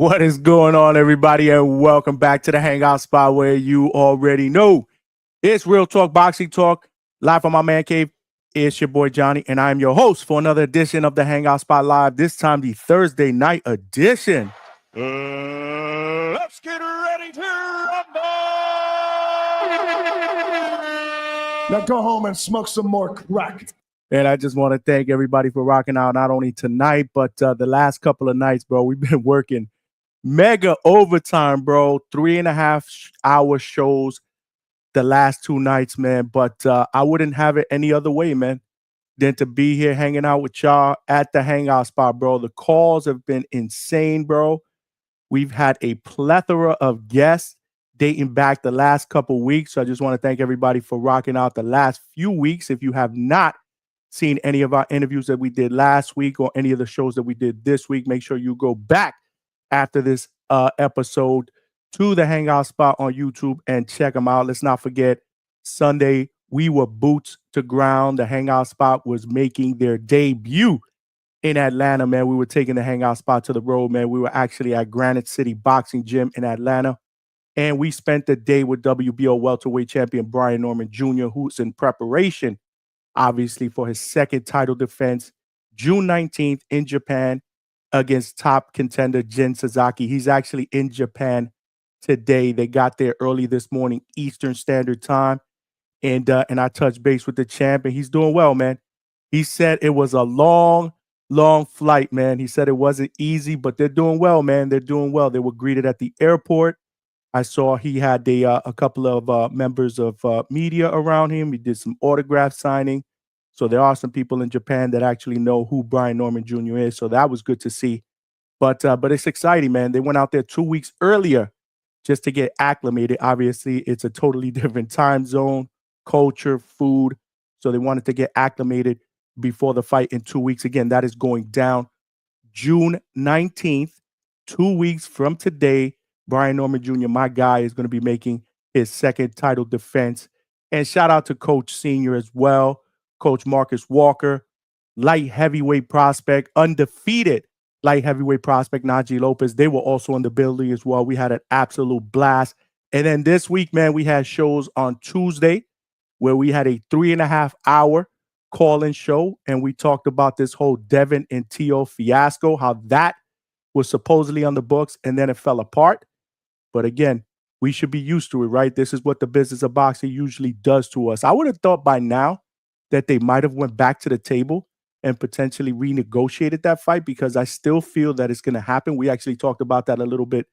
What is going on, everybody, and welcome back to the Hangout spot where you already know it's Real Talk Boxing Talk, live from my man cave. It's your boy Johnny, and I am your host for another edition of the Hangout Spot Live, this time the Thursday night edition. Let's get ready to rumble! Now go home and smoke some more crack. And I just want to thank everybody for rocking out not only tonight, but the last couple of nights, bro. We've been working mega overtime, bro. 3.5 hour shows the last 2 nights, man. But I wouldn't have it any other way, man, than to be here hanging out with y'all at the Hangout spot, bro. The calls have been insane, bro. We've had a plethora of guests dating back the last couple weeks. So I just want to thank everybody for rocking out the last few weeks. If you have not seen any of our interviews that we did last week or any of the shows that we did this week, make sure you go back after this episode to the Hangout spot on YouTube and check them out. Let's not forget, Sunday, we were boots to ground. The Hangout spot was making their debut in Atlanta, man. We were taking the Hangout spot to the road, man. We were actually at Granite City Boxing Gym in Atlanta, and we spent the day with WBO welterweight champion Brian Norman Jr., who's in preparation, obviously, for his second title defense, June 19th in Japan against top contender Jin Sasaki. He's actually in Japan today. They got there early this morning, Eastern Standard Time, and I touched base with the champ, and he's doing well, man. He said it was a long flight, man. He said it wasn't easy, but they're doing well, man. They're doing well. They were greeted at the airport. I saw he had a couple of members of media around him. He did some autograph signing. So there are some people in Japan that actually know who Brian Norman Jr. is. So that was good to see. But it's exciting, man. They went out there 2 weeks earlier just to get acclimated. Obviously, it's a totally different time zone, culture, food. So they wanted to get acclimated before the fight in 2 weeks. Again, that is going down June 19th, 2 weeks from today. Brian Norman Jr., my guy, is going to be making his second title defense. And shout out to Coach Senior as well, Coach Marcus Walker, light heavyweight prospect, undefeated light heavyweight prospect Najee Lopez. They were also in the building as well. We had an absolute blast. And then this week, man, we had shows on Tuesday where we had a 3.5 hour call-in show, and we talked about this whole Devin and Tio fiasco, how that was supposedly on the books, and then it fell apart. But again, we should be used to it, right? This is what the business of boxing usually does to us. I would have thought by now that they might have went back to the table and potentially renegotiated that fight, because I still feel that it's going to happen. We actually talked about that a little bit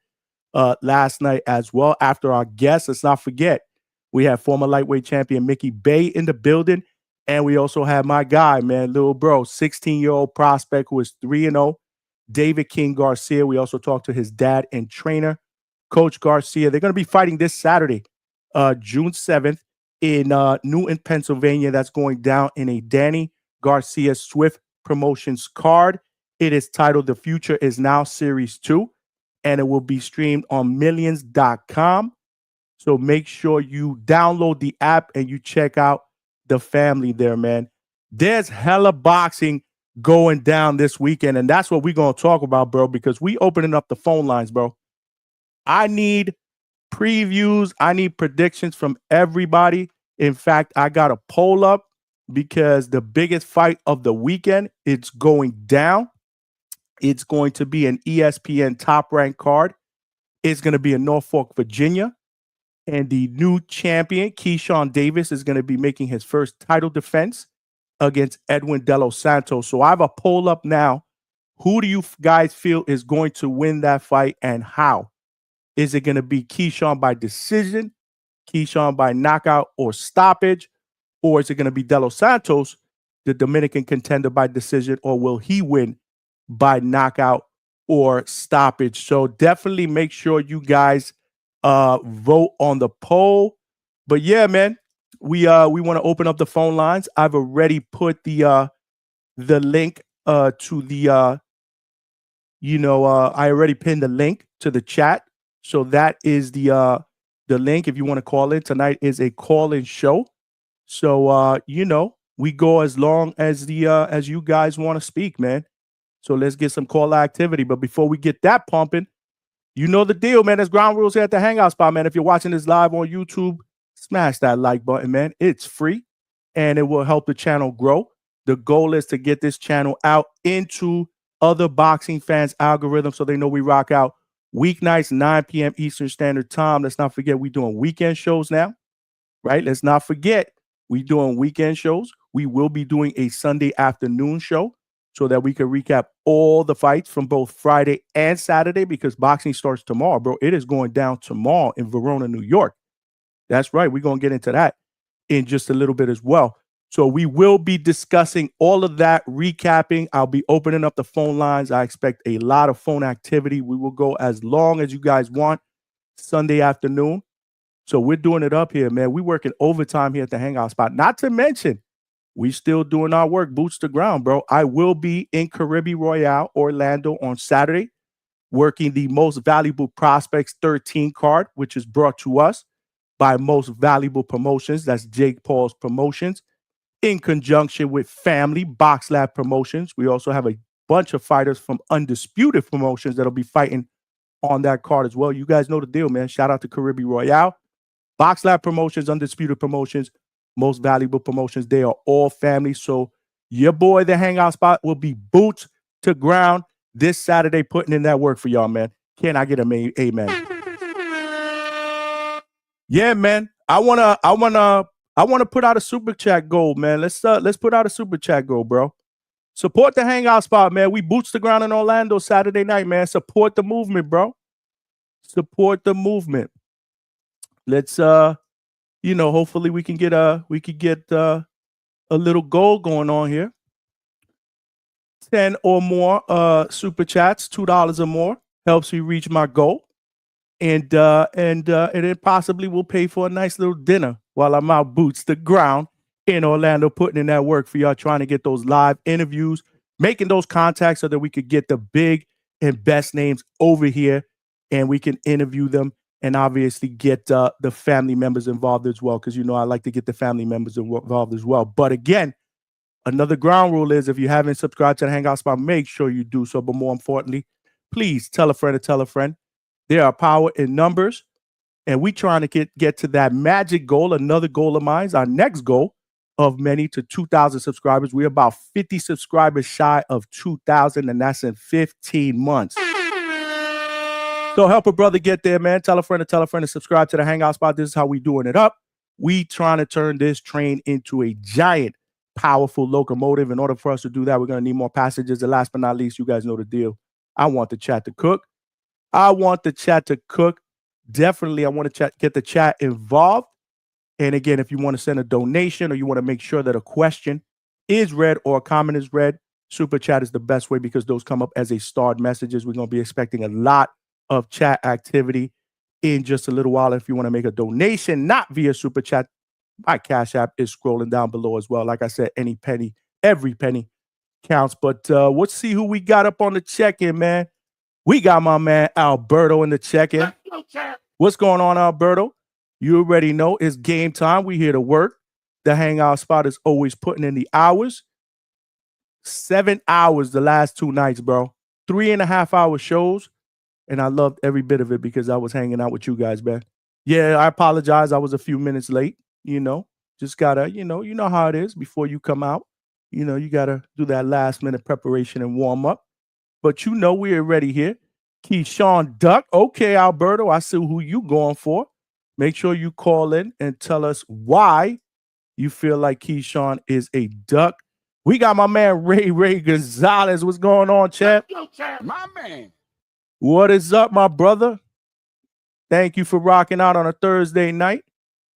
last night as well. After our guests, let's not forget, we had former lightweight champion Mickey Bay in the building. And we also have my guy, man, little bro, 16-year-old prospect who is 3-0, David King Garcia. We also talked to his dad and trainer, Coach Garcia. They're going to be fighting this Saturday, June 7th in Newton, Pennsylvania. That's going down in a Danny Garcia Swift Promotions card. It is titled The Future Is Now Series 2, and it will be streamed on millions.com. So make sure you download the app and you check out the family there, man. There's hella boxing going down this weekend, and that's what we're going to talk about, bro, because we opening up the phone lines, bro. I need previews. I need predictions from everybody. In fact, I got a poll up because the biggest fight of the weekend, it's going down. It's going to be an ESPN top-ranked card. It's going to be in Norfolk, Virginia. And the new champion, Keyshawn Davis, is going to be making his first title defense against Edwin De Los Santos. So I have a poll up now. Who do you guys feel is going to win that fight, and how? Is it going to be Keyshawn by decision, Keyshawn by knockout or stoppage, or is it going to be De Los Santos, the Dominican contender, by decision, or will he win by knockout or stoppage? So definitely make sure you guys vote on the poll. But yeah, man, we want to open up the phone lines. I've already put the link to the I already pinned the link to the chat. So that is the link if you want to call in. Tonight is a call-in show. So we go as long as as you guys want to speak, man. So let's get some call activity. But before we get that pumping, You know the deal, man. There's ground rules here at the Hangout spot, man. If you're watching this live on YouTube, smash that like button, man. It's free and it will help the channel grow. The goal is to get this channel out into other boxing fans' algorithm so they know we rock out weeknights, 9 p.m. Eastern Standard Time. Let's not forget we're doing weekend shows now, right? Let's not forget we're doing weekend shows. We will be doing a Sunday afternoon show so that we can recap all the fights from both Friday and Saturday because boxing starts tomorrow, bro. It is going down tomorrow in Verona, New York. That's right. We're going to get into that in just a little bit as well. So we will be discussing all of that, recapping. I'll be opening up the phone lines. I expect a lot of phone activity. We will go as long as you guys want Sunday afternoon. So we're doing it up here, man. We're working overtime here at the Hangout spot. Not to mention, we still doing our work, boots to ground, bro. I will be in Caribbean Royale, Orlando on Saturday, working the Most Valuable Prospects 13 card, which is brought to us by Most Valuable Promotions. That's Jake Paul's Promotions, in conjunction with Family Box Lab Promotions. We also have a bunch of fighters from Undisputed Promotions that'll be fighting on that card as well. You guys know the deal, man. Shout out to Caribbean Royale, Box Lab Promotions, Undisputed Promotions, Most Valuable Promotions. They are all family. So your boy, the Hangout spot, will be boots to ground this Saturday, putting in that work for y'all, man. Can I get a amen? Yeah, man. I wanna put out a super chat goal, man. Let's put out a super chat goal, bro. Support the Hangout spot, man. We boots the ground in Orlando Saturday night, man. Support the movement, bro. Support the movement. Let's hopefully we can get a little goal going on here. 10 or more super chats, $2 or more helps me reach my goal. And it possibly will pay for a nice little dinner while I'm out boots the ground in Orlando, putting in that work for y'all, trying to get those live interviews, making those contacts so that we could get the big and best names over here and we can interview them and obviously get the family members involved as well. Because, I like to get the family members involved as well. But again, another ground rule is if you haven't subscribed to the Hangout spot, make sure you do so. But more importantly, please tell a friend to tell a friend. There are power in numbers, and we trying to get to that magic goal, another goal of mine, our next goal of many to 2,000 subscribers. We're about 50 subscribers shy of 2,000, and that's in 15 months. So help a brother get there, man. Tell a friend to subscribe to the Hangout spot. This is how we doing it up. We trying to turn this train into a giant, powerful locomotive. In order for us to do that, we're going to need more passengers. And last but not least, you guys know the deal. I want the chat to cook. Definitely, I want to get the chat involved. And again, if you want to send a donation or you want to make sure that a question is read or a comment is read, super chat is the best way because those come up as a starred messages. We're going to be expecting a lot of chat activity in just a little while. If you want to make a donation, not via super chat, my Cash App is scrolling down below as well. Like I said, every penny counts. But let's see who we got up on the check-in, man. We got my man Alberto in the check-in. What's going on, Alberto? You already know it's game time. We here to work. The Hangout spot is always putting in the hours. 7 hours the last 2 nights, bro. 3.5-hour shows. And I loved every bit of it because I was hanging out with you guys, man. Yeah, I apologize. I was a few minutes late, Just gotta, you know how it is before you come out. You gotta do that last minute preparation and warm up. But we're already here. Keyshawn Duck. Okay, Alberto, I see who you going for. Make sure you call in and tell us why you feel like Keyshawn is a duck. We got my man Ray Gonzalez. What's going on, champ? My man. What is up, my brother? Thank you for rocking out on a Thursday night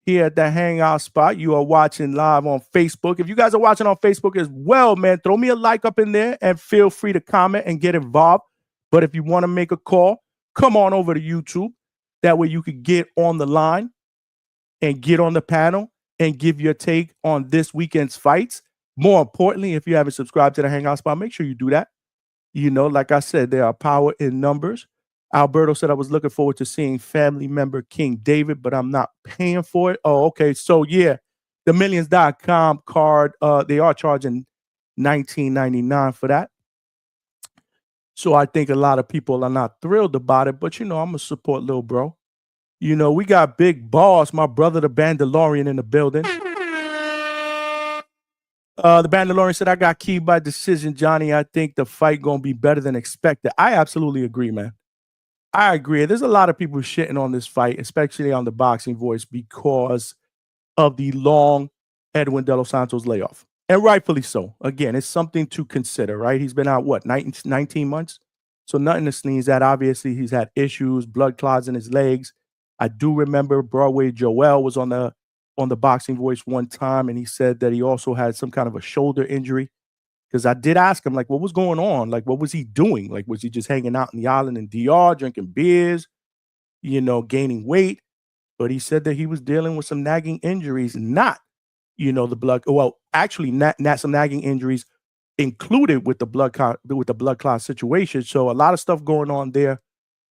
here at the Hangout spot. You are watching live on Facebook. If you guys are watching on Facebook as well, man, throw me a like up in there and feel free to comment and get involved. But if you want to make a call, come on over to YouTube. That way you could get on the line and get on the panel and give your take on this weekend's fights. More importantly, if you haven't subscribed to the Hangout spot, make sure you do that. Like I said, there are power in numbers. Alberto said I was looking forward to seeing family member King David, but I'm not paying for it. Oh, okay. So yeah, the millions.com card, they are charging $19.99 for that. So I think a lot of people are not thrilled about it, but I'm gonna support Lil Bro. We got Big Boss, my brother, the Bandalorian, in the building. The Bandalorian said, I got keyed by decision, Johnny. I think the fight gonna be better than expected. I absolutely agree, man. I agree. There's a lot of people shitting on this fight, especially on the Boxing Voice, because of the long Edwin De Los Santos layoff. And rightfully so. Again, it's something to consider, right? He's been out, 19 months? So nothing to sneeze at. Obviously, he's had issues, blood clots in his legs. I do remember Broadway Joel was on the Boxing Voice one time, and he said that he also had some kind of a shoulder injury. Because I did ask him, like, what was going on? Like, what was he doing? Like, was he just hanging out in the island in DR, drinking beers, gaining weight? But he said that he was dealing with some nagging injuries, not, the blood. Well, actually, not some nagging injuries included with the blood clot situation. So a lot of stuff going on there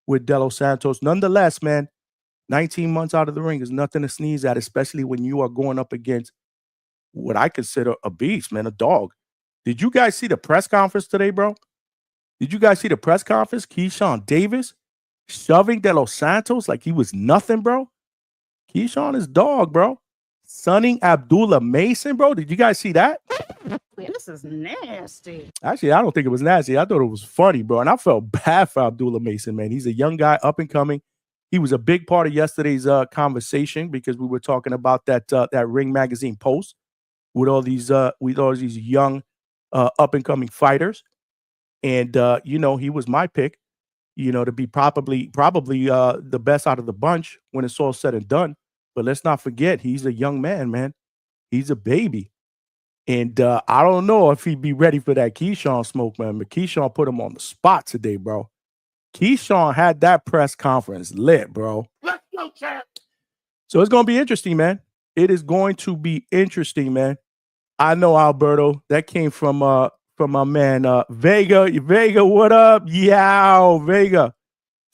with De Los Santos. Nonetheless, man, 19 months out of the ring is nothing to sneeze at, especially when you are going up against what I consider a beast, man, a dog. Did you guys see the press conference today, bro? Did you guys see the press conference? Keyshawn Davis shoving De Los Santos like he was nothing, bro. Keyshawn is dog, bro. Sunning Abdullah Mason, bro. Did you guys see that? This is nasty. Actually, I don't think it was nasty. I thought it was funny, bro. And I felt bad for Abdullah Mason, man. He's a young guy, up and coming. He was a big part of yesterday's conversation because we were talking about that Ring Magazine post with all these young up and coming fighters. And he was my pick, to be probably the best out of the bunch when it's all said and done. But let's not forget, he's a young man. He's a baby. And I don't know if he'd be ready for that Keyshawn smoke, man. But Keyshawn put him on the spot today, bro. Keyshawn had that press conference lit, bro. Let's go, champ. So it's going to be interesting, man. It is going to be interesting, man. I know, Alberto. That came from my man Vega. Vega, what up? Yow, Vega.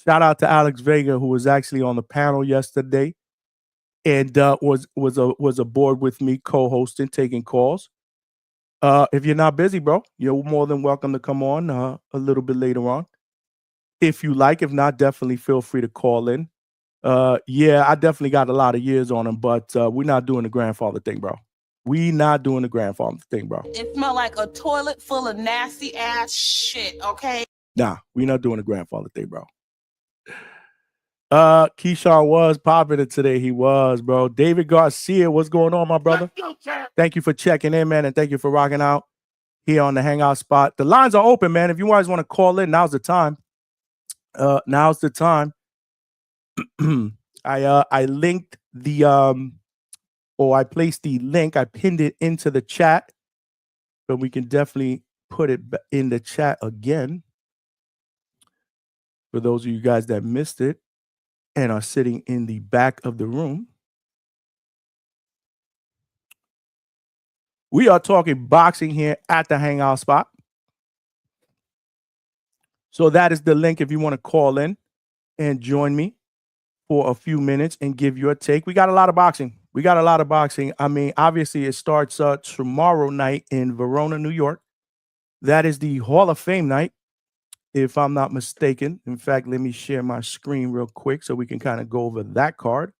Shout out to Alex Vega, who was actually on the panel yesterday and was aboard with me, co-hosting, taking calls. If you're not busy, bro, you're more than welcome to come on a little bit later on. If you like, if not, definitely feel free to call in. Yeah, I definitely got a lot of years on him, but we're not doing the grandfather thing, bro. We not doing the grandfather thing, bro. It smelled like a toilet full of nasty ass shit, okay? Nah, we not doing the grandfather thing, bro. Keyshawn was popular today. He was, bro. David Garcia, what's going on, my brother? Let's go, champ. Thank you for checking in, man, and thank you for rocking out here on the Hangout spot. The lines are open, man. If you guys want to call in, now's the time. Now's the time. I linked the I placed the link. I pinned it into the chat, but we can definitely put it in the chat again for those of you guys that missed it and are sitting in the back of the room. We are talking boxing here at the Hangout spot. So that is the link if you want to call in and join me for a few minutes and give your take. We got a lot of boxing. I mean, obviously it starts tomorrow night in Verona, New York. That is the Hall of Fame night, if I'm not mistaken. In fact, let me share my screen real quick so we can kind of go over that card.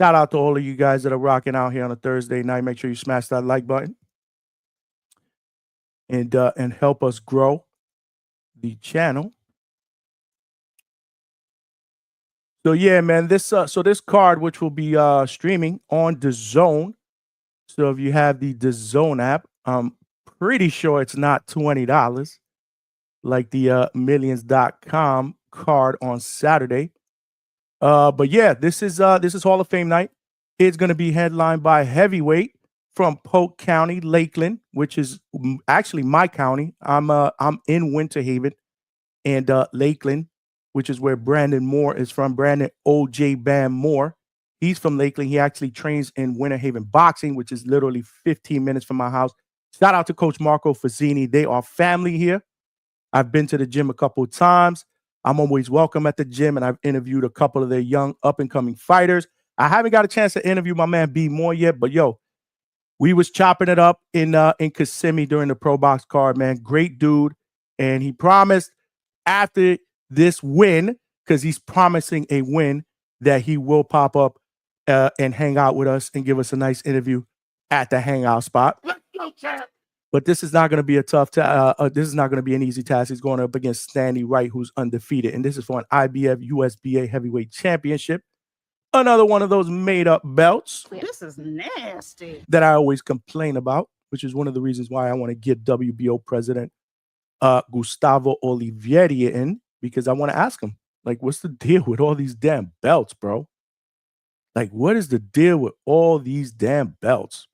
Shout out to all of you guys that are rocking out here on a Thursday night. Make sure you smash that like button and help us grow the channel. So yeah, man, this card, which will be streaming on DAZN. So if you have the DAZN app, I'm pretty sure it's not $20 like the millions.com card on Saturday. But yeah, this is Hall of Fame night. It's going to be headlined by heavyweight from Polk County, Lakeland, which is actually my county. I'm in Winter Haven, and Lakeland, which is where Brandon Moore is from. Brandon O.J. Bam Moore. He's from Lakeland. He actually trains in Winter Haven Boxing, which is literally 15 minutes from my house. Shout out to Coach Marco Fazzini. They are family here. I've been to the gym a couple of times. I'm always welcome at the gym, and I've interviewed a couple of their young up-and-coming fighters. I haven't got a chance to interview my man B Moore yet, but yo, We was chopping it up in Kissimmee during the Pro Box card, man. Great dude. And he promised after this win, because he's promising a win, that he will pop up and hang out with us and give us a nice interview at the Hangout spot. Let's go, champ. But this is not going to be a tough this is not going to be an easy task. He's going up against Stanley Wright, who's undefeated. And this is for an IBF USBA Heavyweight Championship. Another one of those made-up belts. This is nasty. That I always complain about, which is one of the reasons why I want to get WBO president Gustavo Olivieri in, because I want to ask him, like, what's the deal with all these damn belts, bro? Like, what is the deal with all these damn belts?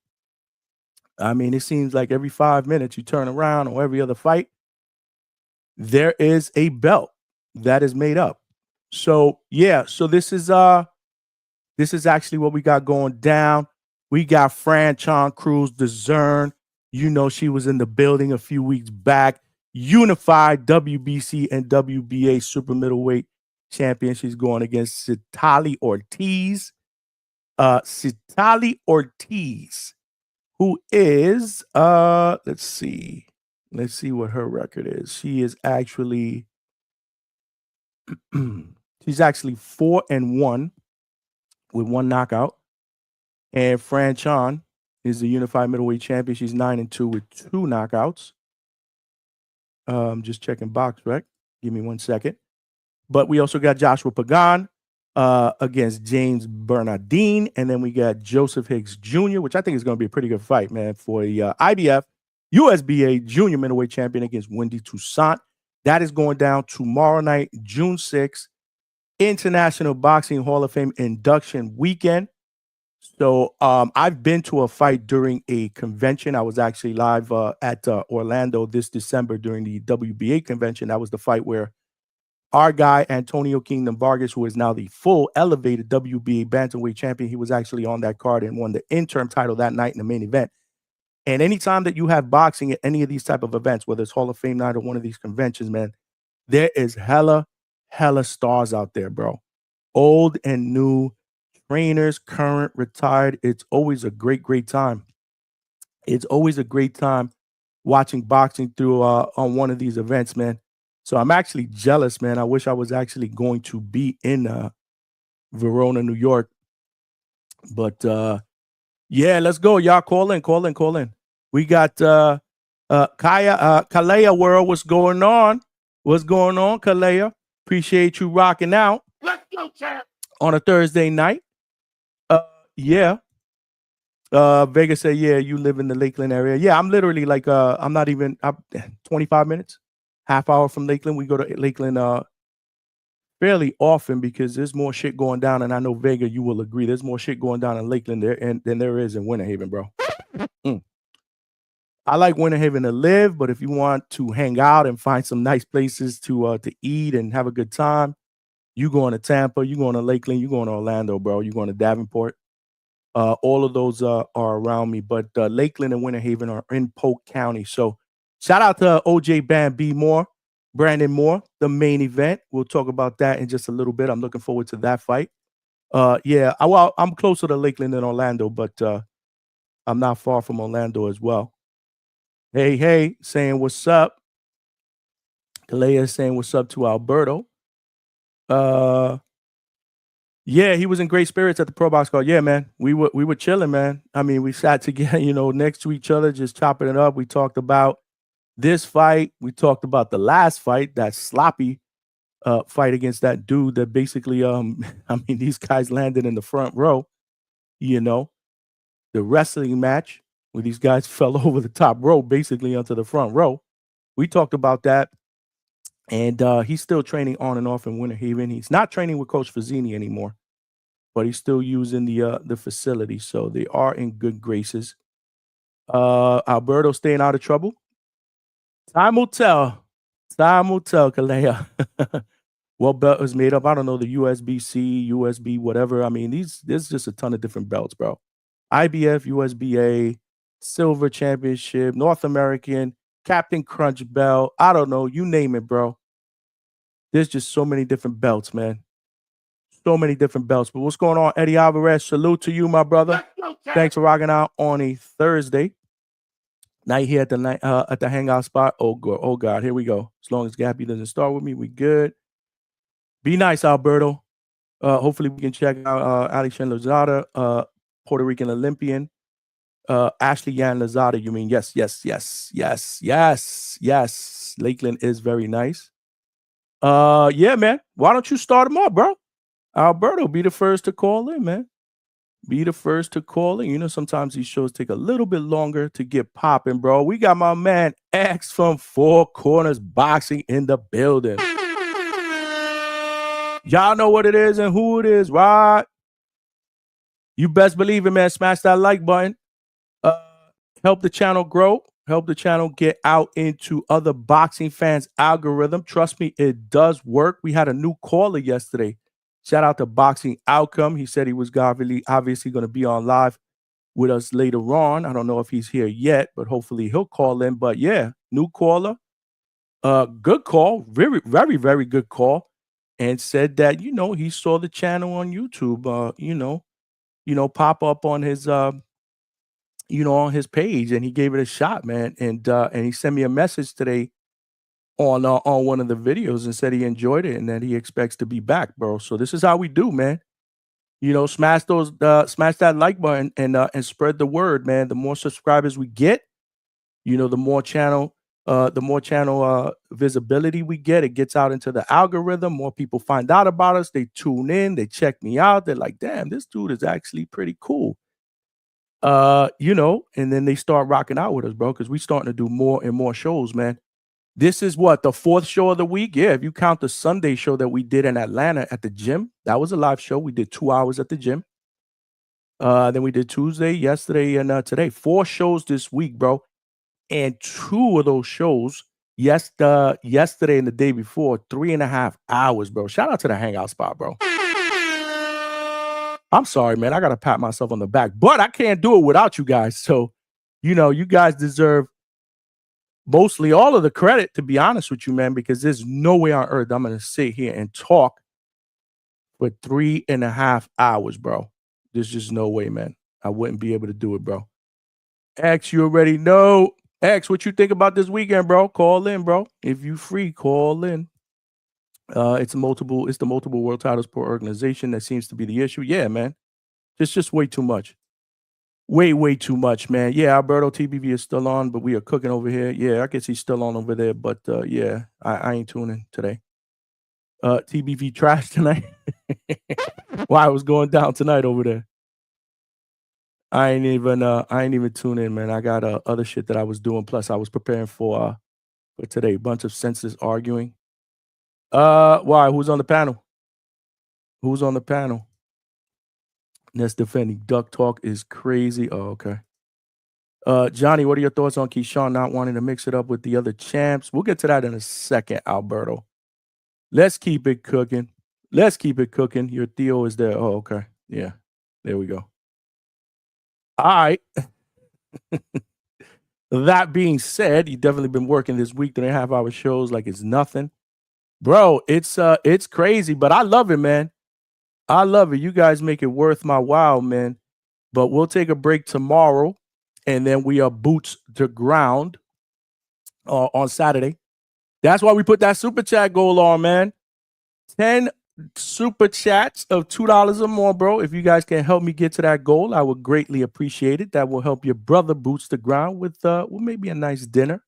I mean, it seems like every 5 minutes you turn around, or every other fight, there is a belt that is made up. So yeah, so this is actually what we got going down. We got Franchon Cruz DeZern. You know, she was in the building a few weeks back. Unified WBC and WBA super middleweight champion. She's going against Citali Ortiz. Citali Ortiz, who is let's see what her record is. She is actually she's actually 4-1 with 1 knockout. And Franchon is the unified middleweight champion. She's 9-2 with 2 knockouts. Just checking box rec. Give me 1 second. But we also got Joshua Pagan against James Bernardine. And then we got Joseph Hicks Jr., which I think is going to be a pretty good fight, man, for the IBF USBA junior middleweight champion against Wendy Toussaint. That is going down tomorrow night, June 6th, International Boxing Hall of Fame induction weekend. So I've been to a fight during a convention. I was actually live at Orlando this December during the WBA convention. That was the fight where our guy, Antonio Kingdom Vargas, who is now the full elevated WBA bantamweight champion, he was actually on that card and won the interim title that night in the main event. And anytime that you have boxing at any of these type of events, whether it's Hall of Fame night or one of these conventions, man, there is hella stars out there, bro. Old and new, trainers, current, retired. It's always a great time. It's always a great time watching boxing through on one of these events, man. So I'm actually jealous, man. I wish I was actually going to be in Verona, New York. But yeah, let's go. Y'all call in. We got Kalea World. What's going on? Kalea? Appreciate you rocking out. Let's go, champ. On a Thursday night. Yeah. Vega said, yeah, you live in the Lakeland area. Yeah, I'm literally like, I'm 25 minutes, half hour from Lakeland. We go to Lakeland fairly often because there's more shit going down. And I know, Vega, you will agree. There's more shit going down in Lakeland than there is in Winter Haven, bro. I like Winter Haven to live, but if you want to hang out and find some nice places to eat and have a good time, you going to Tampa, you going to Lakeland, you going to Orlando, bro. You going to Davenport. All of those are around me, but Lakeland and Winter Haven are in Polk County. So shout out to OJ Bam B. Moore, Brandon Moore, the main event. We'll talk about that in just a little bit. I'm looking forward to that fight. Yeah, I'm closer to Lakeland than Orlando, but I'm not far from Orlando as well. Hey, saying what's up. Kalea saying what's up to Alberto. Yeah, he was in great spirits at the Pro Box card. Yeah, man, we were chilling, man. I mean, we sat together, next to each other, just chopping it up. We talked about this fight. We talked about the last fight, that sloppy fight against that dude that basically, I mean, these guys landed in the front row. The wrestling match where these guys fell over the top row, basically onto the front row. We talked about that. And he's still training on and off in Winter Haven. He's not training with Coach Fazzini anymore, but he's still using the facility. So they are in good graces. Alberto staying out of trouble. Time will tell, Kalea. What belt is made up? I don't know, the USBC, USB, whatever. I mean, there's just a ton of different belts, bro. IBF, USBA, Silver Championship, North American, Captain Crunch belt. I don't know. You name it, bro. There's just so many different belts, man. So many different belts. But what's going on, Eddie Alvarez? Salute to you, my brother. Thanks for rocking out on a Thursday night here at the Hangout spot. Oh God, here we go. As long as Gabby doesn't start with me, we good. Be nice, Alberto. Hopefully we can check out Alexandre Lozada, Puerto Rican Olympian. Ashley Yan Lozada, you mean? Yes. Lakeland is very nice. Yeah, man. Why don't you start him up, bro? Alberto, be the first to call in, man. Be the first to call in. You know, sometimes these shows take a little bit longer to get popping, bro. We got my man X from Four Corners Boxing in the building. Y'all know what it is and who it is, right? You best believe it, man. Smash that like button. Help the channel grow. Help the channel get out into other boxing fans' algorithm. Trust me, it does work. We had a new caller yesterday. Shout out to Boxing Outcome. He said he was obviously going to be on live with us later on. I don't know if he's here yet, but hopefully he'll call in. But yeah, new caller. Good call. Very, very, very good call. And said that, you know, he saw the channel on YouTube, pop up on his on his page, and he gave it a shot, man. And he sent me a message today on one of the videos and said he enjoyed it and that he expects to be back, bro. So this is how we do, man. You know, smash that like button and spread the word, man. The more subscribers we get, you know, the more channel visibility we get. It gets out into the algorithm. More people find out about us. They tune in. They check me out. They're like, damn, this dude is actually pretty cool. And then they start rocking out with us, bro, because we starting to do more and more shows, man. This is what, the fourth show of the week? Yeah, if you count the Sunday show that we did in Atlanta at the gym, that was a live show. We did 2 hours at the gym. Then we did Tuesday, yesterday, and today. 4 shows this week, bro. And 2 of those shows, yesterday and the day before, 3.5 hours, bro. Shout out to the Hangout spot, bro. I'm sorry, man. I got to pat myself on the back, but I can't do it without you guys. So, you know, you guys deserve mostly all of the credit, to be honest with you, man, because there's no way on earth I'm going to sit here and talk for 3.5 hours, bro. There's just no way, man. I wouldn't be able to do it, bro. X, you already know. X, what you think about this weekend, bro? Call in, bro. If you free, call in. It's the multiple world title sport organization that seems to be the issue. Yeah, man. It's just way too much. Way too much, man. Yeah, Alberto TBV is still on, but we are cooking over here. Yeah, I guess he's still on over there, but yeah, I ain't tuning today. TBV trash tonight. Why it was going down tonight over there. I ain't even tune in, man. I got other shit that I was doing. Plus, I was preparing for today. Bunch of senseless arguing. Why? Who's on the panel? Who's on the panel? That's defending. Duck talk is crazy. Oh, okay. Johnny, what are your thoughts on Keyshawn not wanting to mix it up with the other champs? We'll get to that in a second, Alberto. Let's keep it cooking. Your Theo is there. Oh, okay. Yeah. There we go. All right. That being said, you've definitely been working this week, 3.5 hour shows like it's nothing. Bro, it's crazy, but I love it, man. I love it. You guys make it worth my while, man. But we'll take a break tomorrow, and then we are boots to ground on Saturday. That's why we put that super chat goal on, man. 10 super chats of $2 or more, bro. If you guys can help me get to that goal, I would greatly appreciate it. That will help your brother boots the ground with maybe a nice dinner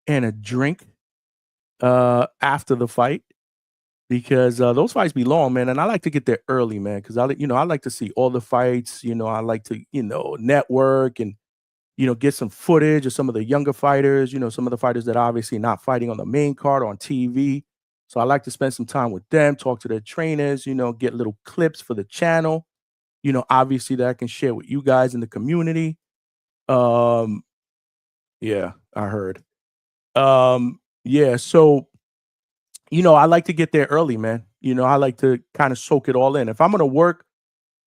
and a drink after the fight. Because those fights be long, man, and I like to get there early, man. Because I like to see all the fights. You know, I like to network and get some footage of some of the younger fighters. You know, some of the fighters that are obviously not fighting on the main card on TV. So I like to spend some time with them, talk to their trainers. You know, get little clips for the channel. You know, obviously that I can share with you guys in the community. Yeah, I heard. Yeah, so. I like to get there early, man. I like to kind of soak it all in. If I'm going to work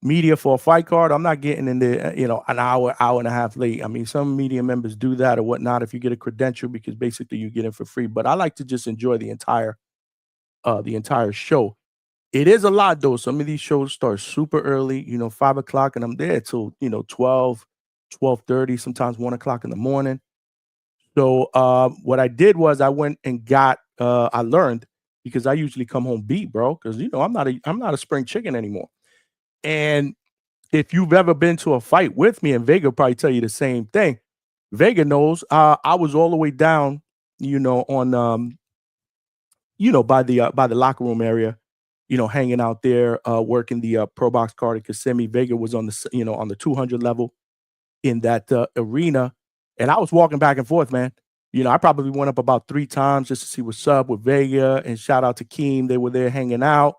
media for a fight card, I'm not getting in there, an hour and a half late. I mean, some media members do that or whatnot if you get a credential because basically you get in for free. But I like to just enjoy the entire show. It is a lot though. Some of these shows start super early, 5 o'clock, and I'm there till 12, 12:30, sometimes 1 o'clock in the morning. So what I did was I went and I learned because I usually come home beat, bro, because I'm not a spring chicken anymore. And if you've ever been to a fight with me, and Vega will probably tell you the same thing. Vega knows I was all the way down, on by the locker room area, hanging out there, working the pro box card at Kissimmee. Vega was on on the 200 level in that arena, and I was walking back and forth, man. I probably went up about 3 times just to see what's up with Vega, and shout out to Keem. They were there hanging out,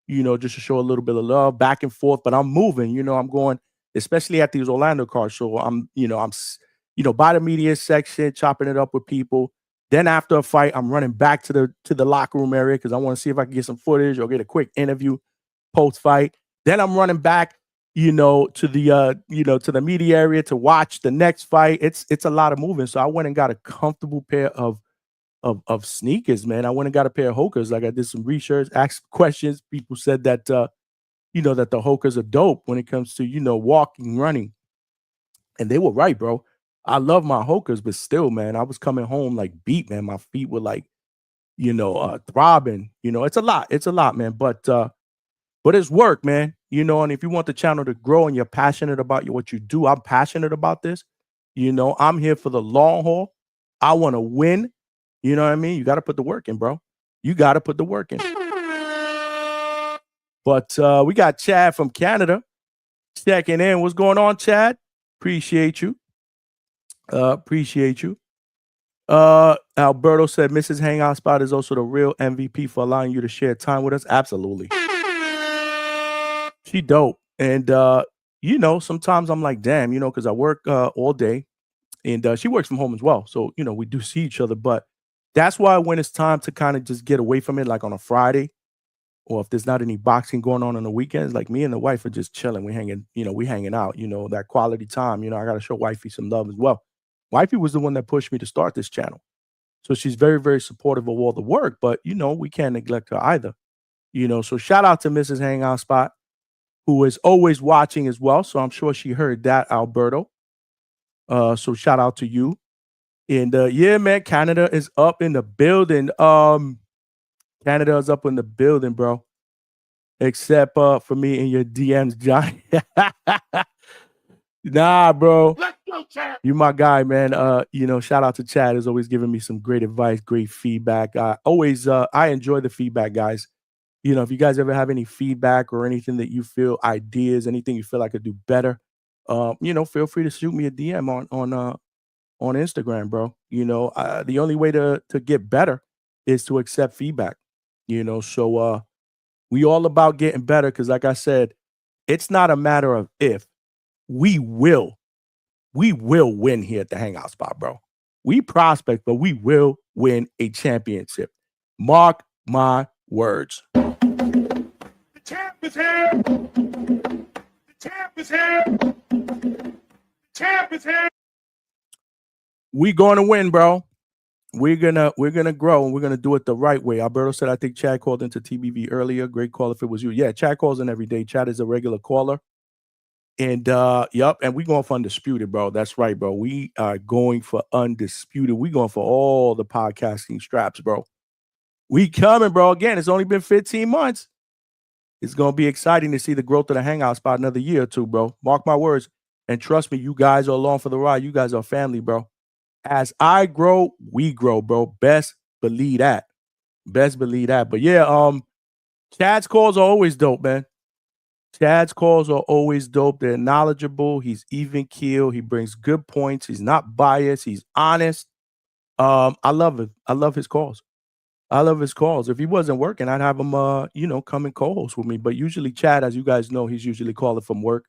just to show a little bit of love back and forth. But I'm moving, I'm going, especially at these Orlando cards. So by the media section, chopping it up with people. Then after a fight, I'm running back to the locker room area because I want to see if I can get some footage or get a quick interview post fight. Then I'm running back, to the media area to watch the next fight. It's a lot of moving. So I went and got a comfortable pair of sneakers, man. I went and got a pair of Hokas. Like I did some research, asked questions. People said that that the Hokas are dope when it comes to walking, running, and they were right, bro. I love my Hokas, but still, man, I was coming home like beat, man. My feet were like, throbbing. It's a lot. It's a lot, man. But it's work, man. And if you want the channel to grow and you're passionate about what you do, I'm passionate about this. I'm here for the long haul. I want to win. You know what I mean? You got to put the work in, bro. You got to put the work in. But we got Chad from Canada checking in. What's going on, Chad? Appreciate you. Appreciate you. Alberto said Mrs. Hangout Spot is also the real MVP for allowing you to share time with us. Absolutely. She dope. And sometimes I'm like, damn, because I work all day, and she works from home as well. So, we do see each other, but that's why when it's time to kind of just get away from it, like on a Friday, or if there's not any boxing going on the weekends, like me and the wife are just chilling. We hanging out, that quality time. I got to show wifey some love as well. Wifey was the one that pushed me to start this channel. So she's very, very supportive of all the work, but we can't neglect her either. So shout out to Mrs. Hangout Spot, who is always watching as well. So I'm sure she heard that, Alberto. So shout out to you. And yeah, man, Canada is up in the building. Canada is up in the building, bro. Except for me and your DMs, Johnny. Nah, bro. Let's go, Chad. You my guy, man. Shout out to Chad. Is always giving me some great advice, great feedback. I enjoy the feedback, guys. If you guys ever have any feedback or anything that you feel, ideas, anything you feel I could do better, feel free to shoot me a DM on Instagram, bro. The only way to get better is to accept feedback. So we all about getting better because, like I said, it's not a matter of if. We will win here at the Hangout Spot, bro. We prospect, but we will win a championship. Mark my words. The champ is here. The champ is here. The champ is here. We going to win, bro. We're gonna grow, and we're gonna do it the right way. Alberto said, I think Chad called into TBV earlier. Great call if it was you. Yeah, Chad calls in every day. Chad is a regular caller. And and we going for undisputed, bro. That's right, bro. We are going for undisputed. We going for all the podcasting straps, bro. We coming, bro. Again, it's only been 15 months. It's gonna be exciting to see the growth of the Hangout Spot another year or two, bro. Mark my words. And trust me, you guys are along for the ride. You guys are family, bro. As I grow, we grow, bro. Best believe that. Best believe that. But yeah, Chad's calls are always dope, man. Chad's calls are always dope. They're knowledgeable. He's even keel. He brings good points. He's not biased. He's honest. I love it. I love his calls. I love his calls. If he wasn't working, I'd have him, come and co-host with me. But usually Chad, as you guys know, he's usually calling from work.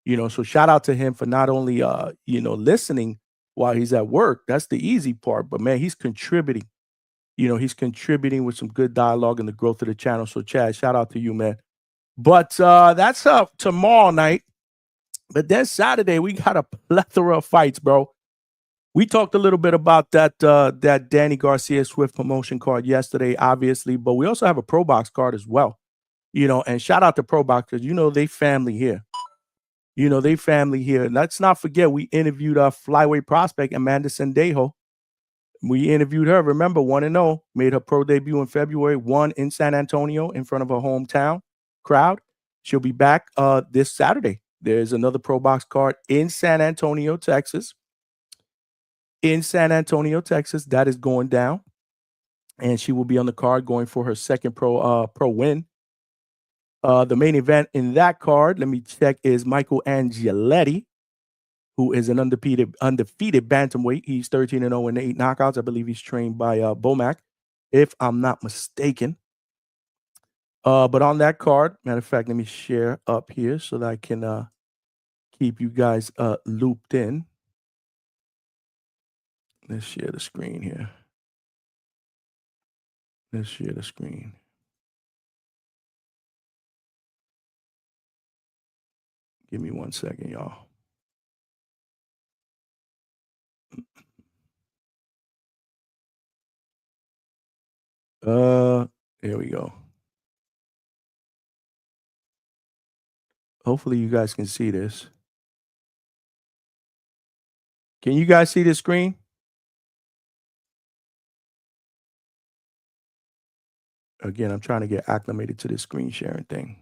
So shout out to him for not only, listening while he's at work. That's the easy part. But, man, he's contributing. He's contributing with some good dialogue and the growth of the channel. So, Chad, shout out to you, man. But that's up tomorrow night. But then Saturday, we got a plethora of fights, bro. We talked a little bit about that Danny Garcia Swift promotion card yesterday, obviously, but we also have a Pro Box card as well. And shout out to Pro Box because they family here. They family here. And let's not forget we interviewed our flyweight prospect Amanda Sendejo. We interviewed her. Remember, 1-0, made her pro debut in February, won in San Antonio in front of her hometown crowd. She'll be back this Saturday. There's another Pro Box card in San Antonio, Texas. That is going down. And she will be on the card going for her second pro win. The main event in that card, let me check, is Michael Angeletti, who is an undefeated bantamweight. He's 13-0 in 8 knockouts. I believe he's trained by Bomac, if I'm not mistaken. But on that card, matter of fact, let me share up here so that I can keep you guys looped in. Let's share the screen here. Give me 1 second, y'all. Here we go. Hopefully you guys can see this. Can you guys see this screen? Again, I'm trying to get acclimated to this screen sharing thing.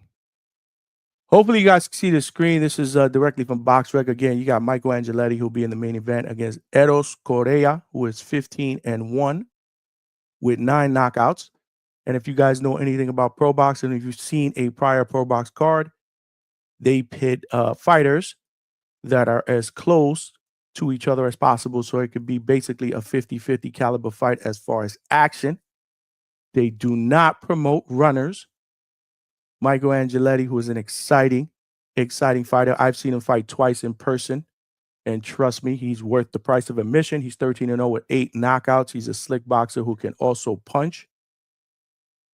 Hopefully you guys can see the screen. This is directly from BoxRec. Again, you got Michael Angeletti, who'll be in the main event against Eros Correa, who is 15-1 with 9 knockouts. And if you guys know anything about Pro Box, and if you've seen a prior Pro Box card, they pit fighters that are as close to each other as possible. So it could be basically a 50-50 caliber fight as far as action. They do not promote runners. Michael Angeletti, who is an exciting fighter. I've seen him fight twice in person. And trust me, he's worth the price of admission. He's 13-0 with 8 knockouts. He's a slick boxer who can also punch.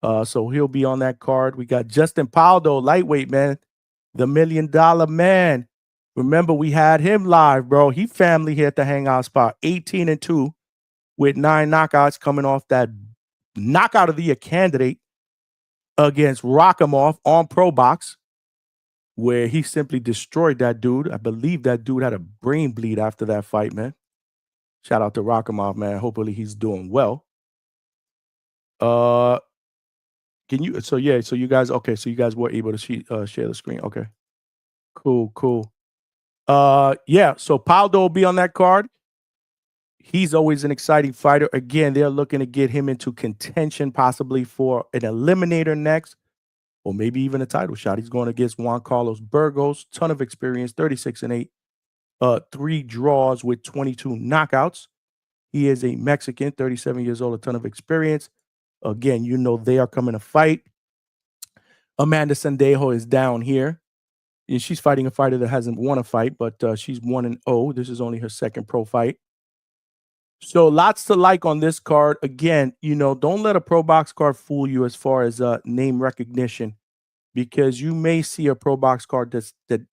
So he'll be on that card. We got Justin Paldo, lightweight, man. The $1 million man. Remember, we had him live, bro. He family here at the Hangout spot. 18-2 with 9 knockouts, coming off that knockout of the year candidate against Rakimov on Pro Box, where he simply destroyed that dude. I believe that dude had a brain bleed after that fight, man. Shout out to Rakimov, man. Hopefully he's doing well. Can you? So you guys were able to share the screen. Okay, cool. Yeah. So Paldo will be on that card. He's always an exciting fighter. Again, they're looking to get him into contention, possibly for an eliminator next, or maybe even a title shot. He's going against Juan Carlos Burgos, ton of experience, 36-8, 3 draws with 22 knockouts. He is a Mexican, 37 years old, a ton of experience. Again, they are coming to fight. Amanda Sendejo is down here. And she's fighting a fighter that hasn't won a fight, but she's 1-0. This is only her second pro fight. So lots to like on this card. Again, don't let a Pro Box card fool you as far as name recognition, because you may see a Pro Box card that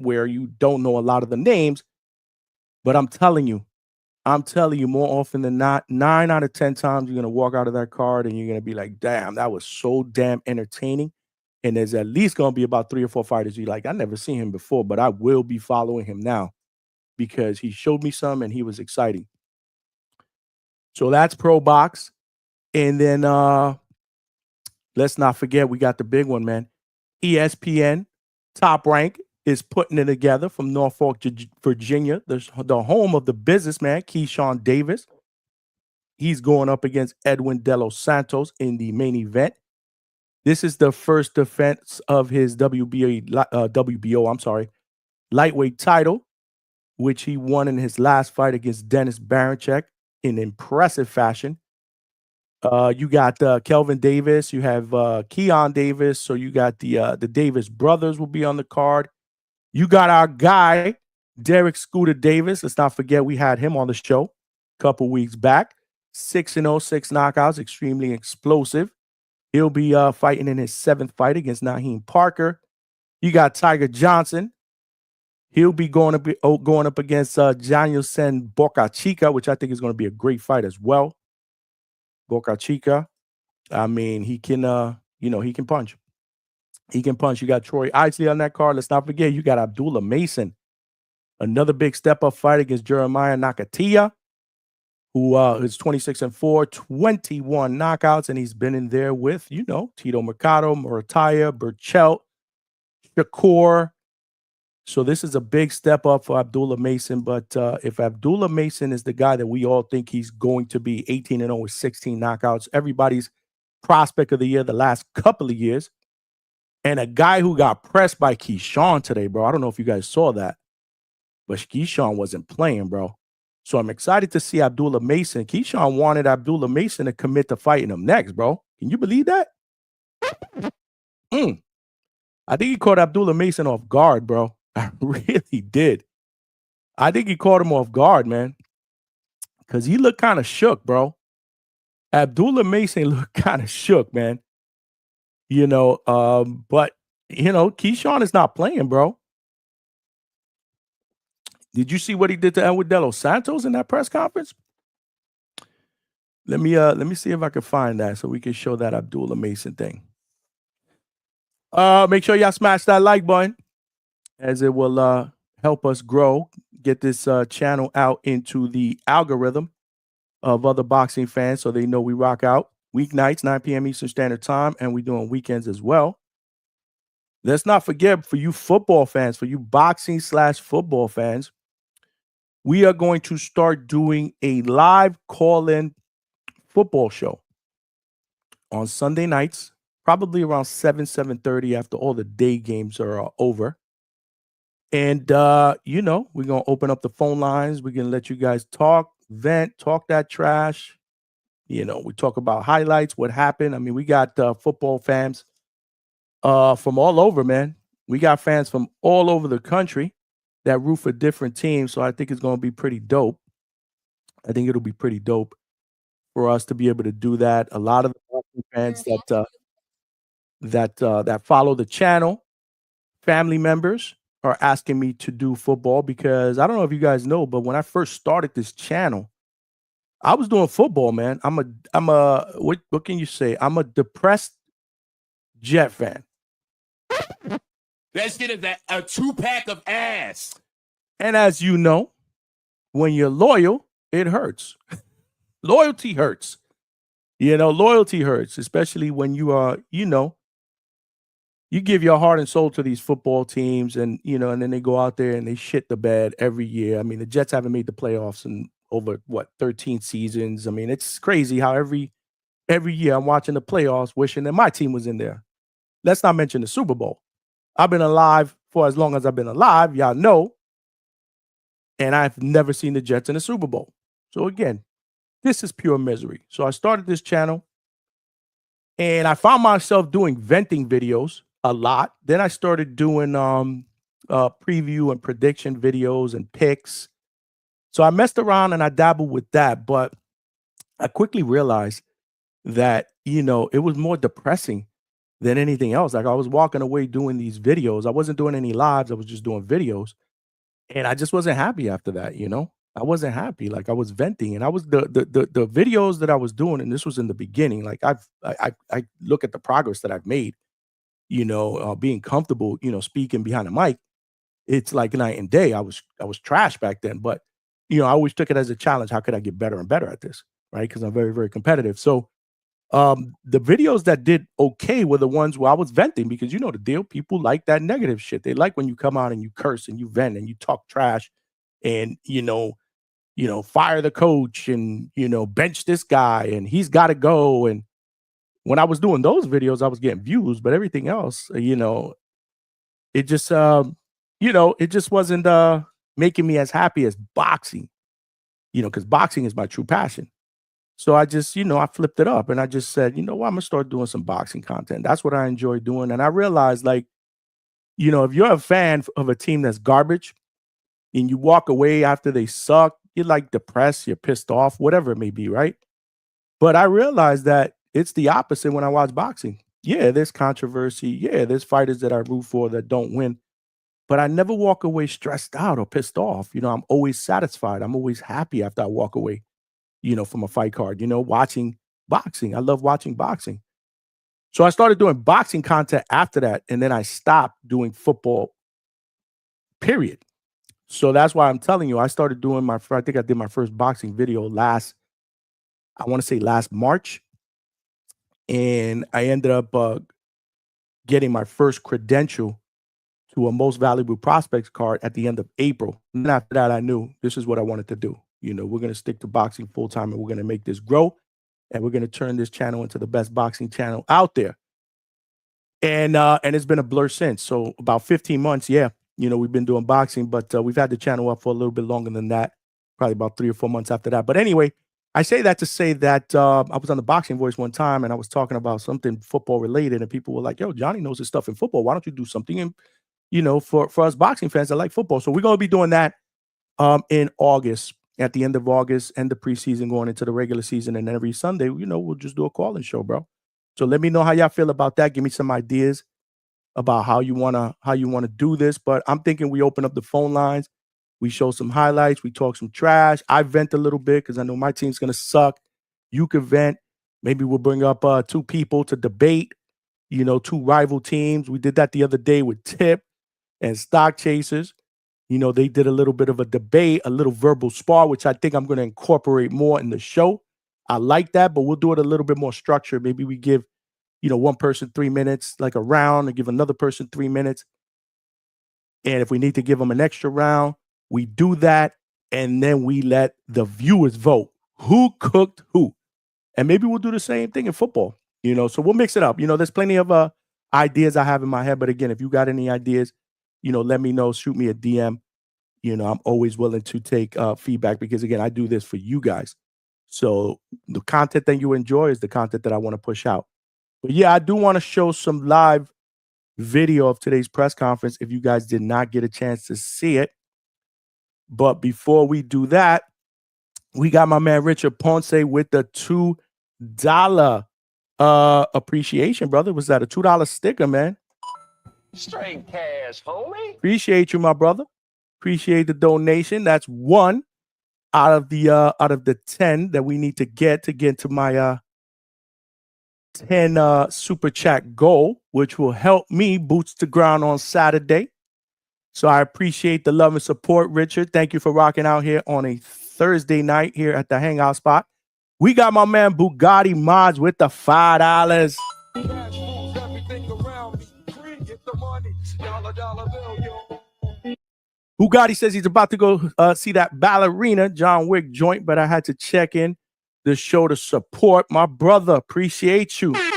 where you don't know a lot of the names. But I'm telling you, more often than not, 9 out of 10 times you're going to walk out of that card and you're going to be like, damn, that was so damn entertaining. And there's at least going to be about 3 or 4 fighters you're like, I never seen him before, but I will be following him now because he showed me some and he was exciting. So that's Pro Box. And then let's not forget, we got the big one, man. ESPN Top Rank is putting it together from Norfolk, Virginia, the home of the businessman, Keyshawn Davis. He's going up against Edwin De Los Santos in the main event. This is the first defense of his WBO lightweight title, which he won in his last fight against Dennis Baranchek in impressive fashion. You got Kelvin Davis. You have Keon Davis. So you got the Davis brothers will be on the card. You got our guy, Derek Scooter Davis. Let's not forget we had him on the show a couple weeks back. 6-0, 6 knockouts, extremely explosive. He'll be fighting in his 7th fight against Naheem Parker. You got Tiger Johnson. He'll be going up against Danielson Boca Chica, which I think is going to be a great fight as well. Boca Chica, I mean, he can, he can punch. He can punch. You got Troy Isley on that card. Let's not forget, you got Abdullah Mason, another big step-up fight against Jeremiah Nakatia, who is 26-4, 21 knockouts, and he's been in there with, Tito Mercado, Murataya, Burchelt, Shakur. So this is a big step up for Abdullah Mason. But if Abdullah Mason is the guy that we all think he's going to be, 18-0 with 16 knockouts, everybody's prospect of the year the last couple of years, and a guy who got pressed by Keyshawn today, bro. I don't know if you guys saw that, but Keyshawn wasn't playing, bro. So I'm excited to see Abdullah Mason. Keyshawn wanted Abdullah Mason to commit to fighting him next, bro. Can you believe that? I think he caught Abdullah Mason off guard, bro. I really did. I think he caught him off guard, man, because he looked kind of shook, bro. Abdullah Mason looked kind of shook, man. But Keyshawn is not playing, bro. Did you see what he did to Edward De Los Santos in that press conference? Let me see if I can find that so we can show that Abdullah Mason thing. Make sure y'all smash that like button, as it will help us grow, get this channel out into the algorithm of other boxing fans so they know we rock out weeknights, 9 p.m. Eastern Standard Time, and we're doing weekends as well. Let's not forget, for you football fans, for you boxing/football fans, we are going to start doing a live call-in football show on Sunday nights, probably around 7:30 after all the day games are over. And, we're going to open up the phone lines. We're going to let you guys talk, vent, talk that trash. We talk about highlights, what happened. I mean, we got football fans from all over, man. We got fans from all over the country that root for different teams. So I think it's going to be pretty dope. I think it'll be pretty dope for us to be able to do that. A lot of the fans that follow the channel, family members, are asking me to do football because I don't know if you guys know, but when I first started this channel, I was doing football, man. I'm a what can you say? I'm a depressed Jet fan. That shit is a 2-pack of ass. And as you know, when you're loyal, it hurts. Loyalty hurts. Loyalty hurts, especially when you are, you give your heart and soul to these football teams and then they go out there and they shit the bed every year. I mean, the Jets haven't made the playoffs in over 13 seasons. I mean, it's crazy how every year I'm watching the playoffs wishing that my team was in there. Let's not mention the Super Bowl. I've been alive for as long as I've been alive, y'all know, and I've never seen the Jets in the Super Bowl. So again, this is pure misery. So I started this channel and I found myself doing venting videos a lot. Then I started doing preview and prediction videos and picks. So I messed around and I dabbled with that, but I quickly realized that, it was more depressing than anything else. Like I was walking away doing these videos. I wasn't doing any lives. I was just doing videos. And I just wasn't happy after that, I wasn't happy. Like I was venting and I was the videos that I was doing, and this was in the beginning. Like I look at the progress that I've made, being comfortable, speaking behind a mic. It's like night and day. I was trash back then, but I always took it as a challenge. How could I get better and better at this? Right. Because I'm very, very competitive. So the videos that did okay were the ones where I was venting, because you know the deal. People like that negative shit. They like when you come out and you curse and you vent and you talk trash and, fire the coach and, bench this guy and he's got to go. And when I was doing those videos, I was getting views, but everything else, it just, it just wasn't making me as happy as boxing, because boxing is my true passion. So I just, I flipped it up and I just said, I'm going to start doing some boxing content. That's what I enjoy doing. And I realized, like, if you're a fan of a team that's garbage and you walk away after they suck, you're like depressed, you're pissed off, whatever it may be, right? But I realized that it's the opposite when I watch boxing. Yeah, there's controversy. Yeah, there's fighters that I root for that don't win. But I never walk away stressed out or pissed off. I'm always satisfied. I'm always happy after I walk away, from a fight card, watching boxing. I love watching boxing. So I started doing boxing content after that, and then I stopped doing football, period. So that's why I'm telling you, I started doing I think I did my first boxing video last March. And I ended up getting my first credential to a most valuable prospects card at the end of April. And after that, I knew this is what I wanted to do. You know, we're going to stick to boxing full time and we're going to make this grow. And we're going to turn this channel into the best boxing channel out there. And it's been a blur since. So about 15 months, yeah, you know, we've been doing boxing, but we've had the channel up for a little bit longer than that, probably about 3 or 4 months after that. But anyway, I say that to say that I was on the Boxing Voice one time and I was talking about something football related, and people were like, "Yo, Johnny knows his stuff in football. Why don't you do something in, you know, for us boxing fans that like football?" So we're going to be doing that in August, at the end of August, and the preseason going into the regular season, and every Sunday, you know, we'll just do a call-in show, bro. So let me know how y'all feel about that. Give me some ideas about how you wanna do this. But I'm thinking we open up the phone lines, we show some highlights, we talk some trash. I vent a little bit because I know my team's gonna suck. You could vent. Maybe we'll bring up 2 people to debate, you know, 2 rival teams. We did that the other day with Tip and Stock Chasers. You know, they did a little bit of a debate, a little verbal spar, which I think I'm going to incorporate more in the show. I like that, but we'll do it a little bit more structured. Maybe we give, you know, one person 3 minutes, like a round, and give another person 3 minutes. And if we need to give them an extra round, we do that. And then we let the viewers vote who cooked who. And maybe we'll do the same thing in football, you know, so we'll mix it up. You know, there's plenty of ideas I have in my head. But again, if you got any ideas, you know, let me know, shoot me a DM. You know, I'm always willing to take feedback because, again, I do this for you guys. So the content that you enjoy is the content that I want to push out. But yeah, I do want to show some live video of today's press conference if you guys did not get a chance to see it. But before we do that, we got my man Richard Ponce with the $2 appreciation, brother. Was that a $2 sticker, man? Straight cash, homie. Appreciate you, my brother. Appreciate the donation. That's one out of the 10 that we need to get to my 10 super chat goal, which will help me boots the ground on Saturday. So I appreciate the love and support, Richard. Thank you for rocking out here on a Thursday night here at the Hangout spot. We got my man Bugatti Mods with the $5. Cash moves everything around me. Free, get the money. Dollar bill, yo. Bugatti says he's about to go see that ballerina John Wick joint, but I had to check in the show to support my brother. Appreciate you. Let's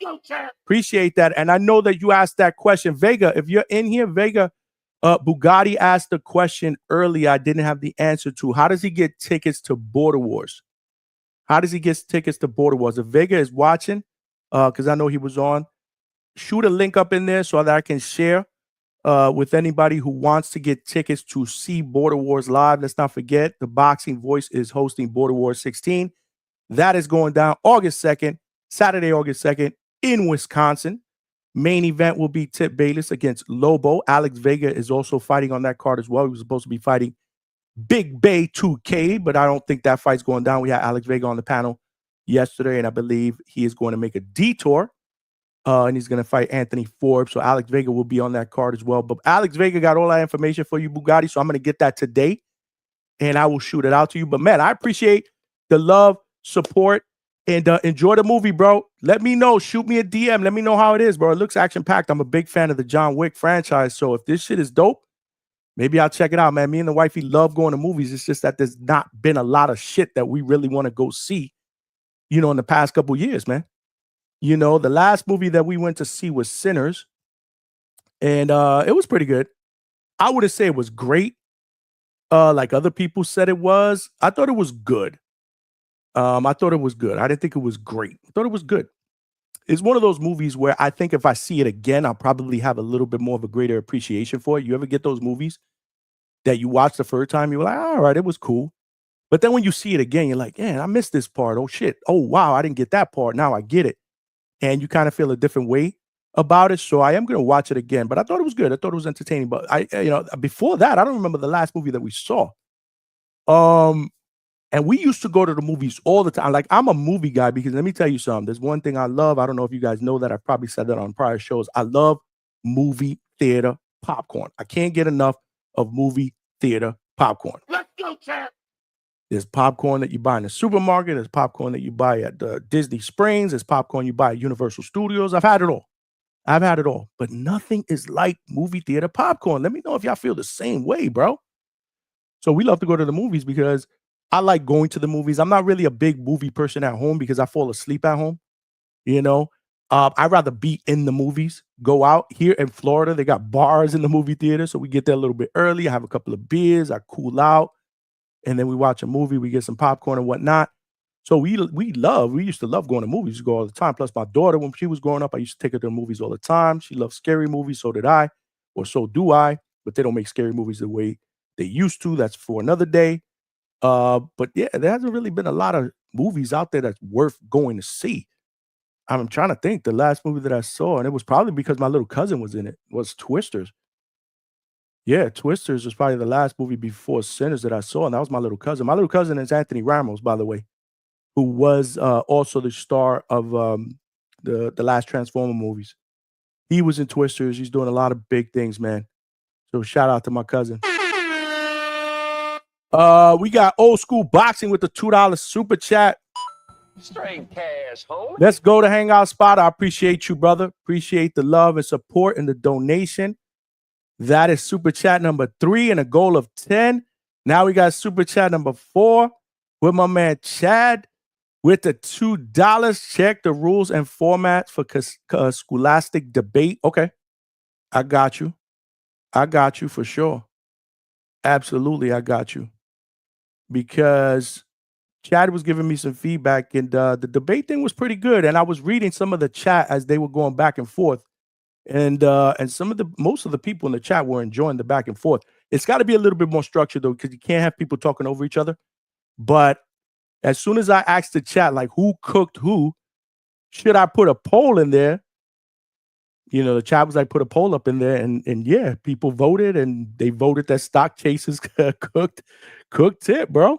go, champ. Appreciate that. And I know that you asked that question. Vega, if you're in here, Vega, Bugatti asked the question earlier I didn't have the answer to. How does he get tickets to Border Wars? How does he get tickets to Border Wars? If Vega is watching, because I know he was on, shoot a link up in there so that I can share with anybody who wants to get tickets to see Border Wars live. Let's not forget, the Boxing Voice is hosting Border Wars 16. That is going down August 2nd, Saturday, August 2nd in Wisconsin. Main event will be Tip Bayless against Lobo. Alex Vega is also fighting on that card as well. He was supposed to be fighting Big Bay 2K, but I don't think that fight's going down. We had Alex Vega on the panel yesterday, and I believe he is going to make a detour. And he's going to fight Anthony Forbes. So Alex Vega will be on that card as well. But Alex Vega got all that information for you, Bugatti. So I'm going to get that today, and I will shoot it out to you. But, man, I appreciate the love, support, and enjoy the movie, bro. Let me know. Shoot me a DM. Let me know how it is, bro. It looks action-packed. I'm a big fan of the John Wick franchise. So if this shit is dope, maybe I'll check it out, man. Me and the wifey love going to movies. It's just that there's not been a lot of shit that we really want to go see, you know, in the past couple years, man. You know, the last movie that we went to see was Sinners, and it was pretty good. I wouldn't say it was great, like other people said it was. I thought it was good. I thought it was good. I didn't think it was great. I thought it was good. It's one of those movies where I think if I see it again, I'll probably have a little bit more of a greater appreciation for it. You ever get those movies that you watch the first time, you're like, all right, it was cool. But then when you see it again, you're like, man, I missed this part. Oh, shit. Oh, wow, I didn't get that part. Now I get it. And you kind of feel a different way about it. So I am going to watch it again. But I thought it was good. I thought it was entertaining. But before that, I don't remember the last movie that we saw. And we used to go to the movies all the time. Like, I'm a movie guy because let me tell you something. There's one thing I love. I don't know if you guys know that. I've probably said that on prior shows. I love movie theater popcorn. I can't get enough of movie theater popcorn. Let's go, champ. There's popcorn that you buy in the supermarket. There's popcorn that you buy at Disney Springs. There's popcorn you buy at Universal Studios. I've had it all. But nothing is like movie theater popcorn. Let me know if y'all feel the same way, bro. So we love to go to the movies because I like going to the movies. I'm not really a big movie person at home because I fall asleep at home. You know, I'd rather be in the movies. Go out here in Florida. They got bars in the movie theater. So we get there a little bit early. I have a couple of beers. I cool out. And then we watch a movie. We get some popcorn and whatnot. So we used to love going to movies. We go all the time. Plus my daughter, when she was growing up, I used to take her to the movies all the time. She loves scary movies. So did I, or so do I. But they don't make scary movies the way they used to. That's for another day. But yeah, there hasn't really been a lot of movies out there that's worth going to see. I'm trying to think. The last movie that I saw, and it was probably because my little cousin was in it, was Twisters. Yeah, Twisters was probably the last movie before Sinners that I saw, and that was my little cousin. My little cousin is Anthony Ramos, by the way, who was also the star of the last Transformer movies. He was in Twisters. He's doing a lot of big things, man. So shout out to my cousin. We got Old School Boxing with the $2 super chat. Straight cash, homie. Let's go to Hangout Spot. I appreciate you, brother. Appreciate the love and support and the donation. That is super chat number 3 and a goal of 10. Now we got super chat number 4 with my man Chad with the $2. Check the rules and formats for scholastic debate. Okay. I got you. I got you for sure. Absolutely, I got you. Because Chad was giving me some feedback and the debate thing was pretty good. And I was reading some of the chat as they were going back and forth. And most of the people in the chat were enjoying the back and forth. It's got to be a little bit more structured though, because you can't have people talking over each other. But as soon as I asked the chat, like, who cooked who, should I put a poll in there? You know, the chat was like, put a poll up in there, and yeah, people voted, and they voted that Stock Chasers cooked Tip, bro.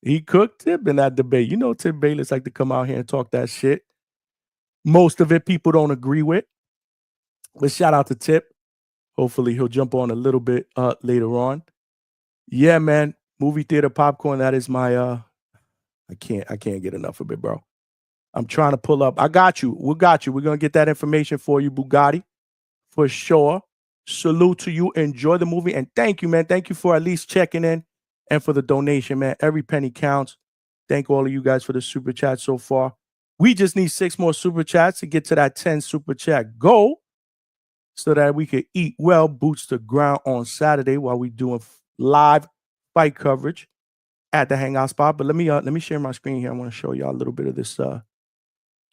He cooked Tip in that debate. You know, Tip Bayless like to come out here and talk that shit. Most of it people don't agree with. But shout out to Tip. Hopefully he'll jump on a little bit later on. Yeah, man. Movie theater popcorn. That is my I can't get enough of it, bro. I'm trying to pull up. I got you. We got you. We're gonna get that information for you, Bugatti, for sure. Salute to you. Enjoy the movie. And thank you, man. Thank you for at least checking in and for the donation, man. Every penny counts. Thank all of you guys for the super chat so far. We just need 6 more super chats to get to that 10 super chat goal, so that we could eat well, boots to ground on Saturday while we doing live fight coverage at the Hangout Spot. But let me share my screen here. I want to show y'all a little bit of this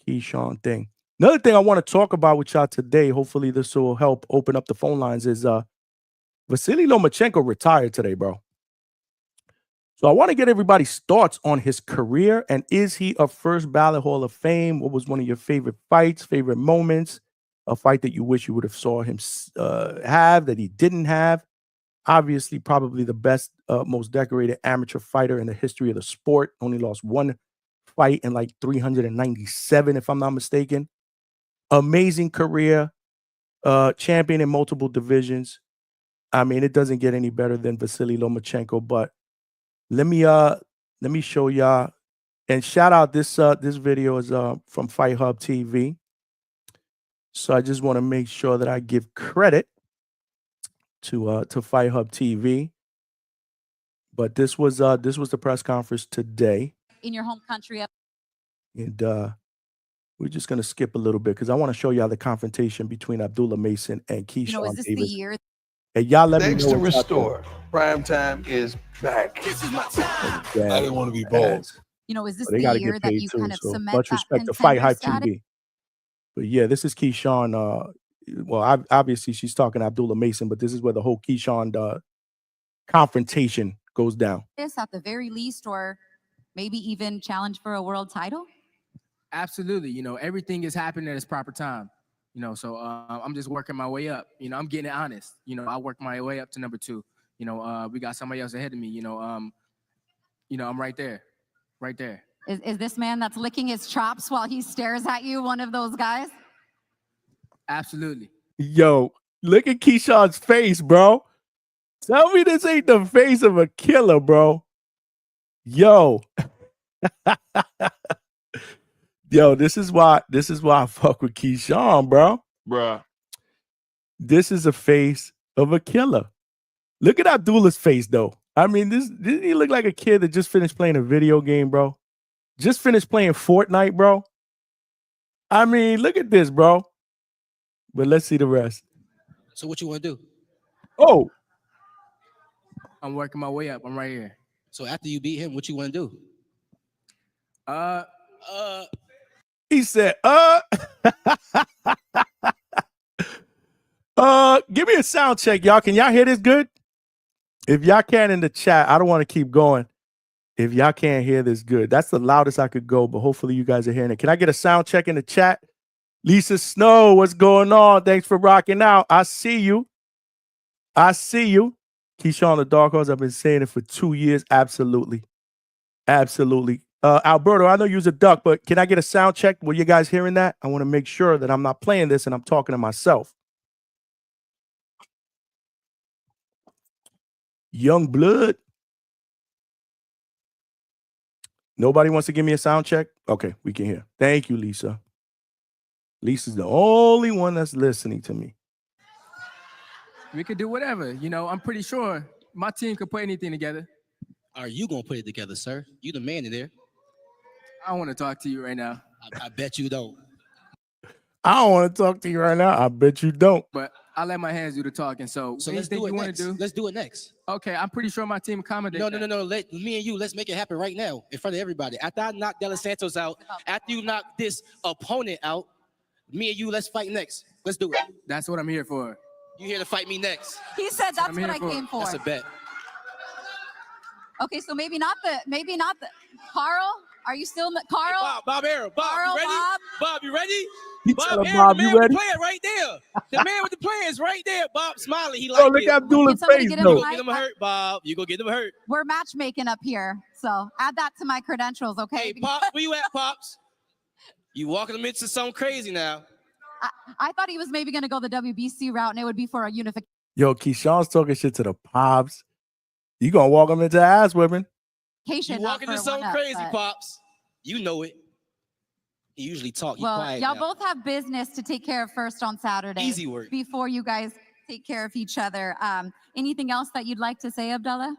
Keyshawn thing. Another thing I want to talk about with y'all today, hopefully this will help open up the phone lines, is Vasily Lomachenko retired today, bro. So I want to get everybody's thoughts on his career, and is he a first ballot Hall of Fame? What was one of your favorite fights, favorite moments? A fight that you wish you would have saw him have that he didn't have. Obviously, probably the best, most decorated amateur fighter in the history of the sport. Only lost 1 fight in like 397, if I'm not mistaken. Amazing career, champion in multiple divisions. I mean, it doesn't get any better than Vasily Lomachenko. But let me show y'all, and shout out this video is from Fight Hub TV. So I just want to make sure that I give credit to Fight Hub TV. But this was the press conference today in your home country. And we're just gonna skip a little bit because I want to show y'all the confrontation between Abdullah Mason and Keyshawn You know, is this Davis. the year? And y'all let me Thanks know to what y'all think. Restore, Prime Time is back. This is my time. Damn, I didn't want to be bold. You know, is this they the gotta year get that paid you too. kind of So cement much that respect to Fight contender Hype status? TV. But yeah, this is Keyshawn. Well, obviously she's talking to Abdullah Mason, but this is where the whole Keyshawn confrontation goes down. This at the very least, or maybe even challenge for a world title? Absolutely. You know, everything is happening at its proper time. You know, so I'm just working my way up. You know, I'm getting it honest. You know, I worked my way up to number 2. You know, we got somebody else ahead of me. You know, I'm right there. Right there. Is this man that's licking his chops while he stares at you one of those guys? Absolutely. Yo, look at Keyshawn's face, bro. Tell me this ain't the face of a killer, bro. Yo. Yo, this is why I fuck with Keyshawn, bro. Bruh. This is a face of a killer. Look at Abdullah's face, though. I mean, didn't he look like a kid that just finished playing a video game, bro? Just finished playing Fortnite, bro. I mean, look at this, bro. But let's see the rest. So what you want to do? Oh, I'm working my way up. I'm right here. So after you beat him, what you want to do? he said, give me a sound check, y'all. Can y'all hear this good? If y'all can in the chat, I don't want to keep going. If y'all can't hear this good, that's the loudest I could go, but hopefully you guys are hearing it. Can I get a sound check in the chat? Lisa Snow, what's going on? Thanks for rocking out. I see you. Keyshawn the Dark Horse, I've been saying it for 2 years. Absolutely. Alberto, I know you're a duck, but can I get a sound check? Were you guys hearing that? I want to make sure that I'm not playing this and I'm talking to myself. Young blood. Nobody wants to give me a sound check? Okay, we can hear. Thank you, Lisa. Lisa's the only one that's listening to me. We could do whatever. I'm pretty sure my team could put anything together. Are you going to put it together, sir? You the man in there. I don't want to talk to you right now. I bet you don't. I don't want to talk to you right now. I bet you don't. But I let my hands do the talking. So let's do it next. Let's do it next. Okay, I'm pretty sure my team accommodates. No. Let me and you, let's make it happen right now in front of everybody. After I knock De Los Santos out, after you knock this opponent out, me and you, let's fight next. Let's do it. That's what I'm here for. You here to fight me next? He said that's what I came for. That's a bet. Okay, so maybe not the Carl. Are you still Carl? Hey, Bob Arrow. Bob, Carl, you ready? Bob, you ready? You Bob tell him, Arrow, Bob, the you man with ready? the plan right there. The man with the plan is right there. Bob Smiley, he Oh, like look it. at Abdullah's somebody face, get him though. You gonna get him hurt, Bob. You gonna get him hurt. We're matchmaking up here, so add that to my credentials, okay? Hey, Pops, where you at, Pops? You walking him into something crazy now. I thought he was maybe going to go the WBC route, and it would be for a unification. Yo, Keyshawn's talking shit to the Pops. You gonna walk him into ass whipping? You walking into something crazy, Pops. You know it. He usually talk. He Well, quiet y'all now. both have business to take care of first on Saturday. Easy work. Before you guys take care of each other. Anything else that you'd like to say, Abdullah?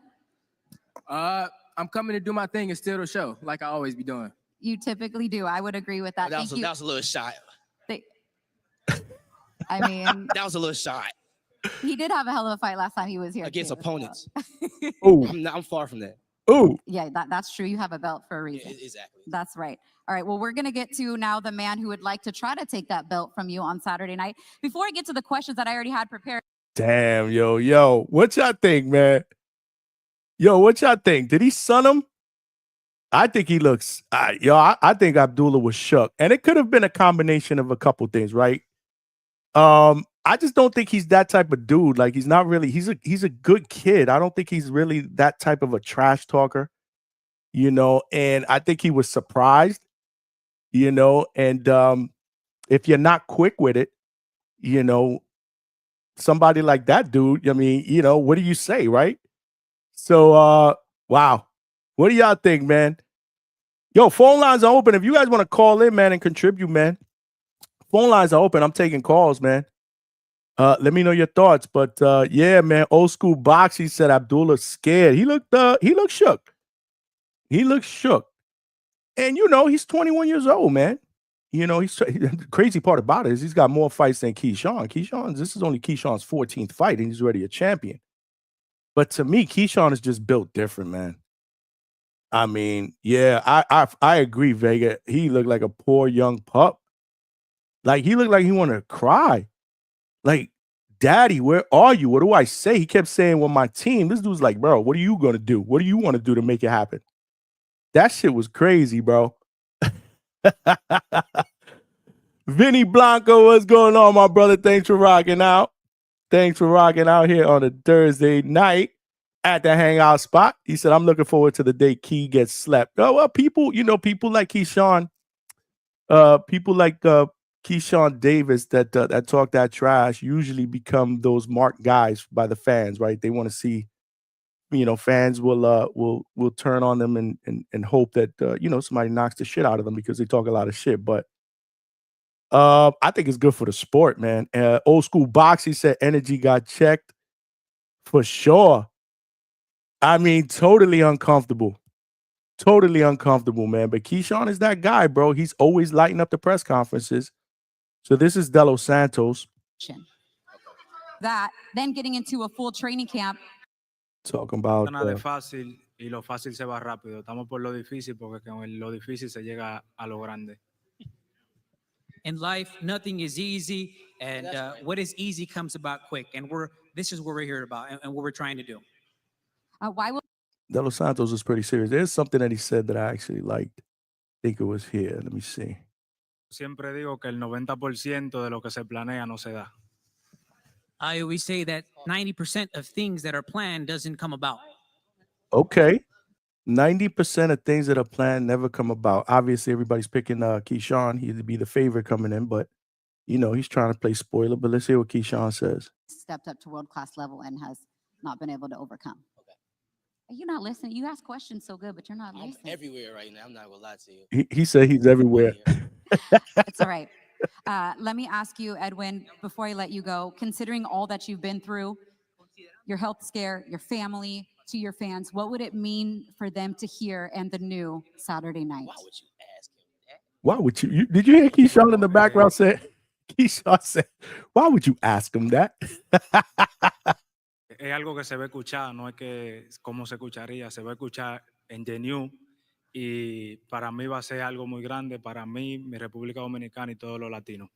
I'm coming to do my thing and steal the show, like I always be doing. You typically do. I would agree with that. That was a little shot. I mean, That was a little shot he did have a hell of a fight last time he was here. against too, opponents. Ooh, I'm far from that. ooh. Yeah, that's true. You have a belt for a reason. Yeah, exactly. That's right. All right. Well, we're going to get to now the man who would like to try to take that belt from you on Saturday night. Before I get to the questions that I already had prepared. Damn, yo. What y'all think, man? Yo, what y'all think? Did he son him? I think he looks, I think Abdullah was shook. And it could have been a combination of a couple things, right? I just don't think he's that type of dude. Like, he's not really, he's a good kid. I don't think he's really that type of a trash talker, and I think he was surprised, and if you're not quick with it, somebody like that dude, I mean, what do you say, right? So, wow. What do y'all think, man? Yo, phone lines are open. If you guys want to call in, man, and contribute, man, phone lines are open. I'm taking calls, man. Let me know your thoughts. But yeah, man, old school boxing said Abdullah's scared. He looked shook. He looked shook. And he's 21 years old, man. The crazy part about it is he's got more fights than Keyshawn. This is only Keyshawn's 14th fight, and he's already a champion. But to me, Keyshawn is just built different, man. I mean, yeah, I agree, Vega. He looked like a poor young pup. Like, he looked like he wanted to cry. Like, Daddy, where are you? What do I say? He kept saying, well, my team. This dude's like, bro, what are you going to do? What do you want to do to make it happen? That shit was crazy, bro. Vinny Blanco, what's going on, my brother? Thanks for rocking out. Thanks for rocking out here on a Thursday night. at the hangout spot. He said, I'm looking forward to the day Key gets slept. Oh, well, people like Keyshawn, people like Keyshawn Davis that talk that trash usually become those marked guys by the fans, right? They want to see, fans will turn on them and hope that somebody knocks the shit out of them because they talk a lot of shit. But I think it's good for the sport, man. Old school box, he said energy got checked for sure. I mean, totally uncomfortable. Totally uncomfortable, man. But Keyshawn is that guy, bro. He's always lighting up the press conferences. So this is De Los Santos That then getting into a full training camp. talking about. Nada de fácil y lo fácil se va rápido. Estamos por lo difícil porque con lo difícil se llega a lo grande. In life, nothing is easy, and what is easy comes about quick. And this is what we're here about, and what we're trying to do. Why will De Los Santos is pretty serious. There's something that he said that I actually liked. I think it was here. Let me see. Siempre digo que el 90% de lo que se planea no se da. I always say that 90% of things that are planned doesn't come about. Okay. 90% of things that are planned never come about. Obviously, everybody's picking Keyshawn. He'd be the favorite coming in, but he's trying to play spoiler. But let's hear what Keyshawn says. stepped up to world-class level and has not been able to overcome? Are you not listening? You ask questions so good, but you're not I'm listening. everywhere right now. I'm not gonna lie to you. He said he's everywhere. It's all right. Let me ask you, Edwin, before I let you go, considering all that you've been through, your health scare, your family, to your fans, what would it mean for them to hear and the new Saturday night? Why would you ask him that? Why would you did you hear Keyshawn in the background say, Keyshawn said, why would you ask him that? Es algo que se va a escuchar, no es que cómo se escucharía, se va a escuchar en The New y para mí va a ser algo muy grande, para mí, mi República Dominicana y todos los latinos.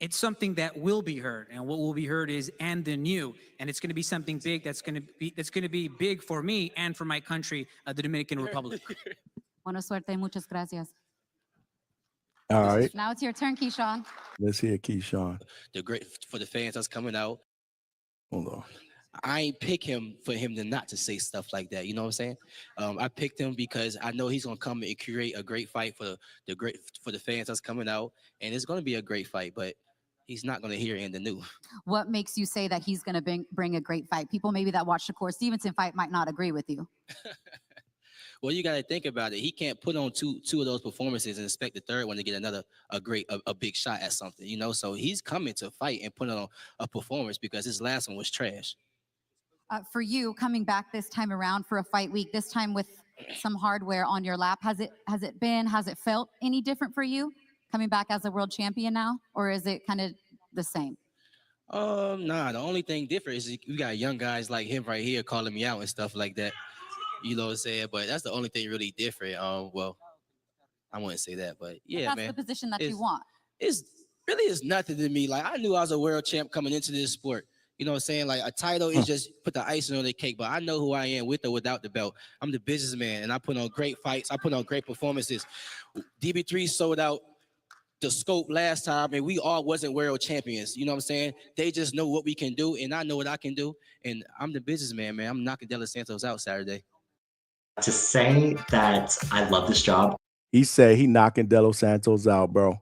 It's something that will be heard, and what will be heard is "and the new," and it's going to be something big that's going to be big for me and for my country, the Dominican Republic. Buena suerte, muchas gracias. All right. Now it's your turn, Keyshawn. Let's hear Keyshawn. The great for the fans that's coming out. Hold on. I ain't pick him for him to not to say stuff like that. You know what I'm saying? I picked him because I know he's gonna come and create a great fight for the fans that's coming out, and it's gonna be a great fight. But he's not gonna hear in the new. What makes you say that he's going to bring a great fight? People maybe that watch the Core Stevenson fight might not agree with you. Well, you got to think about it. He can't put on two of those performances and expect the third one to get a big shot at something. You know, so he's coming to fight and put on a performance because his last one was trash. For you, coming back this time around for a fight week, this time with some hardware on your lap, has it felt any different for you coming back as a world champion now, or is it kind of the same? Nah, the only thing different is we got young guys like him right here calling me out and stuff like that. You know what I'm saying? But that's the only thing really different. Well, I wouldn't say that, but yeah, That's man. the position that you want. It's really is nothing to me. Like I knew I was a world champ coming into this sport. You know what I'm saying? Like a title is just put the icing on the cake, but I know who I am with or without the belt. I'm the businessman, and I put on great fights. I put on great performances. DB3 sold out the scope last time, and we all wasn't world champions. You know what I'm saying? They just know what we can do, and I know what I can do. And I'm the businessman, man. I'm knocking De Los Santos out Saturday. To say that I love this job. He said he knocking De Los Santos out, bro.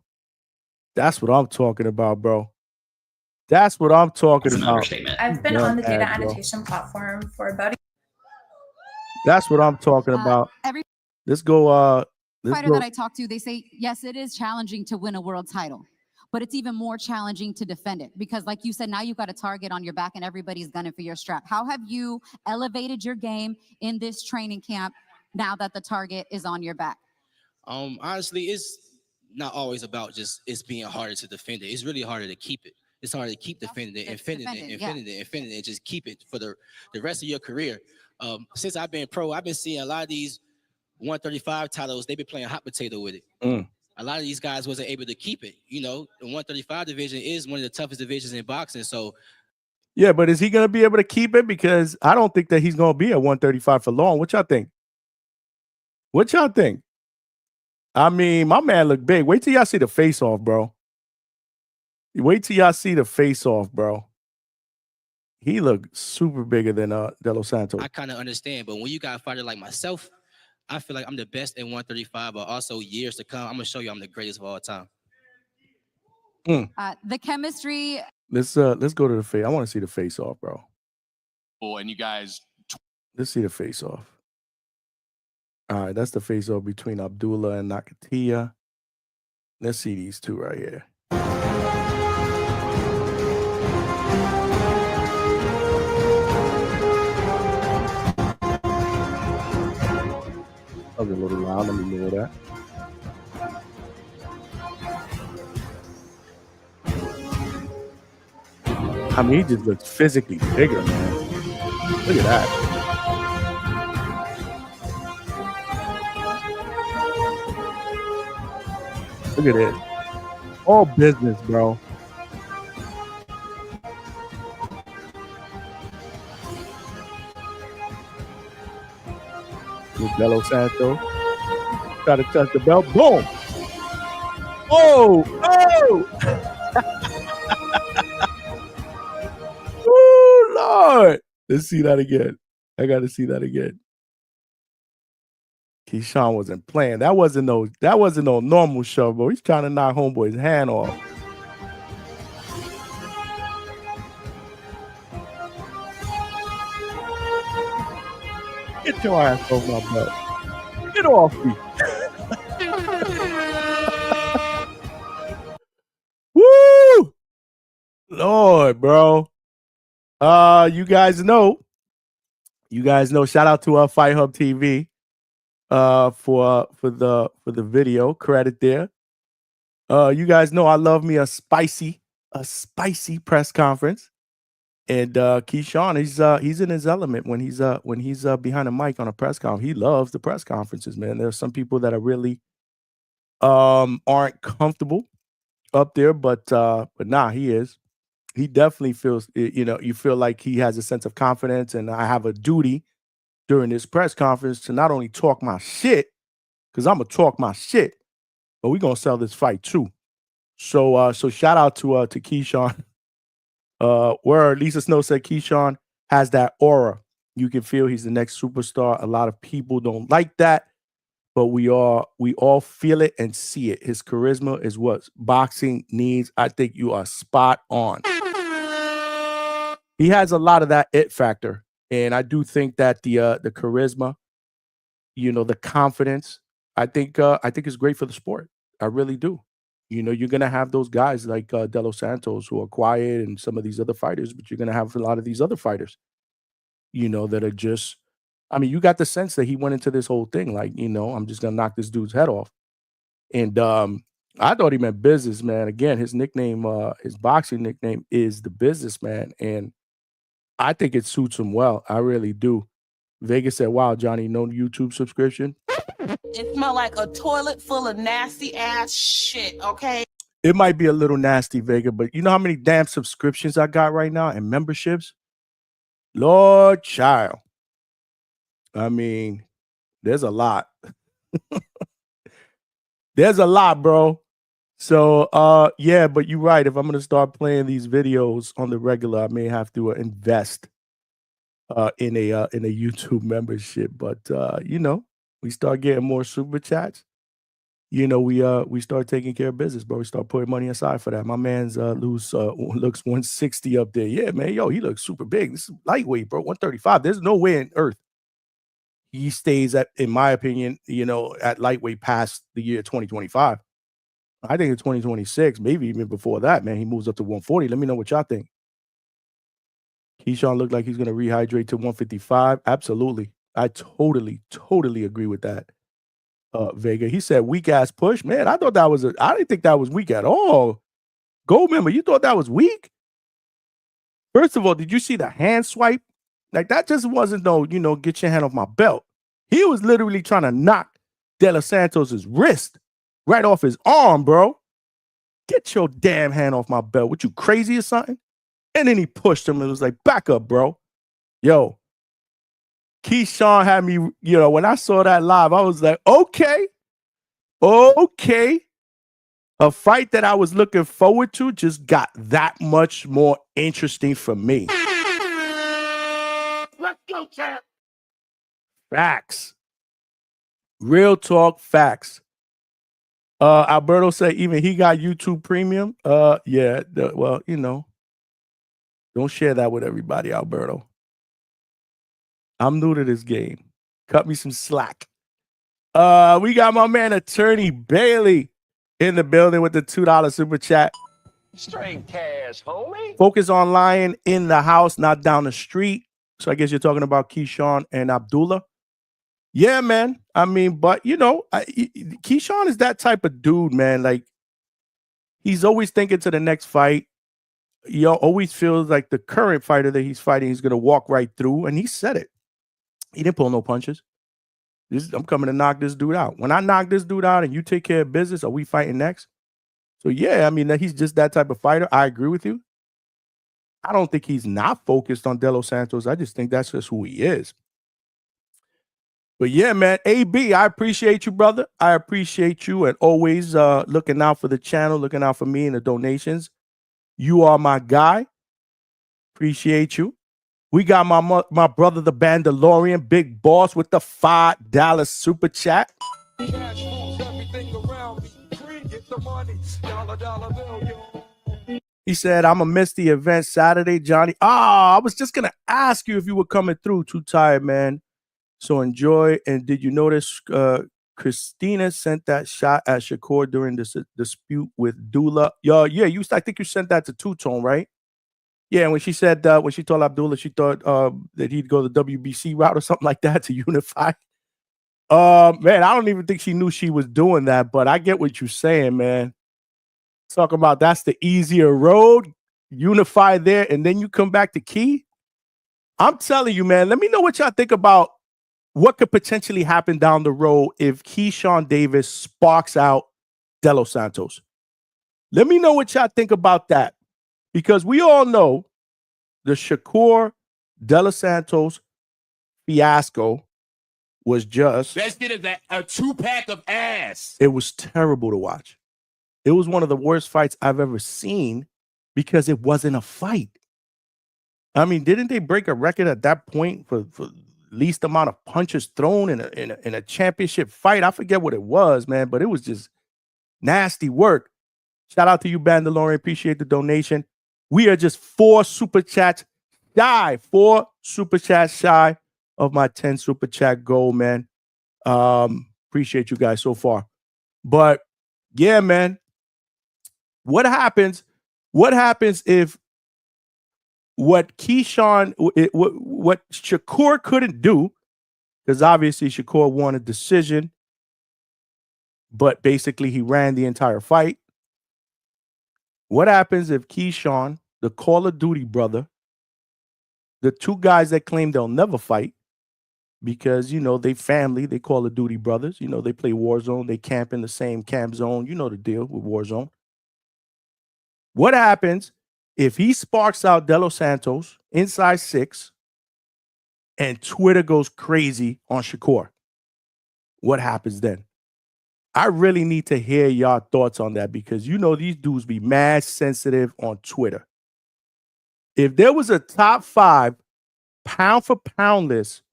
That's what I'm talking about, bro. That's what I'm talking It's an about. understatement. I've been Well, on the data bro. annotation platform for about That's what I'm talking about. Every Let's go. fighter that I talk to, they say, yes, it is challenging to win a world title, but it's even more challenging to defend it because, like you said, now you've got a target on your back and everybody's gunning for your strap. How have you elevated your game in this training camp now that the target is on your back? Honestly, it's not always about just it's being harder to defend it. It's really harder to keep it. It's harder to keep defending it, defending it, and just keep it for the rest of your career. Since I've been pro, I've been seeing a lot of these 135 titles. They've been playing hot potato with it. A lot of these guys wasn't able to keep it. You know, the 135 division is one of the toughest divisions in boxing. So, yeah, but is he going to be able to keep it? Because I don't think that he's going to be at 135 for long. What y'all think? What y'all think? I mean, my man looked big. Wait till y'all see the face-off, bro. Wait till y'all see the face-off, bro. He looked super bigger than De Los Santos. I kind of understand, but when you got a fighter like myself, I feel like I'm the best in 135, but also years to come, I'm gonna show you I'm the greatest of all time. The chemistry. Let's go to the face. I want to see the face off, bro. And you guys. Let's see the face off. All right, that's the face off between Abdullah and Nakatia. Let's see these two right here. That was a little loud. Let me move that. I mean, he just looks physically bigger, man. Look at that. Look at this. All business, bro. De Los Santos. Try to touch the belt. Boom. Oh, oh. Oh, Lord. Let's see that again. I got to see that again. Keyshawn wasn't playing. That wasn't no normal shove, bro. He's trying to knock homeboy's hand off. Get your ass off my butt. Get off me. Woo! Lord, bro. You guys know. Shout out to Fight Hub TV for the video credit there. You guys know I love me a spicy press conference. And Keyshawn, he's in his element when he's behind a mic on a press conference. He loves the press conferences, man. There are some people that are really aren't comfortable up there, but nah, he is. He definitely feels, you feel like he has a sense of confidence, and I have a duty during this press conference to not only talk my shit, because I'm gonna talk my shit, but we're gonna sell this fight too. So shout out to Keyshawn. Where Lisa Snow said Keyshawn has that aura. You can feel he's the next superstar. A lot of people don't like that, but we all feel it and see it. His charisma is what boxing needs. I think you are spot on. He has a lot of that it factor, and I do think that the charisma, the confidence, I think is great for the sport. I really do. You're going to have those guys like De Los Santos who are quiet and some of these other fighters, but you're going to have a lot of these other fighters, that are just, I mean, you got the sense that he went into this whole thing like, I'm just going to knock this dude's head off. And I thought he meant businessman. Again, his nickname, his boxing nickname is the Businessman. And I think it suits him well. I really do. Vegas said, wow, Johnny, no YouTube subscription. It smelled like a toilet full of nasty ass shit, okay? It might be a little nasty, Vega, but you know how many damn subscriptions I got right now and memberships? Lord child. I mean, there's a lot. There's a lot, bro. So, yeah, but you're right. If I'm going to start playing these videos on the regular, I may have to invest in a YouTube membership. But, we start getting more super chats. We start taking care of business, bro. We start putting money aside for that. My man's looks 160 up there. Yeah, man. Yo, he looks super big. This is lightweight, bro. 135. There's no way on earth he stays at, in my opinion, at lightweight past the year 2025. I think in 2026, maybe even before that, man, he moves up to 140. Let me know what y'all think. Keyshawn looked like he's going to rehydrate to 155. Absolutely. I totally agree with that. Vega. He said weak ass push. Man, I didn't think that was weak at all. Goldmember, you thought that was weak? First of all, did you see the hand swipe? Like that just wasn't no, get your hand off my belt. He was literally trying to knock De Los Santos's wrist right off his arm, bro. Get your damn hand off my belt. What, you crazy or something? And then he pushed him and was like, back up, bro. Yo, Keyshawn had me, when I saw that live, I was like, okay. A fight that I was looking forward to just got that much more interesting for me. Let's go, champ. Facts. Real talk facts. Alberto said even he got YouTube Premium. Yeah. Well, you know, don't share that with everybody, Alberto. I'm new to this game. Cut me some slack. We got my man Attorney Bailey in the building with the $2 super chat. Straight cash, homie. Focus on Lion in the house, not down the street. So I guess you're talking about Keyshawn and Abdullah. Yeah, man. I mean, but you know, Keyshawn is that type of dude, man. Like, he's always thinking to the next fight. He always feels like the current fighter that he's fighting, he's gonna walk right through. And he said it. He didn't pull no punches. I'm coming to knock this dude out. When I knock this dude out and you take care of business, are we fighting next? So yeah, I mean, he's just that type of fighter. I agree with you. I don't think he's not focused on De Los Santos. I just think that's just who he is. But yeah, man, AB, I appreciate you, brother. I appreciate you and always looking out for the channel, looking out for me and the donations. You are my guy. Appreciate you. We got my brother, the Bandalorian, Big Boss, with the $5 super chat. Cash moves everything around me. Free, get the money. Dollar bill, yo. He said, I'm going to miss the event Saturday, Johnny. I was just going to ask you if you were coming through. Too tired, man. So enjoy. And did you notice Christina sent that shot at Shakur during this dispute with Dula? Yeah, I think you sent that to Two-Tone, right? Yeah, when she said, when she told Abdullah, she thought that he'd go the WBC route or something like that to unify. Man, I don't even think she knew she was doing that, but I get what you're saying, man. Talking about that's the easier road, unify there, and then you come back to Key. I'm telling you, man, let me know what y'all think about what could potentially happen down the road if Keyshawn Davis sparks out De Los Santos. Let me know what y'all think about that. Because we all know the Shakur De Los Santos fiasco was just... Let's get a 2-pack of ass. It was terrible to watch. It was one of the worst fights I've ever seen because it wasn't a fight. I mean, didn't they break a record at that point for least amount of punches thrown in a championship fight? I forget what it was, man, but it was just nasty work. Shout out to you, Bandalorian. Appreciate the donation. We are just 4 super chats shy of my 10 super chat goal, man. Appreciate you guys so far. But yeah, man. What happens if what Keyshawn, what Shakur couldn't do, because obviously Shakur won a decision, but basically he ran the entire fight. What happens if Keyshawn, the Call of Duty brother, the 2 guys that claim they'll never fight because, you know, they family, they Call of Duty brothers, you know, they play Warzone, they camp in the same camp zone, you know the deal with Warzone. What happens if he sparks out De Los Santos inside 6 and Twitter goes crazy on Shakur? What happens then? I really need to hear y'all thoughts on that because you know these dudes be mad sensitive on Twitter. If there was a top 5 pound for pound list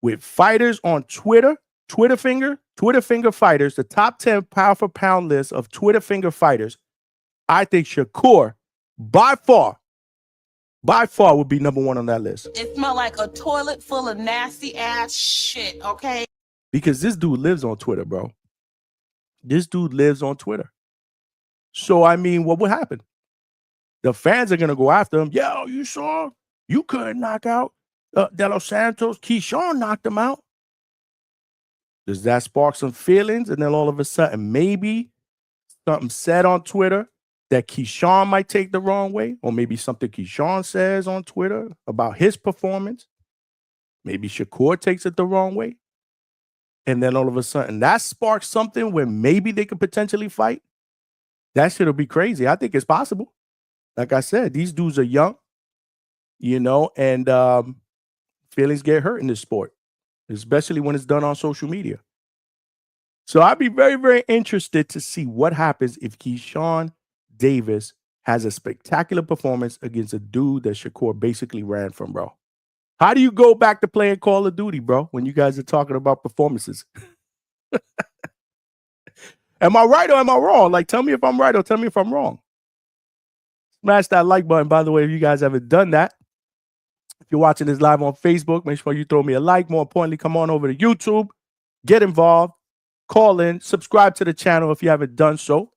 with fighters on Twitter, Twitter finger fighters, the top 10 pound for pound list of Twitter finger fighters, I think Shakur by far would be number 1 on that list. It smelled like a toilet full of nasty ass shit, okay? Because this dude lives on Twitter, bro. This dude lives on Twitter. So, I mean, what would happen? The fans are going to go after him. Yo, you saw? You couldn't knock out De Los Santos. Keyshawn knocked him out. Does that spark some feelings? And then all of a sudden, maybe something said on Twitter that Keyshawn might take the wrong way, or maybe something Keyshawn says on Twitter about his performance. Maybe Shakur takes it the wrong way. And then all of a sudden that sparks something where maybe they could potentially fight. That shit'll be crazy. I think it's possible. Like I said, these dudes are young, you know, and feelings get hurt in this sport, especially when it's done on social media. So I'd be very, very interested to see what happens if Keyshawn Davis has a spectacular performance against a dude that Shakur basically ran from, bro. How do you go back to playing Call of Duty, bro, when you guys are talking about performances? Am I right or am I wrong? Like, tell me if I'm right or tell me if I'm wrong. Smash that like button, by the way, if you guys haven't done that. If you're watching this live on Facebook, make sure you throw me a like. More importantly, come on over to YouTube, get involved, call in, subscribe to the channel if you haven't done so.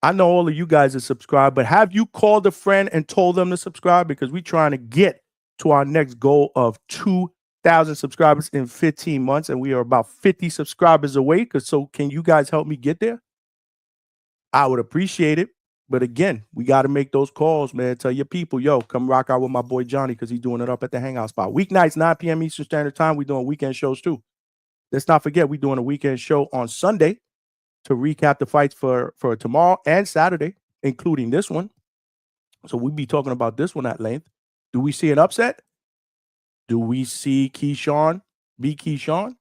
I know all of you guys are subscribed, but have you called a friend and told them to subscribe? Because we're trying to get to our next goal of 2,000 subscribers in 15 months, and we are about 50 subscribers away. So can you guys help me get there? I would appreciate it. But again, we got to make those calls, man. Tell your people, yo, come rock out with my boy Johnny because he's doing it up at the Hangout spot. Weeknights, 9 p.m. Eastern Standard Time. We're doing weekend shows too. Let's not forget, we're doing a weekend show on Sunday to recap the fights for tomorrow and Saturday, including this one. So we'll be talking about this one at length. Do we see an upset? Do we see Keyshawn be Keyshawn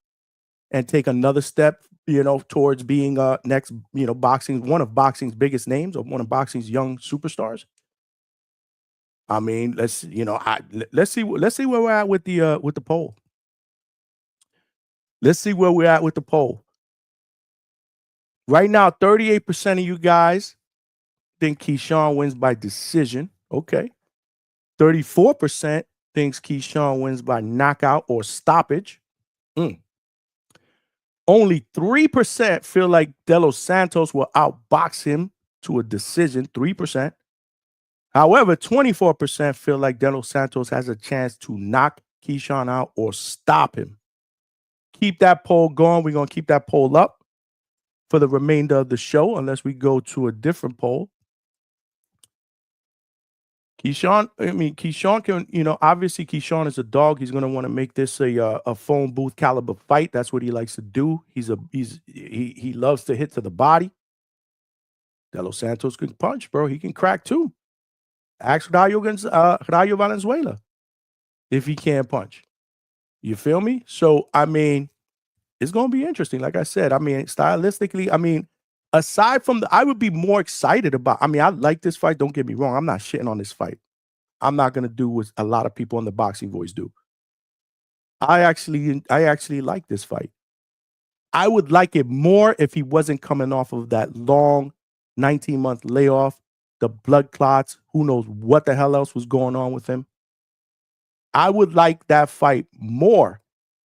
and take another step, towards being next, one of boxing's biggest names or one of boxing's young superstars? I mean, let's see where we're at with the poll. Let's see where we're at with the poll. Right now, 38% of you guys think Keyshawn wins by decision. Okay. 34% thinks Keyshawn wins by knockout or stoppage. Only 3% feel like De Los Santos will outbox him to a decision. 3%. However, 24% feel like De Los Santos has a chance to knock Keyshawn out or stop him. Keep that poll going. We're going to keep that poll up for the remainder of the show unless we go to a different poll. Keyshawn can, obviously Keyshawn is a dog. He's going to want to make this a phone booth caliber fight. That's what he likes to do. He loves to hit to the body. De Los Santos can punch, bro. He can crack too. Ask Rayo Valenzuela if he can't punch. You feel me? So, I mean, it's going to be interesting. Like I said, I mean, stylistically, aside from I would be more excited about, I like this fight. Don't get me wrong. I'm not shitting on this fight. I'm not going to do what a lot of people on the Boxing Voice do. I actually like this fight. I would like it more if he wasn't coming off of that long 19-month layoff, the blood clots, who knows what the hell else was going on with him. I would like that fight more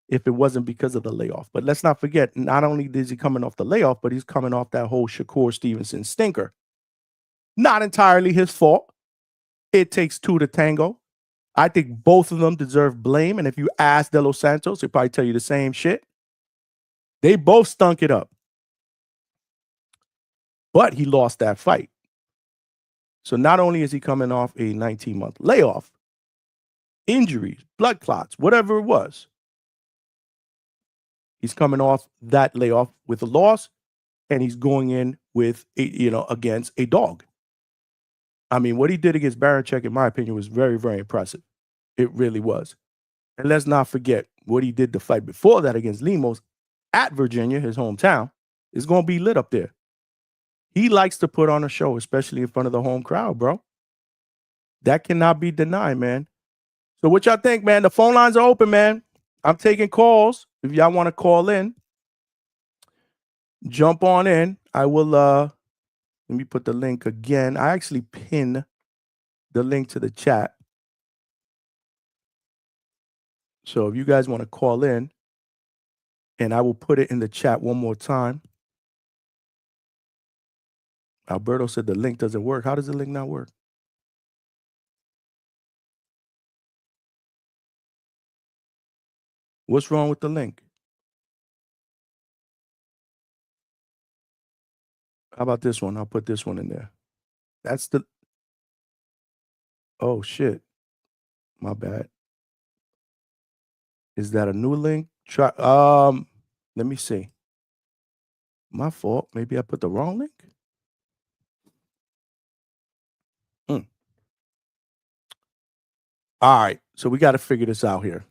if it wasn't because of the layoff. But let's not forget, not only is he coming off the layoff, but he's coming off that whole Shakur Stevenson stinker. Not entirely his fault. It takes two to tango. I think both of them deserve blame. And if you ask De Los Santos, he'll probably tell you the same shit. They both stunk it up. But he lost that fight. So not only is he coming off a 19-month layoff, injuries, blood clots, whatever it was, he's coming off that layoff with a loss, and he's going in with against a dog. I mean, what he did against Baranchyk, in my opinion, was very, very impressive. It really was. And let's not forget what he did the fight before that against Lemos at Virginia, his hometown, is going to be lit up there. He likes to put on a show, especially in front of the home crowd, bro. That cannot be denied, man. So what y'all think, man? The phone lines are open, man. I'm taking calls. If y'all want to call in, jump on in. I will, let me put the link again. I actually pin the link to the chat. So if you guys want to call in, and I will put it in the chat one more time. Alberto said the link doesn't work. How does the link not work? What's wrong with the link? How about this one? I'll put this one in there. That's the... Oh, shit. My bad. Is that a new link? Try. Let me see. My fault. Maybe I put the wrong link. All right. So we got to figure this out here.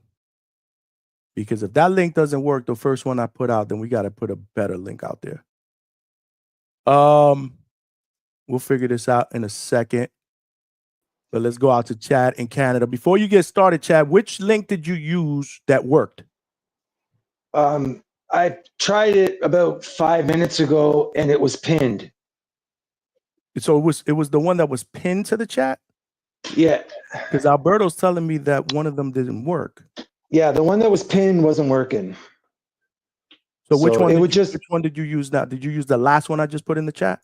Because if that link doesn't work, the first one I put out, then we got to put a better link out there. We'll figure this out in a second. But let's go out to Chad in Canada. Before you get started, Chad, which link did you use that worked? I tried it about 5 minutes ago and it was pinned. So it was the one that was pinned to the chat? Yeah. Because Alberto's telling me that one of them didn't work. Yeah, the one that was pinned wasn't working. So which one did you use now? Did you use the last one I just put in the chat?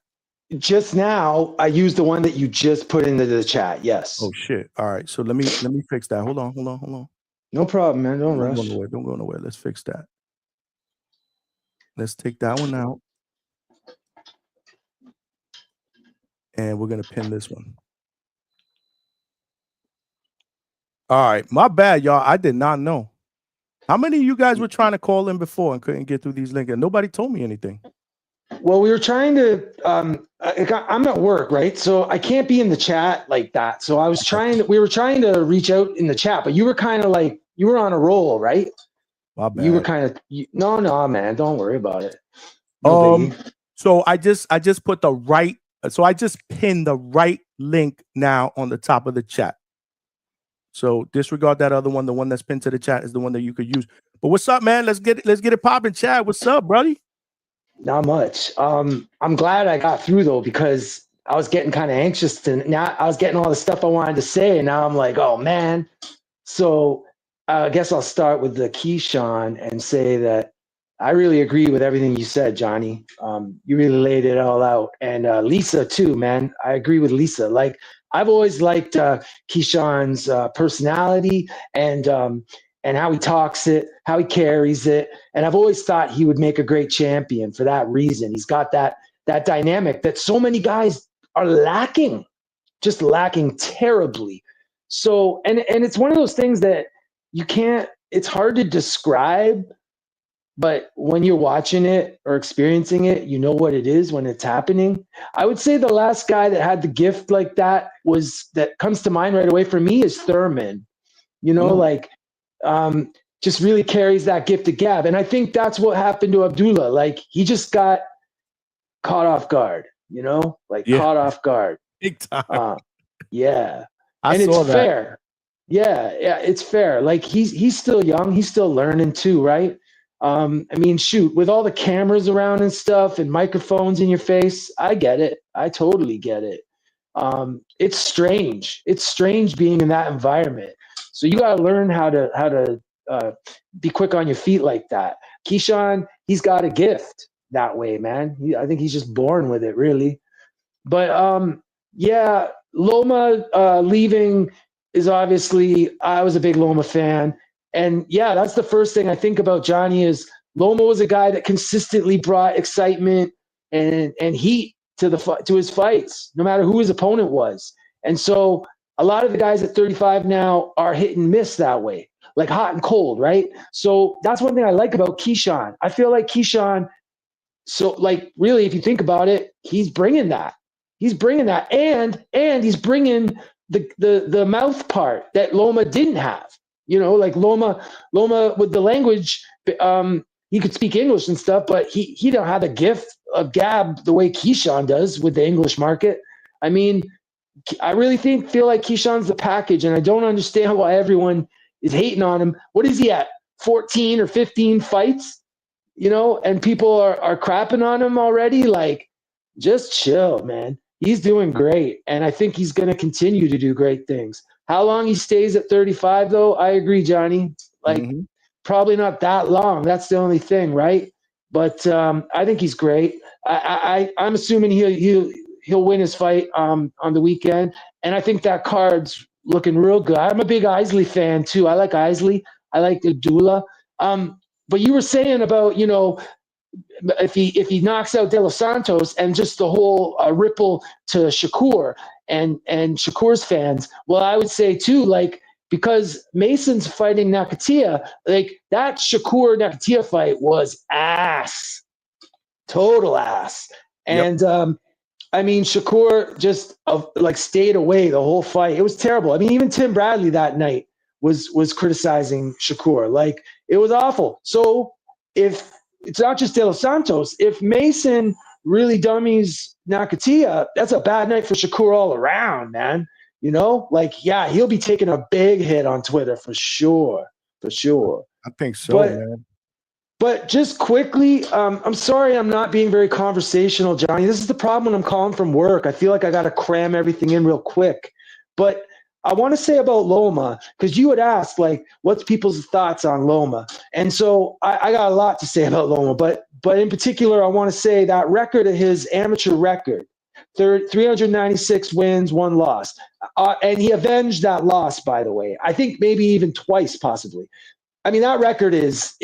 Just now, I used the one that you just put into the chat. Yes. Oh shit. All right. So let me fix that. Hold on. No problem, man. Don't rush. Don't go nowhere. Let's fix that. Let's take that one out. And we're gonna pin this one. All right. My bad, y'all. I did not know. How many of you guys were trying to call in before and couldn't get through these links? And nobody told me anything. Well, we were trying to, I'm at work, right? So I can't be in the chat like that. So we were trying to reach out in the chat, but you were kind of like, you were on a roll, right? My bad. You were kind of, no, man, don't worry about it. So I just put the right, so I just pinned the right link now on the top of the chat. So disregard that other one. The one that's pinned to the chat is the one that you could use. But what's up, man? Let's get it popping, Chad. What's up, buddy? Not much. I'm glad I got through though, because I was getting kind of anxious now I was getting all the stuff I wanted to say, and now I'm like, oh man. So I guess I'll start with the Keyshawn and say that I really agree with everything you said, Johnny. You really laid it all out. And Lisa too, man. I agree with Lisa. Like, I've always liked Keyshawn's personality and how he talks it, how he carries it. And I've always thought he would make a great champion for that reason. He's got that dynamic that so many guys are lacking, just lacking terribly. So, and it's one of those things that it's hard to describe, but when you're watching it or experiencing it, you know what it is when it's happening. I would say the last guy that had the gift like that comes to mind right away for me is Thurman. Just really carries that gift of gab. And I think that's what happened to Abdullah. Like, he just got caught off guard, caught off guard. Big time. Yeah. I saw it's that. Fair. Yeah, it's fair. Like, he's still young. He's still learning too, right? I mean, shoot, with all the cameras around and stuff and microphones in your face, I get it. I totally get it. It's strange. It's strange being in that environment. So you got to learn how to be quick on your feet like that. Keyshawn, he's got a gift that way, man. I think he's just born with it, really. But yeah, Loma leaving is obviously, I was a big Loma fan. And yeah, that's the first thing I think about Johnny is Loma was a guy that consistently brought excitement and heat to his fights, no matter who his opponent was. And so a lot of the guys at 35 now are hit and miss that way, like hot and cold, right? So that's one thing I like about Keyshawn. I feel like Keyshawn, so like really, if you think about it, he's bringing that. He's bringing that, and he's bringing the mouth part that Loma didn't have. Like Loma with the language, he could speak English and stuff, but he don't have the gift of gab the way Keyshawn does with the English market. I mean, I really feel like Keyshawn's the package, and I don't understand why everyone is hating on him. What is he at? 14 or 15 fights? And people are crapping on him already. Like, just chill, man. He's doing great, and I think he's going to continue to do great things. How long he stays at 35, though, I agree, Johnny. Like, probably not that long. That's the only thing, right? But I think he's great. I'm assuming he'll win his fight on the weekend, and I think that card's looking real good. I'm a big Isley fan too. I like Isley. I like Abdullah. But you were saying about if he knocks out De Los Santos and just the whole ripple to Shakur and Shakur's fans. Well, I would say too, like, because Mason's fighting Nakatia, like that Shakur Nakatia fight was ass, total ass. And I mean, Shakur just like stayed away the whole fight. It was terrible. I mean, even Tim Bradley that night was criticizing Shakur. Like, it was awful. So if it's not just De Los Santos, if Mason really dummies Nakatia, that's a bad night for Shakur all around, man. You know, like, yeah, he'll be taking a big hit on Twitter for sure. For sure. I think so, man. But just quickly, I'm sorry I'm not being very conversational, Johnny. This is the problem when I'm calling from work. I feel like I got to cram everything in real quick. But I want to say about Loma, because you had asked, like, what's people's thoughts on Loma? And so I got a lot to say about Loma. But in particular, I want to say that record of his amateur record, 396 wins, 1 loss. And he avenged that loss, by the way. I think maybe even twice, possibly. I mean, that record it's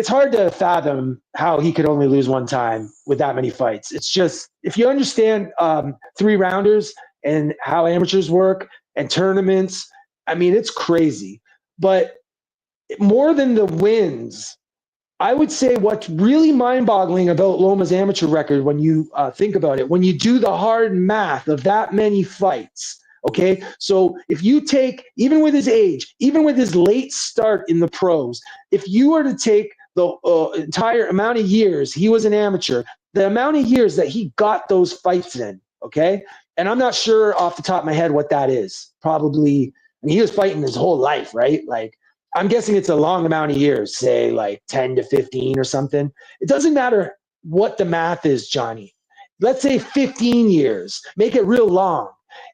hard to fathom how he could only lose one time with that many fights. It's just, if you understand 3-rounders and how amateurs work and tournaments, I mean, it's crazy. But more than the wins, I would say what's really mind-boggling about Loma's amateur record, when you think about it, when you do the hard math of that many fights, okay? So if you take, even with his age, even with his late start in the pros, if you were to take the entire amount of years he was an amateur, the amount of years that he got those fights in, okay? And I'm not sure off the top of my head what that is. Probably, I mean, he was fighting his whole life, right? Like, I'm guessing it's a long amount of years, say like 10 to 15 or something. It doesn't matter what the math is, Johnny. Let's say 15 years, make it real long.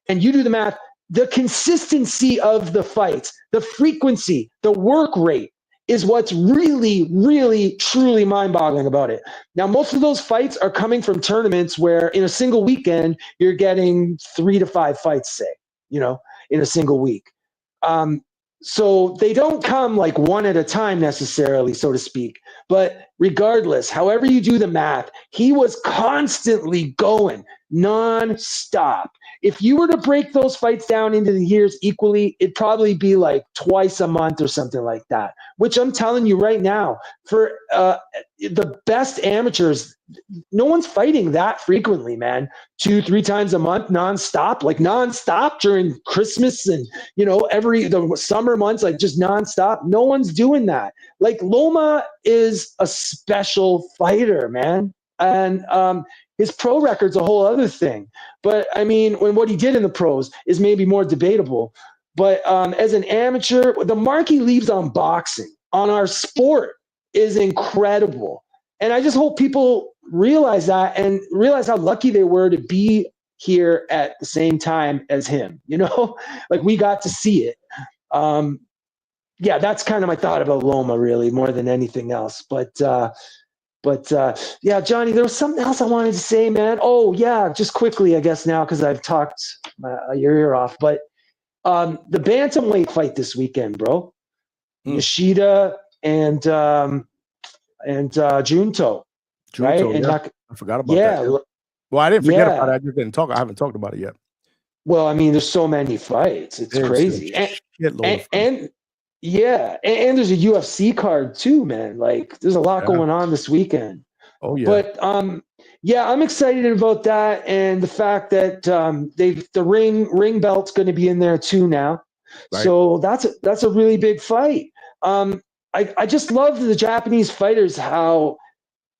And you do the math, the consistency of the fights, the frequency, the work rate is what's really, really, truly mind-boggling about it. Now, most of those fights are coming from tournaments where in a single weekend, you're getting 3 to 5 fights, say, you know, in a single week. So they don't come like one at a time necessarily, so to speak. But regardless, however you do the math, he was constantly going non-stop. If you were to break those fights down into the years equally, it'd probably be like twice a month or something like that, which I'm telling you right now, for the best amateurs, no one's fighting that frequently, man. 2-3 times a month, nonstop, like nonstop during Christmas and, you know, the summer months, like just nonstop. No one's doing that. Like, Loma is a special fighter, man. And his pro record's a whole other thing. But I mean, what he did in the pros is maybe more debatable. But as an amateur, the mark he leaves on boxing, on our sport, is incredible. And I just hope people realize that and realize how lucky they were to be here at the same time as him. You know, like, we got to see it. Yeah, that's kind of my thought about Loma, really, more than anything else. But yeah, Johnny, there was something else I wanted to say, man. Oh, yeah, just quickly, I guess now, because I've talked your ear off. But the bantamweight fight this weekend, bro. Nishida and Junto, right? And yeah. I forgot about that. Yeah. Well, I didn't forget about it. I just didn't talk. I haven't talked about it yet. Well, I mean, there's so many fights. It's crazy. And yeah, and there's a UFC card too, man. Like, there's a lot going on this weekend. Oh yeah. But yeah, I'm excited about that, and the fact that the ring belt's going to be in there too now. Right. So that's a really big fight. I just love the Japanese fighters, how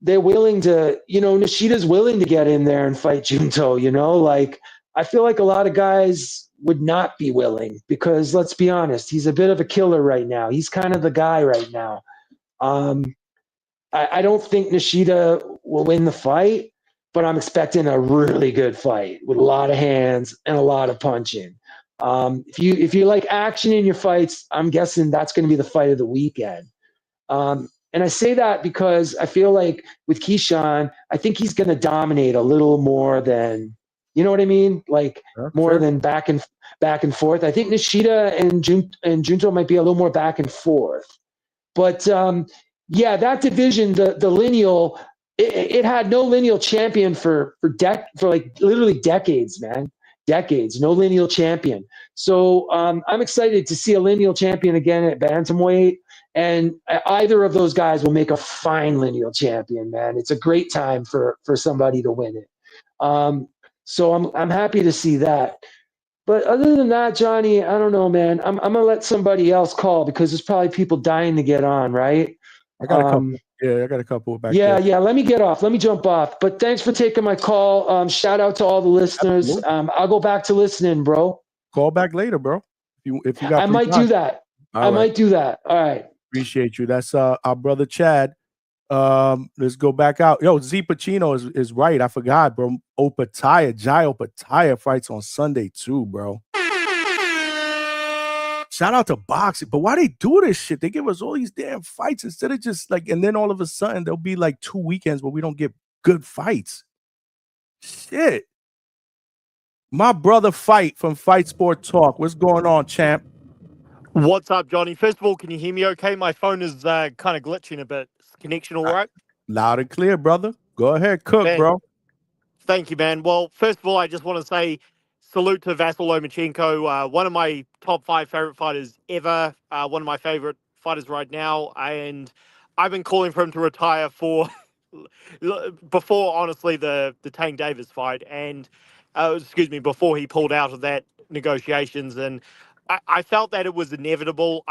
they're willing to, you know, Nishida's willing to get in there and fight Junto, you know, like, I feel like a lot of guys would not be willing, because let's be honest, he's a bit of a killer right now. He's kind of the guy right now. I don't think Nishida will win the fight, but I'm expecting a really good fight with a lot of hands and a lot of punching. If you like action in your fights, I'm guessing that's going to be the fight of the weekend. And I say that because I feel like with Keyshawn, I think he's going to dominate a little more than, you know what I mean? Like, more than back and forth. I think Nishida and Junto might be a little more back and forth. But yeah, that division, the lineal, it had no lineal champion for like literally decades, man. Decades, no lineal champion. So I'm excited to see a lineal champion again at bantamweight, and either of those guys will make a fine lineal champion, man. It's a great time for somebody to win it. So I'm happy to see that. But other than that, Johnny, I don't know, man. I'm gonna let somebody else call, because there's probably people dying to get on, right? I got a couple. Yeah, I got a couple back Yeah, there. yeah. Let me get off. Let me jump off. But thanks for taking my call. Shout out to all the listeners. Absolutely. I'll go back to listening, bro. Call back later, bro. If you got I free might time. do that. All I right. might do that. All right. Appreciate you. That's our brother Chad. Let's go back out. Yo, Z Pacino is right. I forgot, bro. Jai Opataya fights on Sunday too, bro. Shout out to boxing, but why they do this shit? They give us all these damn fights instead of just like, and then all of a sudden there'll be like 2 weekends where we don't get good fights. Shit. My brother Fight from Fight Sport Talk. What's going on, champ? What's up, Johnny? First of all, can you hear me okay? My phone is kind of glitching a bit. Is connection all right? Loud and clear, brother. Go ahead, cook, Man, bro. thank you, man. Well, first of all, I just want to say salute to Vasyl Lomachenko, one of my top 5 favorite fighters ever, one of my favorite fighters right now, and I've been calling for him to retire for before, honestly, the Tank Davis fight, and excuse me, before he pulled out of that negotiations, and I felt that it was inevitable.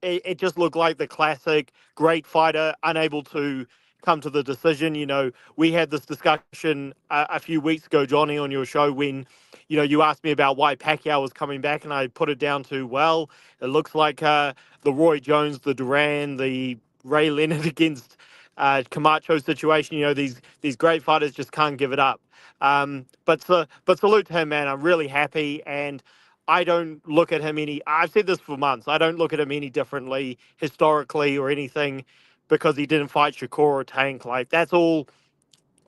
It just looked like the classic great fighter unable to come to the decision. You know, we had this discussion a few weeks ago, Johnny, on your show when, you know, you asked me about why Pacquiao was coming back, and I put it down to, well, it looks like the Roy Jones, the Duran, the Ray Leonard against Camacho situation. You know, these great fighters just can't give it up. But salute to him, man. I'm really happy, and I don't look at him any. I've said this for months. I don't look at him any differently historically or anything because he didn't fight Shakur or Tank. Like, that's all.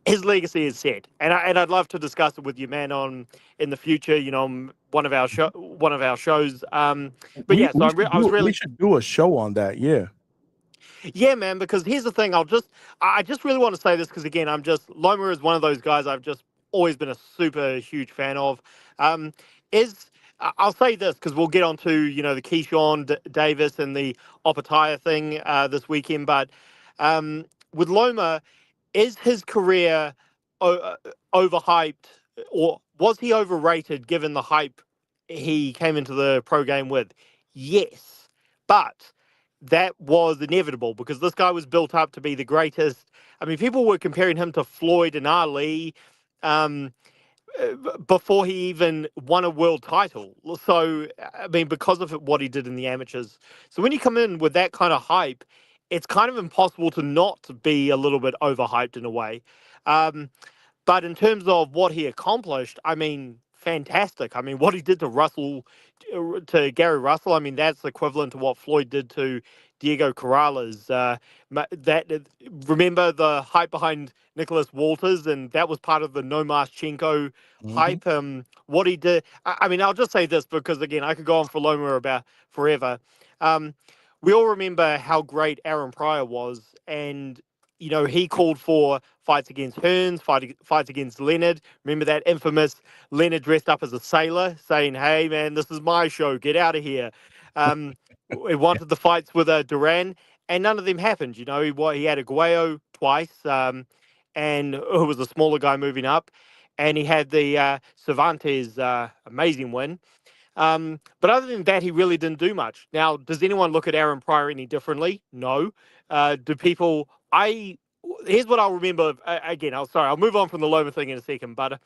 His legacy is set, and I'd love to discuss it with you, man, on in the future. You know, on one of our shows. But yeah, so I was We really. should do a show on that. Yeah. Yeah, man, because here's the thing. I just really want to say this because, again, Loma is one of those guys I've just always been a super huge fan of. Um, I'll say this because we'll get on to, you know, the Keyshawn Davis and the Opataya thing this weekend. But with Loma, is his career overhyped, or was he overrated given the hype he came into the pro game with? Yes, but that was inevitable because this guy was built up to be the greatest. I mean, people were comparing him to Floyd and Ali before he even won a world title. So, I mean, because of what he did in the amateurs. So when you come in with that kind of hype, it's kind of impossible to not be a little bit overhyped in a way. Um, but in terms of what he accomplished, I mean, fantastic. I mean, what he did to to Gary Russell, I mean, that's equivalent to what Floyd did to Diego Corrales. Remember the hype behind Nicholas Walters, and that was part of the No Maschenko hype. What he did, I mean, I'll just say this because, again, I could go on for Loma about forever. Um, we all remember how great Aaron Pryor was, and you know, he called for fights against Hearns, fights against Leonard. Remember that infamous Leonard dressed up as a sailor saying, "Hey, man, this is my show. Get out of here." He wanted the fights with Duran, and none of them happened. You know, he had Aguayo twice, and who was a smaller guy moving up, and he had the Cervantes amazing win. But other than that, he really didn't do much. Now, does anyone look at Aaron Pryor any differently? No. Do people? Here's what I'll remember. Again, I'll move on from the Loma thing in a second. But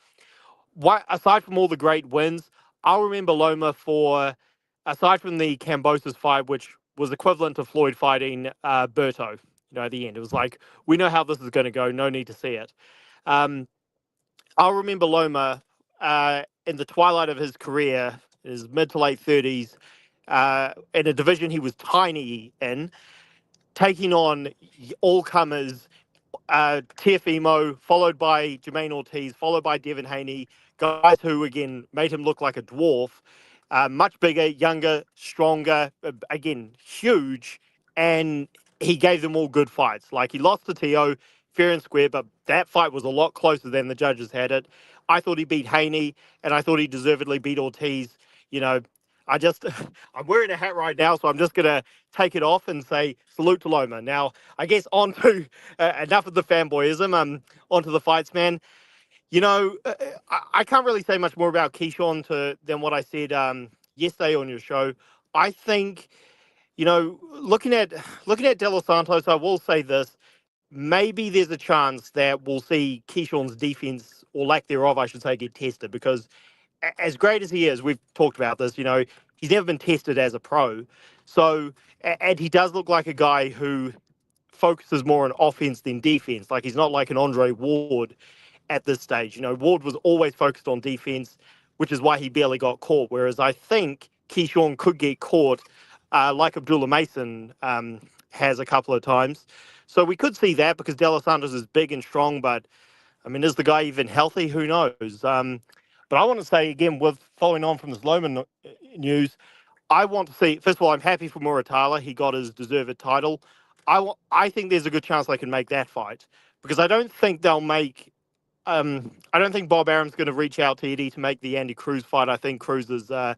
aside from all the great wins, I'll remember Loma for, aside from the Cambosis fight, which was equivalent to Floyd fighting Berto. You know, at the end, it was like, we know how this is going to go. No need to see it. Um, I'll remember Loma in the twilight of his career, his mid to late 30s, in a division he was tiny in, taking on all comers, Teofimo, followed by Jermaine Ortiz, followed by Devin Haney, guys who, again, made him look like a dwarf, much bigger, younger, stronger, again, huge, and he gave them all good fights. Like, he lost to Teo, fair and square, but that fight was a lot closer than the judges had it. I thought he beat Haney, and I thought he deservedly beat Ortiz. You know, I'm wearing a hat right now, so I'm just going to take it off and say salute to Loma. Now, I guess on to enough of the fanboyism, onto the fights, man. You know, I can't really say much more about Keyshawn than what I said yesterday on your show. I think, you know, looking at De Los Santos, I will say this: maybe there's a chance that we'll see Keyshawn's defense, or lack thereof, I should say, get tested, because as great as he is, we've talked about this, you know, he's never been tested as a pro. So, and he does look like a guy who focuses more on offense than defense. Like, he's not like an Andre Ward at this stage. You know, Ward was always focused on defense, which is why he barely got caught. Whereas I think Keyshawn could get caught, like Abdullah Mason has a couple of times. So we could see that, because De Los Santos is big and strong, but I mean, is the guy even healthy? Who knows? But I want to say again, with following on from this Loman news, I want to see. First of all, I'm happy for Muratala. He got his deserved title. I think there's a good chance they can make that fight, because I don't think they'll make. I don't think Bob Arum's going to reach out to Eddie to make the Andy Cruz fight. I think Cruz is a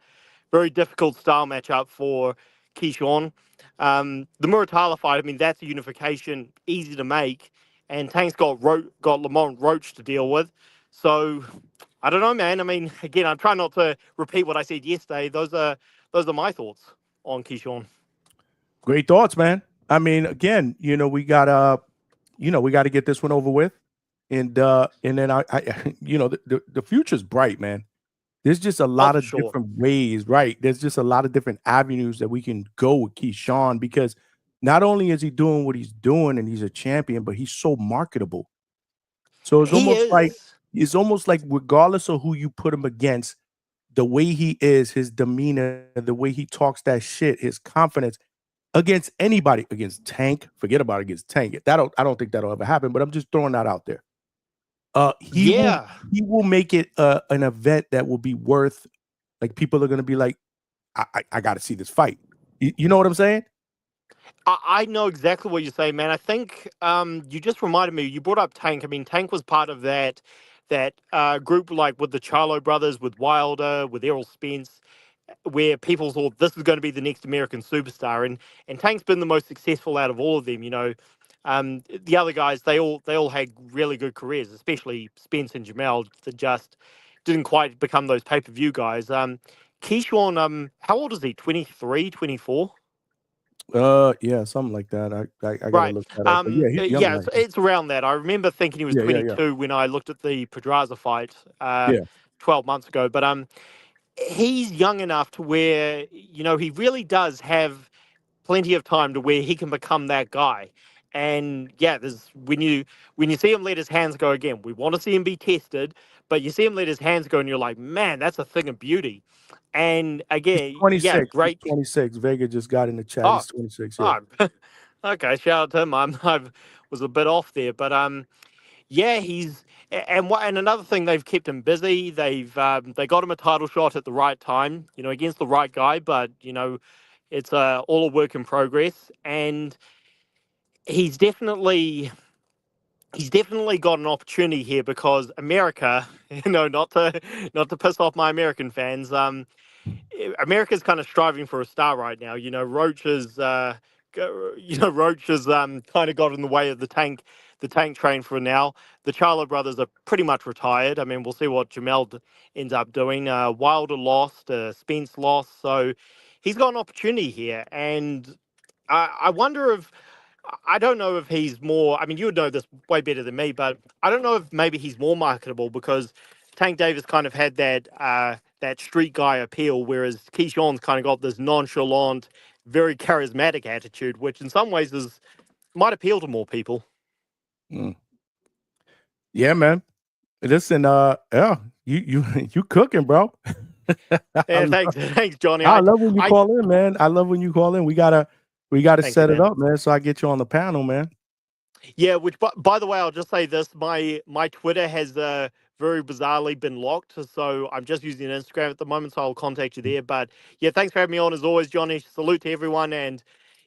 very difficult style matchup for Keyshawn. The Muratala fight, I mean, that's a unification, easy to make, and Tank's got Lamont Roach to deal with. So I don't know, man. I mean, again, I'm trying not to repeat what I said yesterday. Those are my thoughts on Keyshawn. Great thoughts, man. I mean, again, you know, we gotta get this one over with, and then I you know, the future's bright, man. There's just a lot of different ways, right? There's just a lot of different avenues that we can go with Keyshawn, because not only is he doing what he's doing and he's a champion, but he's so marketable. So it's almost like regardless of who you put him against, the way he is, his demeanor, the way he talks that shit, his confidence against anybody, against Tank, forget about it, against Tank. I don't think that'll ever happen, but I'm just throwing that out there. He will make it an event that will be worth, like, people are going to be like, I got to see this fight. You know what I'm saying? I know exactly what you're saying, man. I think you just reminded me. You brought up Tank. I mean, Tank was part of that group, like with the Charlo brothers, with Wilder, with Errol Spence, where people thought this is going to be the next American superstar, and Tank's been the most successful out of all of them. You know, the other guys, they all had really good careers, especially Spence and Jamel, that just didn't quite become those pay-per-view guys. Keyshawn, how old is he? 23, 24? Yeah, something like that. I gotta Right. look that up. But yeah, he's young. It's around that. I remember thinking he was 22 when I looked at the Pedraza fight 12 months ago. But he's young enough to where, you know, he really does have plenty of time to where he can become that guy. And yeah, there's when you see him let his hands go again, we want to see him be tested, but you see him let his hands go and you're like, man, that's a thing of beauty. And again, he's 26, yeah, great. He's 26. Vega just got in the chat. He's 26. Yeah. Okay, shout out to him. I was a bit off there, but yeah, and another thing, they've kept him busy. They got him a title shot at the right time, you know, against the right guy. But you know, it's all a work in progress, and he's definitely got an opportunity here, because America, you know, not to piss off my American fans, America's kind of striving for a star right now. You know, Roach is kind of got in the way of the tank train for now. The Charlo brothers are pretty much retired. I mean, we'll see what Jamel ends up doing. Wilder lost, Spence lost, so he's got an opportunity here. And I wonder if, I don't know if he's more, I mean, you would know this way better than me, but I don't know if maybe he's more marketable, because Tank Davis kind of had that street guy appeal, whereas Keyshawn's kind of got this nonchalant, very charismatic attitude, which in some ways might appeal to more people. Yeah, man. Listen, yeah, you cooking, bro. Yeah, thanks, Johnny. I love when you call in, man. I love when you call in. We gotta set it up, man, so I get you on the panel, man. Yeah, which by the way, I'll just say this: my Twitter has very bizarrely been locked, so I'm just using Instagram at the moment. So I'll contact you there. But yeah, thanks for having me on as always, Johnny. Salute to everyone, and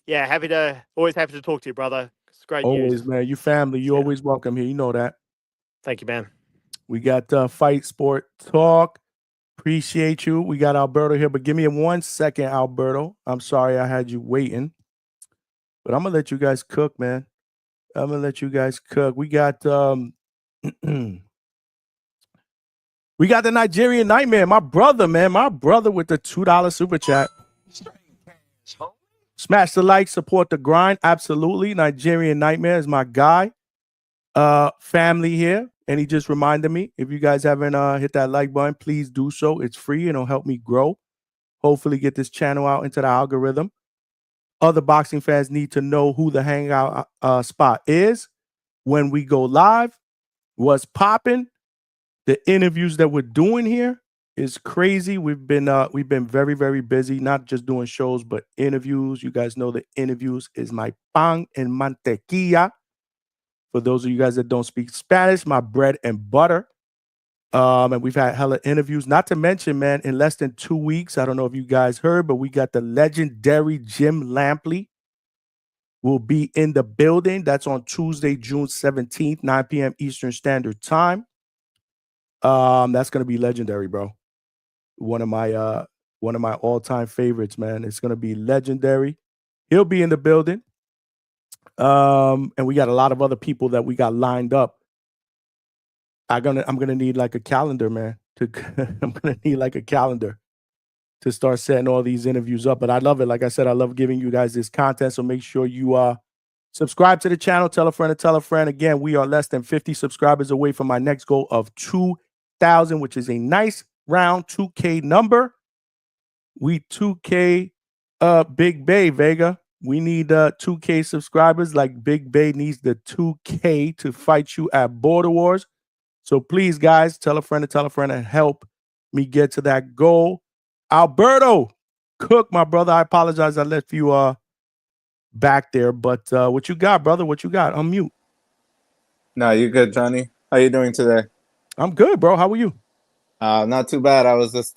yeah, always happy to talk to you, brother. It's great Always, news. man. You family. You always welcome here. You know that. Thank you, man. We got Fight Sport Talk. Appreciate you. We got Alberto here, but give me 1 second, Alberto. I'm sorry I had you waiting, but I'm gonna let you guys cook, man. I'm gonna let you guys cook. We got we got the Nigerian Nightmare, my brother, man. My brother with the $2 super chat. Smash the like, support the grind. Absolutely. Nigerian Nightmare is my guy. family here, and he just reminded me, if you guys haven't hit that like button, please do so. It's free and it'll help me grow. Hopefully get this channel out into the algorithm. Other boxing fans need to know who the Hangout spot is when we go live. What's popping? The interviews that we're doing here is crazy. We've been very, very busy, not just doing shows, but interviews. You guys know the interviews is my pan en mantequilla. For those of you guys that don't speak Spanish, my bread and butter. And we've had hella interviews. Not to mention, man, in less than 2 weeks, I don't know if you guys heard, but we got the legendary Jim Lampley will be in the building. That's on Tuesday, June 17th, 9 p.m. Eastern Standard Time. That's gonna be legendary, bro. One of my all-time favorites, man. It's gonna be legendary. He'll be in the building. And we got a lot of other people that we got lined up. I'm gonna need like a calendar, man. I'm gonna need like a calendar to start setting all these interviews up. But I love it. Like I said, I love giving you guys this content. So make sure you subscribe to the channel, tell a friend to tell a friend. Again, we are less than 50 subscribers away from my next goal of 2,000, which is a nice round 2K number. We 2K Big Bay, Vega. We need 2K subscribers like Big Bay needs the 2K to fight you at Border Wars. So please, guys, tell a friend and help me get to that goal. Alberto Cook, my brother, I apologize. I left you back there, but what you got, brother? What you got? Unmute. No, you're good, Johnny. How you doing today? I'm good, bro. How are you? Not too bad. I was just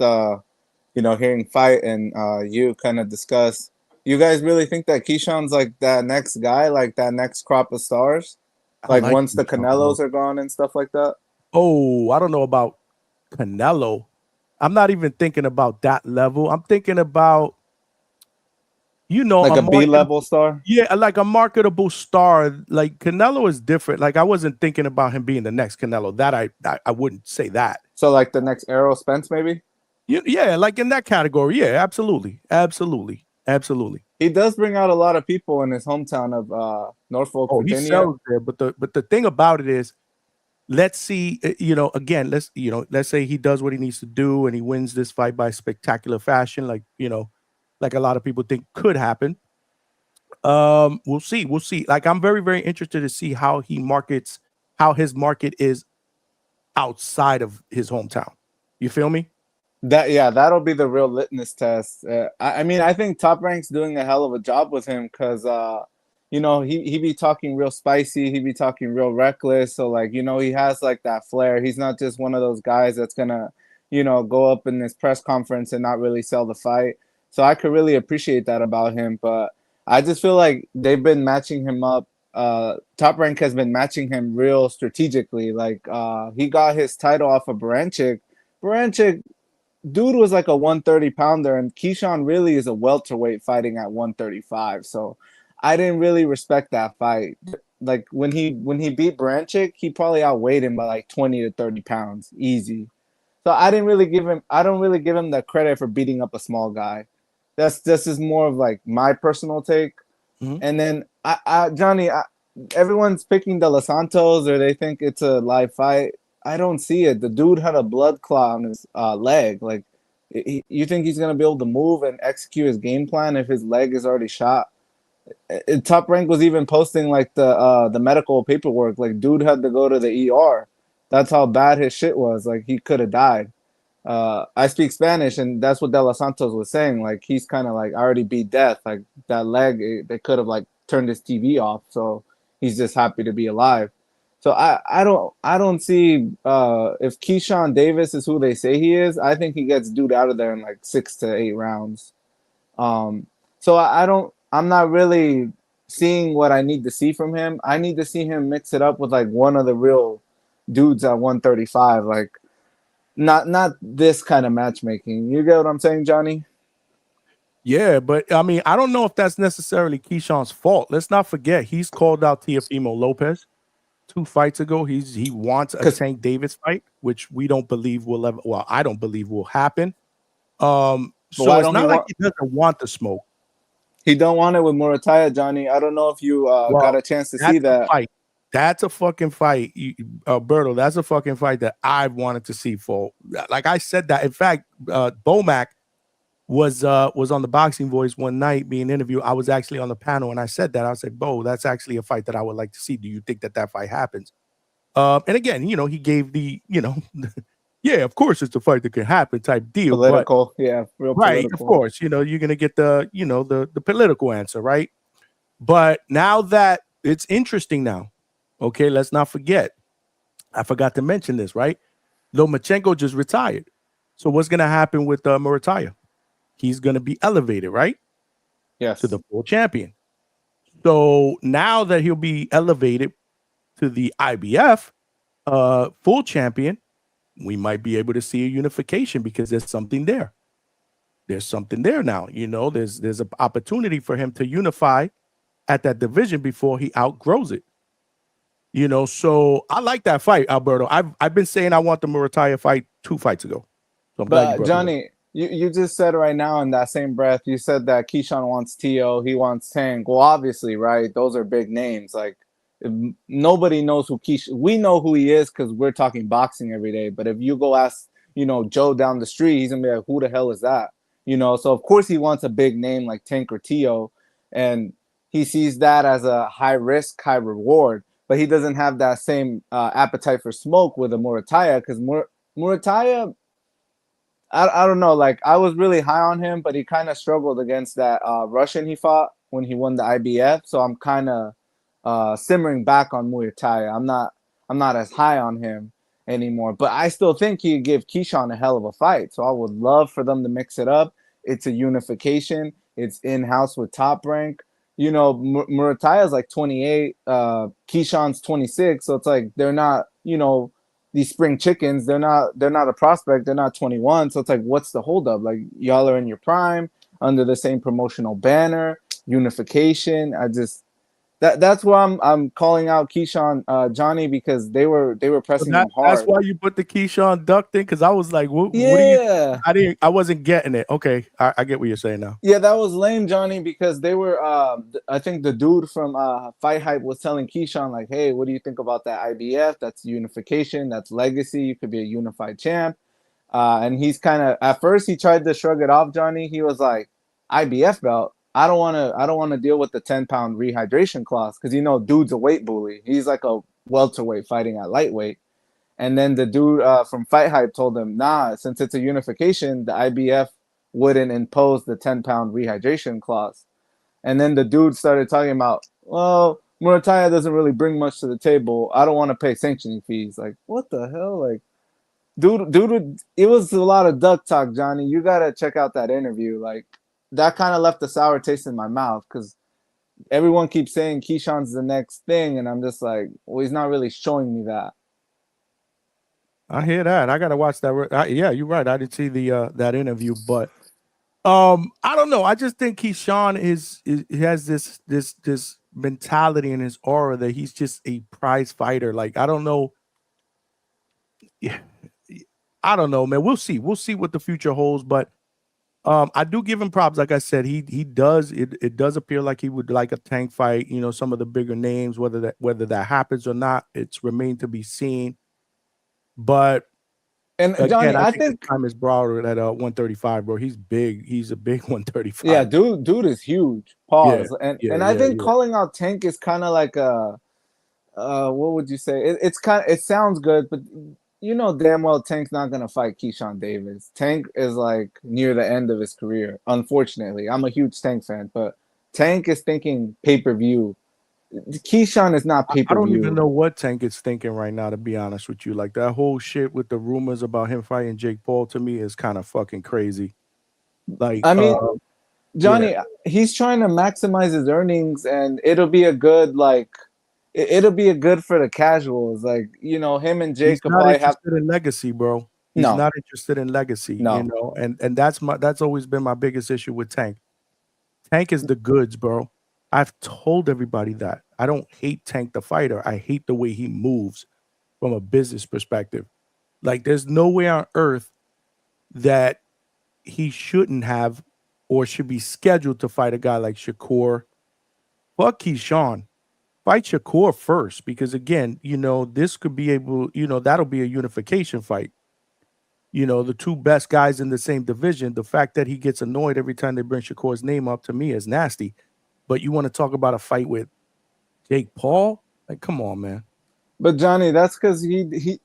hearing fight and you kind of discuss. You guys really think that Keyshawn's like that next guy, like that next crop of stars? Like once the Canelos are gone and stuff like that? Oh, I don't know about Canelo. I'm not even thinking about that level. I'm thinking about, like a B-level star? Yeah, like a marketable star. Like Canelo is different. Like I wasn't thinking about him being the next Canelo. That I wouldn't say that. So like the next Errol Spence, maybe? Yeah, like in that category. Yeah, absolutely. He does bring out a lot of people in his hometown of Norfolk, Virginia. He sells there, but the thing about it is, let's see, again, let's say he does what he needs to do and he wins this fight by spectacular fashion, like a lot of people think could happen. We'll see. Like I'm very, very interested to see how his market is outside of his hometown. You feel me? That'll be the real litmus test. I mean, I think Top Rank's doing a hell of a job with him because he be talking real spicy, he be talking real reckless. So like, he has like that flair. He's not just one of those guys that's gonna, go up in this press conference and not really sell the fight. So I could really appreciate that about him. But I just feel like they've been matching him up. Top Rank has been matching him real strategically. Like he got his title off of Baranchik. Dude was like a 130 pounder, and Keyshawn really is a welterweight fighting at 135. So I didn't really respect that fight. Like when he beat Baranchik, he probably outweighed him by like 20 to 30 pounds, easy. So I don't really give him the credit for beating up a small guy. This is more of like my personal take. Mm-hmm. And then Johnny, everyone's picking De Los Santos, or they think it's a live fight. I don't see it. The dude had a blood clot on his leg. Like, you think he's gonna be able to move and execute his game plan if his leg is already shot? Top Rank was even posting like the medical paperwork. Like, dude had to go to the ER. That's how bad his shit was. Like, he could have died. I speak Spanish, and that's what De Los Santos was saying. Like, he's kind of like, I already beat death. Like, that leg, they could have like turned his TV off. So he's just happy to be alive. So I don't see if Keyshawn Davis is who they say he is. I think he gets dude out of there in like 6 to 8 rounds. So I'm not really seeing what I need to see from him. I need to see him mix it up with like one of the real dudes at 135. Like not this kind of matchmaking. You get what I'm saying, Johnny? Yeah, but I mean, I don't know if that's necessarily Keyshawn's fault. Let's not forget he's called out Teofimo Lopez 2 fights ago. He wants a Tank Davis fight, which we don't believe will ever. Well, I don't believe will happen. So it's not like he doesn't want the smoke. He don't want it with Murataya, Johnny. I don't know if you got a chance to see that. Fight. That's a fucking fight, Berto. That's a fucking fight that I wanted to see. For like I said that. In fact, Bomac was on the Boxing Voice one night being interviewed. I was actually on the panel and I said that. I was like, Bo, that's actually a fight that I would like to see. Do you think that fight happens? And again, he gave the, yeah, of course it's a fight that can happen type deal. Political, yeah, real right, political. of course, you're gonna get the, the political answer, right? But now that it's interesting now, okay, let's not forget. I forgot to mention this, right? Lomachenko just retired. So what's gonna happen with Murataya? He's gonna be elevated, right? Yes. To the full champion. So now that he'll be elevated to the IBF full champion, we might be able to see a unification because there's something there. There's something there now. There's an opportunity for him to unify at that division before he outgrows it. So I like that fight, Alberto. I've been saying I want the Murataya fight 2 fights ago. So I'm glad you brought it up. Johnny, you just said right now in that same breath, you said that Keyshawn wants Tio, he wants Tank. Well, obviously, right? Those are big names. Like, nobody knows who Keyshawn. We know who he is because we're talking boxing every day. But if you go ask, Joe down the street, he's gonna be like, "Who the hell is that?" So of course he wants a big name like Tank or Tio, and he sees that as a high risk, high reward. But he doesn't have that same appetite for smoke with a Murataya because Murataya. I don't know. Like, I was really high on him, but he kind of struggled against that Russian he fought when he won the IBF. So I'm kind of simmering back on Muay Thai. I'm not as high on him anymore. But I still think he'd give Keyshawn a hell of a fight. So I would love for them to mix it up. It's a unification. It's in-house with Top Rank. Muay is like 28. Keyshawn's 26. So it's like they're not, these spring chickens, they're not a prospect, they're not 21. So it's like, what's the holdup? Like, y'all are in your prime under the same promotional banner, unification. That's why I'm calling out Keyshawn, Johnny, because they were pressing him hard. That's why you put the Keyshawn Duck thing, because I was like, what Yeah. do you? I wasn't getting it. Okay, I get what you're saying now. Yeah, that was lame, Johnny, because they were I think the dude from Fight Hype was telling Keyshawn, like, hey, what do you think about that IBF? That's unification, that's legacy, you could be a unified champ. And he's kind of, at first he tried to shrug it off, Johnny. He was like, IBF belt, I don't want to deal with the 10-pound rehydration clause, because dude's a weight bully. He's like a welterweight fighting at lightweight. And then the dude from Fight Hype told him, nah, since it's a unification, the IBF wouldn't impose the 10-pound rehydration clause. And then the dude started talking about, well, Murataya doesn't really bring much to the table. I don't want to pay sanctioning fees. Like, what the hell? Like, dude, it was a lot of duck talk, Johnny. You got to check out that interview. Like, that kind of left a sour taste in my mouth because everyone keeps saying Keyshawn's the next thing. And I'm just like, well, he's not really showing me that. I hear that. I gotta watch that. Yeah, you're right. I didn't see the that interview, but I don't know. I just think Keyshawn he has this mentality in his aura that he's just a prize fighter. Like, I don't know. Yeah, I don't know, man. We'll see. We'll see what the future holds, but I do give him props. Like I said, he does. It does appear like he would like a Tank fight. Some of the bigger names, whether that happens or not, it's remained to be seen. But again, Johnny, I think time is broader at 135, bro. He's big. He's a big 135. Yeah, dude is huge. Pause. Yeah, I think calling out Tank is kind of like a what would you say? It sounds good, but damn well Tank's not gonna fight Keyshawn Davis. Tank is like near the end of his career. Unfortunately, I'm a huge Tank fan, but Tank is thinking pay-per-view. Keyshawn is not pay-per-view. I don't even know what Tank is thinking right now, to be honest with you. Like, that whole shit with the rumors about him fighting Jake Paul, to me, is kind of fucking crazy. Like, I mean, Johnny, he's trying to maximize his earnings, and it'll be a good it'll be a good for the casuals. Like, him and Jake he's not interested in legacy, bro. He's not interested in legacy. And that's always been my biggest issue with Tank. Tank is the goods, bro. I've told everybody that. I don't hate Tank the fighter. I hate the way he moves from a business perspective. Like, there's no way on earth that he shouldn't have or should be scheduled to fight a guy like Shakur. Fuck Keyshawn. fight Shakur first, because again, this could be able, that'll be a unification fight. The two best guys in the same division. The fact that he gets annoyed every time they bring Shakur's name up, to me, is nasty. But you want to talk about a fight with Jake Paul? Like, come on, man. But Johnny, that's because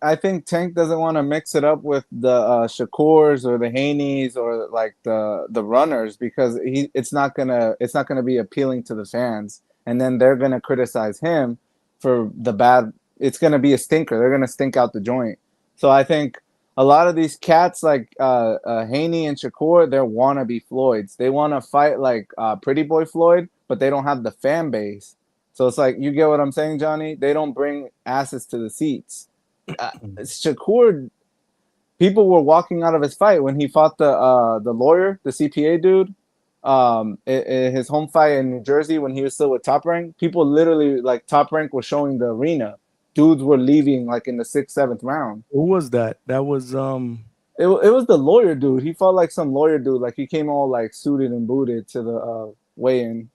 I think Tank doesn't want to mix it up with the Shakurs or the Haneys or like the runners, because it's not gonna be appealing to the fans, and then they're gonna criticize him for the bad. It's gonna be a stinker. They're gonna stink out the joint. So I think a lot of these cats like Haney and Shakur, they're wannabe Floyds. They want to fight like Pretty Boy Floyd, but they don't have the fan base. So it's like, you get what I'm saying, Johnny? They don't bring asses to the seats. Shakur, people were walking out of his fight when he fought the lawyer, the CPA dude. In his home fight in New Jersey when he was still with Top Rank, people literally, like, Top Rank was showing the arena. Dudes were leaving like in the 6th, 7th round. Who was that? That was It was the lawyer dude. He fought like some lawyer dude. Like, he came all like suited and booted to the weigh-in.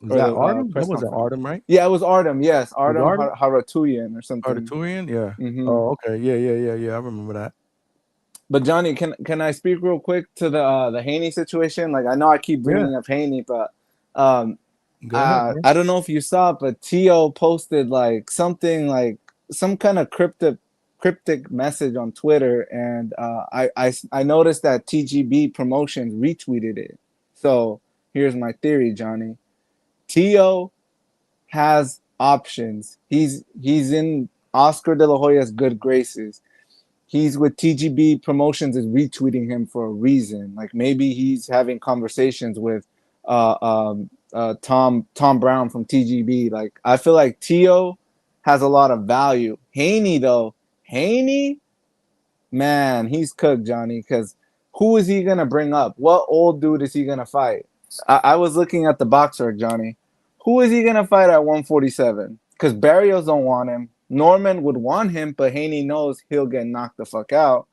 Was that Artem? That was Artem, right? Yeah, it was Artem. Yes, Artem Artem? Haratuyan or something. Haratuyan? Yeah. Mhm. Oh, okay. Yeah. I remember that. But Johnny, can I speak real quick to the Haney situation? Like, I know I keep bringing up Haney, but Go ahead, I don't know if you saw it, but Tio posted like something, like some kind of cryptic message on Twitter, and I noticed that TGB Promotions retweeted it. So here's my theory, Johnny. Tio has options. He's in Oscar De La Hoya's good graces. He's with TGB Promotions is retweeting him for a reason. Like, maybe he's having conversations with Tom Brown from TGB. Like, I feel like Tio has a lot of value. Haney, man, he's cooked, Johnny, because who is he gonna bring up? What old dude is he gonna fight? I was looking at the boxer, Johnny. Who is he gonna fight at 147? Because Barrios don't want him. Norman would want him, but Haney knows he'll get knocked the fuck out.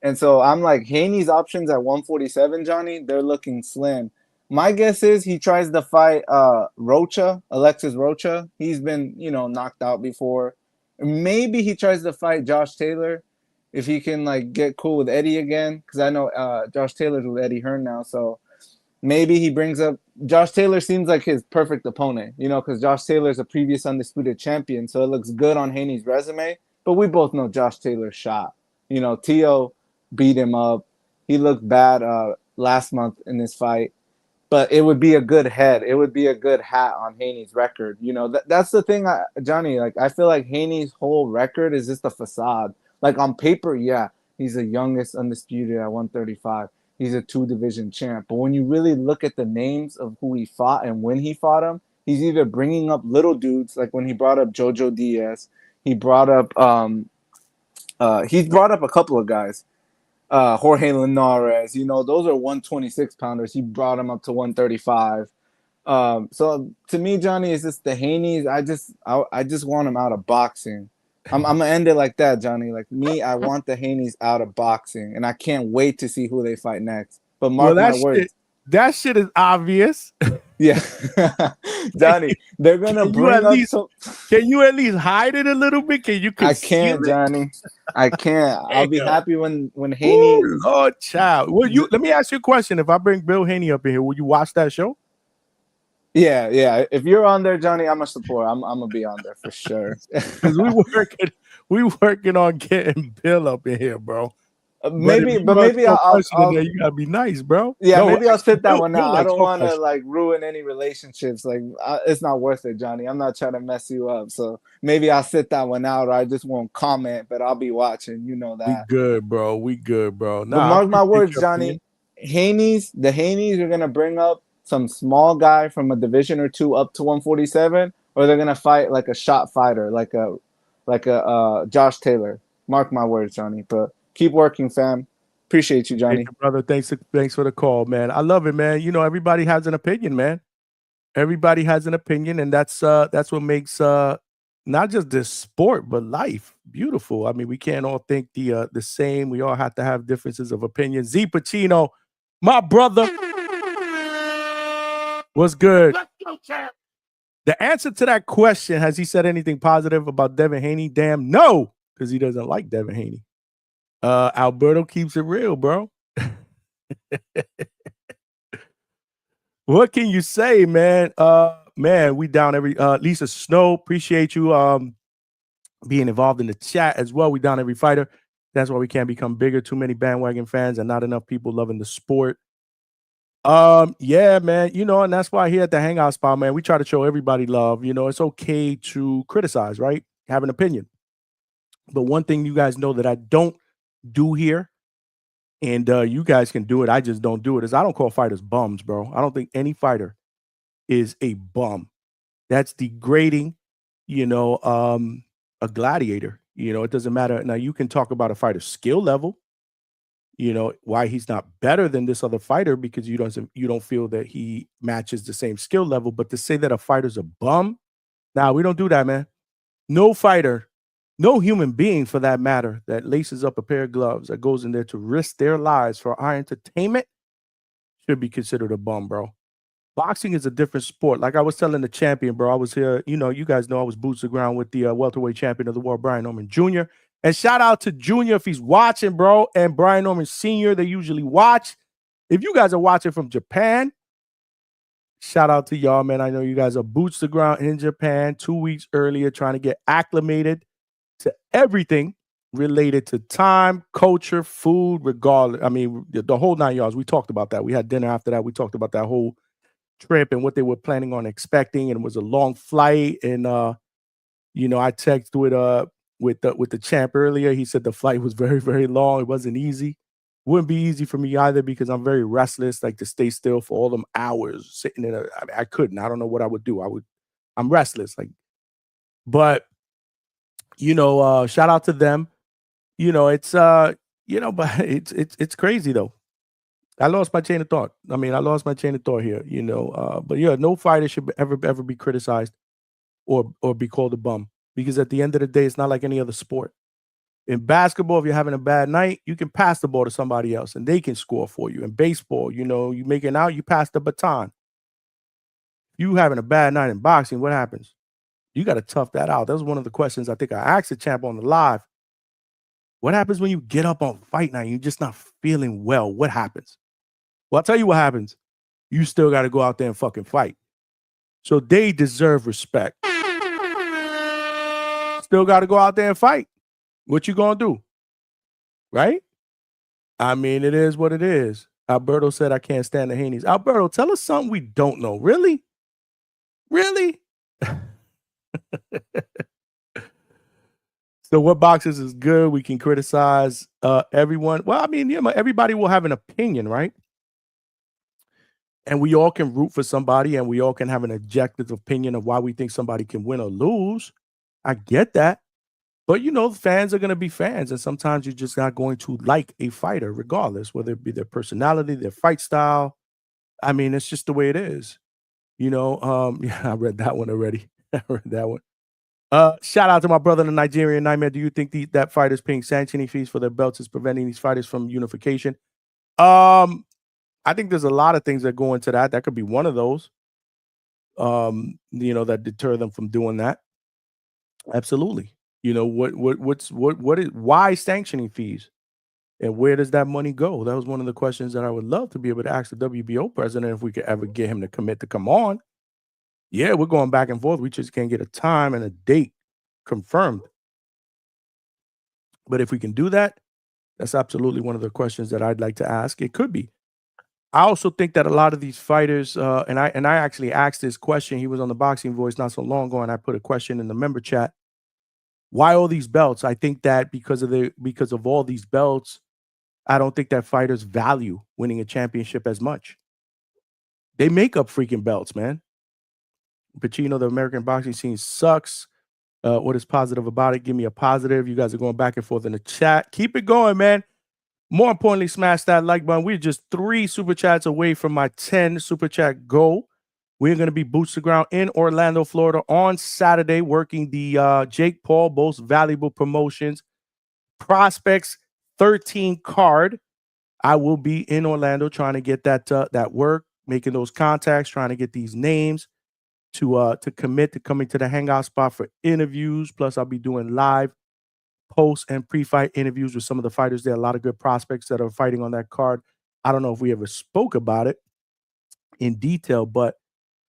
And so I'm like, Haney's options at 147, Johnny, they're looking slim. My guess is he tries to fight Alexis Rocha. He's been, knocked out before. Maybe he tries to fight Josh Taylor if he can like get cool with Eddie again, because I know Josh Taylor's with Eddie Hearn now. So maybe he brings up Josh Taylor. Seems like his perfect opponent, because Josh Taylor's a previous undisputed champion, so it looks good on Haney's resume. But we both know Josh Taylor's shot. Tio beat him up. He looked bad last month in this fight, but it would be a good head. It would be a good hat on Haney's record. That's the thing, Johnny. Like, I feel like Haney's whole record is just a facade. Like, on paper, yeah, he's the youngest undisputed at 135. He's a 2-division champ. But when you really look at the names of who he fought and when he fought him, he's either bringing up little dudes, like when he brought up Jojo Diaz. He brought up he's brought up a couple of guys. Jorge Linares, those are 126 pounders. He brought him up to 135. So to me, Johnny, is just the Haneys. I just want him out of boxing. I'm gonna end it like that, Johnny. Like me, I want the Haneys out of boxing, and I can't wait to see who they fight next. But mark my words, that shit is obvious. Yeah, Johnny, they're gonna bring up some. Can you at least hide it a little bit? Can you? I can't, Johnny. I can't. I'll be happy when Haney. Ooh, Lord, child. Let me ask you a question. If I bring Bill Haney up in here, will you watch that show? Yeah. If you're on there, Johnny, I'm a support. I'm gonna be on there for sure. Because we working on getting Bill up in here, bro. Maybe I'll you gotta be nice, bro. Yeah, no, maybe I'll sit that one out. Like I don't want to like ruin any relationships. Like, it's not worth it, Johnny. I'm not trying to mess you up. So maybe I'll sit that one out, or I just won't comment, but I'll be watching. You know that. We good, bro. Nah, but mark my words, Johnny. The Haneys are gonna bring up some small guy from a division or two up to 147, or they're gonna fight like a shot fighter, like a Josh Taylor. Mark my words, Johnny. But keep working, fam. Appreciate you, Johnny. Hey, brother, thanks for the call, man. I love it, man. Everybody has an opinion, man. Everybody has an opinion, and that's what makes not just this sport but life beautiful. I mean, we can't all think the same. We all have to have differences of opinion. Z Pacino, my brother, what's good? Let's go, champ. The answer to that question, has he said anything positive about Devin Haney? Damn no, because he doesn't like Devin Haney. Alberto keeps it real, bro. What can you say, man? Man, we down every Lisa Snow, appreciate you being involved in the chat as well. We down every fighter. That's why we can't become bigger. Too many bandwagon fans and not enough people loving the sport. Yeah, man, and that's why here at the Hangout spot, man, we try to show everybody love. It's okay to criticize, right? Have an opinion. But one thing you guys know that I don't do here, and you guys can do it, I just don't do it, is I don't call fighters bums, bro. I don't think any fighter is a bum. That's degrading, a gladiator. It doesn't matter. Now, you can talk about a fighter's skill level, why he's not better than this other fighter because you don't feel that he matches the same skill level. But to say that a fighter's a bum, we don't do that, man. No fighter, no human being for that matter, that laces up a pair of gloves, that goes in there to risk their lives for our entertainment should be considered a bum, bro. Boxing is a different sport. Like I was telling the champion, bro, I was here, you guys know I was boots to the ground with the welterweight champion of the world, Brian Norman Jr. And shout out to Junior if he's watching, bro, and Brian Norman Sr. They usually watch. If you guys are watching from Japan, shout out to y'all, man. I know you guys are boots to the ground in Japan 2 weeks earlier trying to get acclimated to everything related to time, culture, food, regardless. I mean, the whole 9 yards. We talked about that. We had dinner after that. We talked about that whole trip and what they were planning on expecting, and it was a long flight. And I texted with the champ earlier. He said the flight was very, very long. It wasn't easy. Wouldn't be easy for me either because I'm very restless, like to stay still for all them hours sitting in I couldn't. I don't know what I would do. I'm restless. But shout out to them. It's but it's crazy though. I lost my chain of thought. Here, but yeah, no fighter should ever be criticized or be called a bum because at the end of the day, it's not like any other sport. In basketball, if you're having a bad night, you can pass the ball to somebody else and they can score for you. In baseball, you make it out, you pass the baton. You having a bad night in boxing, what happens? You got to tough that out. That was one of the questions I think I asked the champ on the live. What happens when you get up on fight night and you're just not feeling well? What happens? Well, I'll tell you what happens. You still got to go out there and fucking fight. So they deserve respect. Still got to go out there and fight. What you gonna do? Right? I mean, it is what it is. Alberto said, I can't stand the Haneys. Alberto, tell us something we don't know. Really? Really? So what boxes is good? We can criticize everyone. Well, I mean, everybody will have an opinion, right? And we all can root for somebody and we all can have an objective opinion of why we think somebody can win or lose. I get that. But, fans are going to be fans. And sometimes you're just not going to like a fighter, regardless, whether it be their personality, their fight style. I mean, it's just the way it is. Yeah, I read that one already. I read that one. Shout out to my brother, the Nigerian Nightmare. Do you think that fighters paying sanctioning fees for their belts is preventing these fighters from unification? I think there's a lot of things that go into that. That could be one of those, that deter them from doing that. Absolutely. Why sanctioning fees? And where does that money go? That was one of the questions that I would love to be able to ask the WBO president if we could ever get him to commit to come on. Yeah, we're going back and forth. We just can't get a time and a date confirmed. But if we can do that, that's absolutely one of the questions that I'd like to ask. It could be. I also think that a lot of these fighters, and I actually asked this question. He was on the Boxing Voice not so long ago, and I put a question in the member chat. Why all these belts? I think that because of all these belts, I don't think that fighters value winning a championship as much. They make up freaking belts, man. Pacino, the American boxing scene sucks. What is positive about it? Give me a positive. You guys are going back and forth in the chat. Keep it going, man. More importantly, smash that like button. We're just 3 super chats away from my 10 super chat goal. We're going to be boots to ground in Orlando, Florida on Saturday, working the Jake Paul Most Valuable Promotions Prospects 13 card. I will be in Orlando trying to get that work, making those contacts, trying to get these names. to commit to coming to the Hangout spot for interviews. Plus, I'll be doing live post and pre-fight interviews with some of the fighters there. A lot of good prospects that are fighting on that card. I don't know if we ever spoke about it in detail, but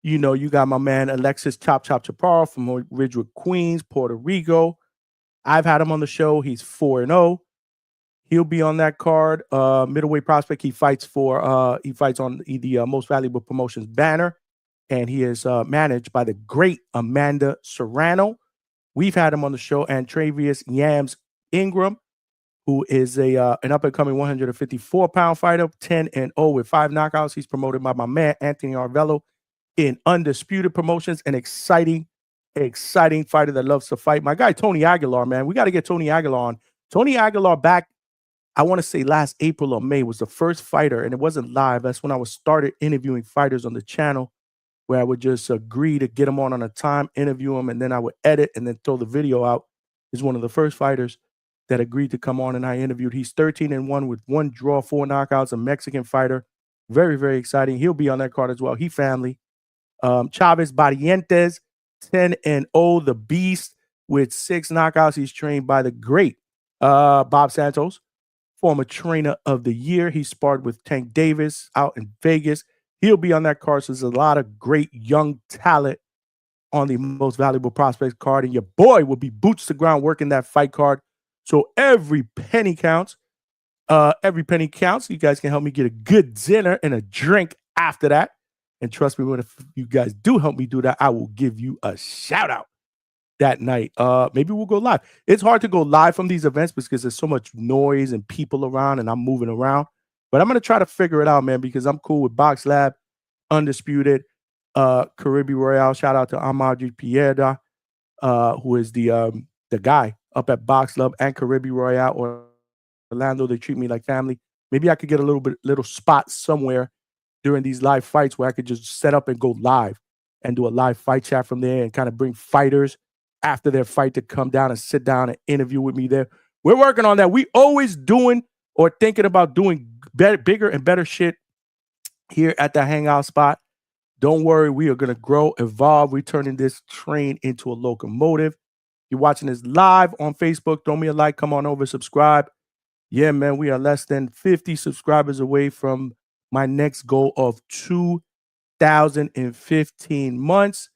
you know, you got my man Alexis Chop Chop Chaparro from Ridgewood, Queens, Puerto Rico. I've had him on the show. He's 4-0. He'll be on that card. Middleweight prospect. He fights on the Most Valuable Promotions banner, and he is managed by the great Amanda Serrano. We've had him on the show, and Travius Yams Ingram, who is an up-and-coming 154-pound fighter, 10-0 with 5 knockouts. He's promoted by my man Anthony Arvello in Undisputed Promotions, an exciting fighter that loves to fight. My guy Tony Aguilar, man, we got to get Tony Aguilar on. Tony Aguilar back, I want to say last April or May, was the first fighter, and it wasn't live. That's when I started interviewing fighters on the channel, where I would just agree to get them on a time, interview them, and then I would edit and then throw the video out. He's one of the first fighters that agreed to come on, and I interviewed. He's 13-1 with 1 draw, 4 knockouts, a Mexican fighter. Very, very exciting. He'll be on that card as well. He family. Chavez Barrientos, 10-0, the beast with 6 knockouts. He's trained by the great Bob Santos, former trainer of the year. He sparred with Tank Davis out in Vegas. He'll be on that card. So there's a lot of great young talent on the Most Valuable Prospects card. And your boy will be boots to ground working that fight card. So every penny counts. Every penny counts. You guys can help me get a good dinner and a drink after that. And trust me, if you guys do help me do that, I will give you a shout out that night. Maybe we'll go live. It's hard to go live from these events because there's so much noise and people around and I'm moving around. But I'm going to try to figure it out, man, because I'm cool with Box Lab, Undisputed, Caribbean Royale. Shout out to Amadji Piedra, who is the guy up at Box Lab and Caribbean Royale, Orlando. They treat me like family. Maybe I could get a little spot somewhere during these live fights where I could just set up and go live and do a live fight chat from there and kind of bring fighters after their fight to come down and sit down and interview with me there. We're working on that. We always doing or thinking about doing bigger and better shit here at the Hangout spot. Don't worry, we are going to grow, evolve. We're turning this train into a locomotive. You're watching this live on Facebook. Throw me a like. Come on over, subscribe. Yeah, man, we are less than 50 subscribers away from my next goal of 2,015 months.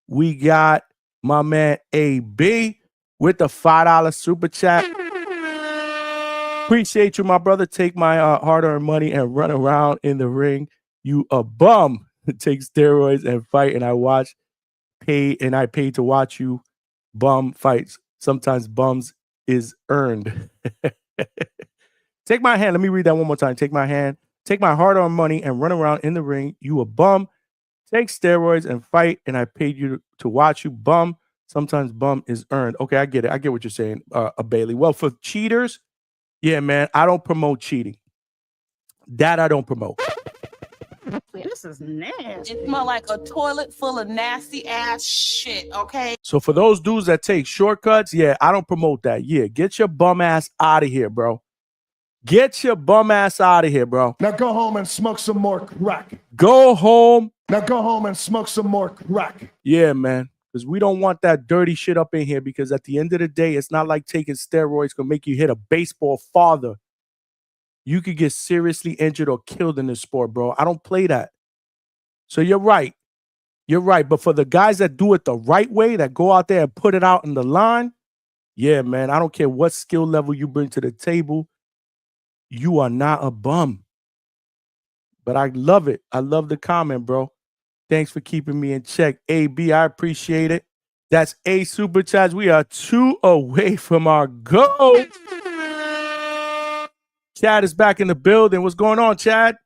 We got my man AB with the $5 super chat. Appreciate you, my brother. Take my hard-earned money and run around in the ring. You a bum. Take steroids and fight, and I pay to watch you bum fights. Sometimes bums is earned. Take my hand. Let me read that one more time. Take my hand. Take my hard-earned money and run around in the ring. You a bum. Take steroids and fight, and I paid you to watch you bum. Sometimes bum is earned. Okay, I get it. I get what you're saying, Bailey. Well, for cheaters, yeah, man, I don't promote cheating. That I don't promote. This is nasty. It smells like a toilet full of nasty ass shit, okay? So for those dudes that take shortcuts, yeah, I don't promote that. Yeah, get your bum ass out of here, bro. Get your bum ass out of here, bro. Now go home and smoke some more crack. Go home. Now go home and smoke some more crack. Yeah, man. Because we don't want that dirty shit up in here, because at the end of the day, it's not like taking steroids can make you hit a baseball farther. You could get seriously injured or killed in this sport, bro. I don't play that. So you're right. You're right. But for the guys that do it the right way, that go out there and put it out in the line, yeah, man, I don't care what skill level you bring to the table. You are not a bum. But I love it. I love the comment, bro. Thanks for keeping me in check. AB, I appreciate it. That's a super chat. We are 2 away from our goal. Chad is back in the building. What's going on, Chad?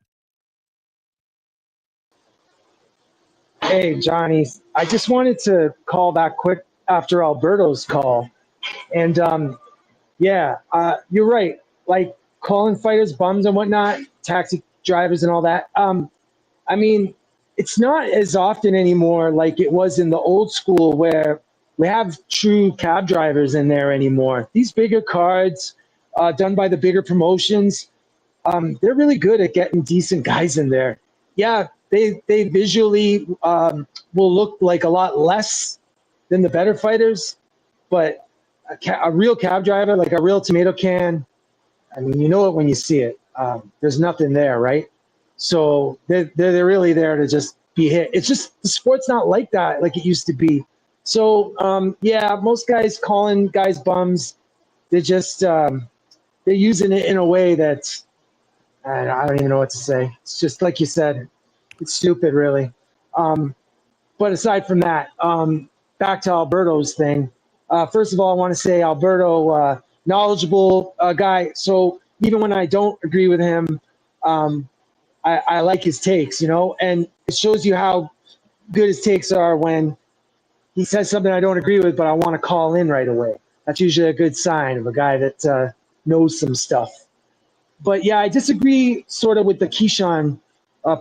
Hey, Johnny. I just wanted to call back quick after Alberto's call. And you're right. Like calling fighters bums and whatnot, taxi drivers and all that. I mean, it's not as often anymore like it was in the old school where we have true cab drivers in there anymore. These bigger cards done by the bigger promotions, they're really good at getting decent guys in there. Yeah, they visually will look like a lot less than the better fighters, but a real cab driver, like a real tomato can, I mean, you know it when you see it. There's nothing there, right? So they're really there to just be hit. It's just the sport's not like that like it used to be. So yeah, most guys calling guys bums, they're just they're using it in a way that I don't even know what to say. It's just like you said, it's stupid, really. But aside from that, back to Alberto's thing. First of all, I want to say Alberto, knowledgeable guy. So even when I don't agree with him, I like his takes, you know, and it shows you how good his takes are when he says something I don't agree with, but I want to call in right away. That's usually a good sign of a guy that knows some stuff. But yeah, I disagree sort of with the Keyshawn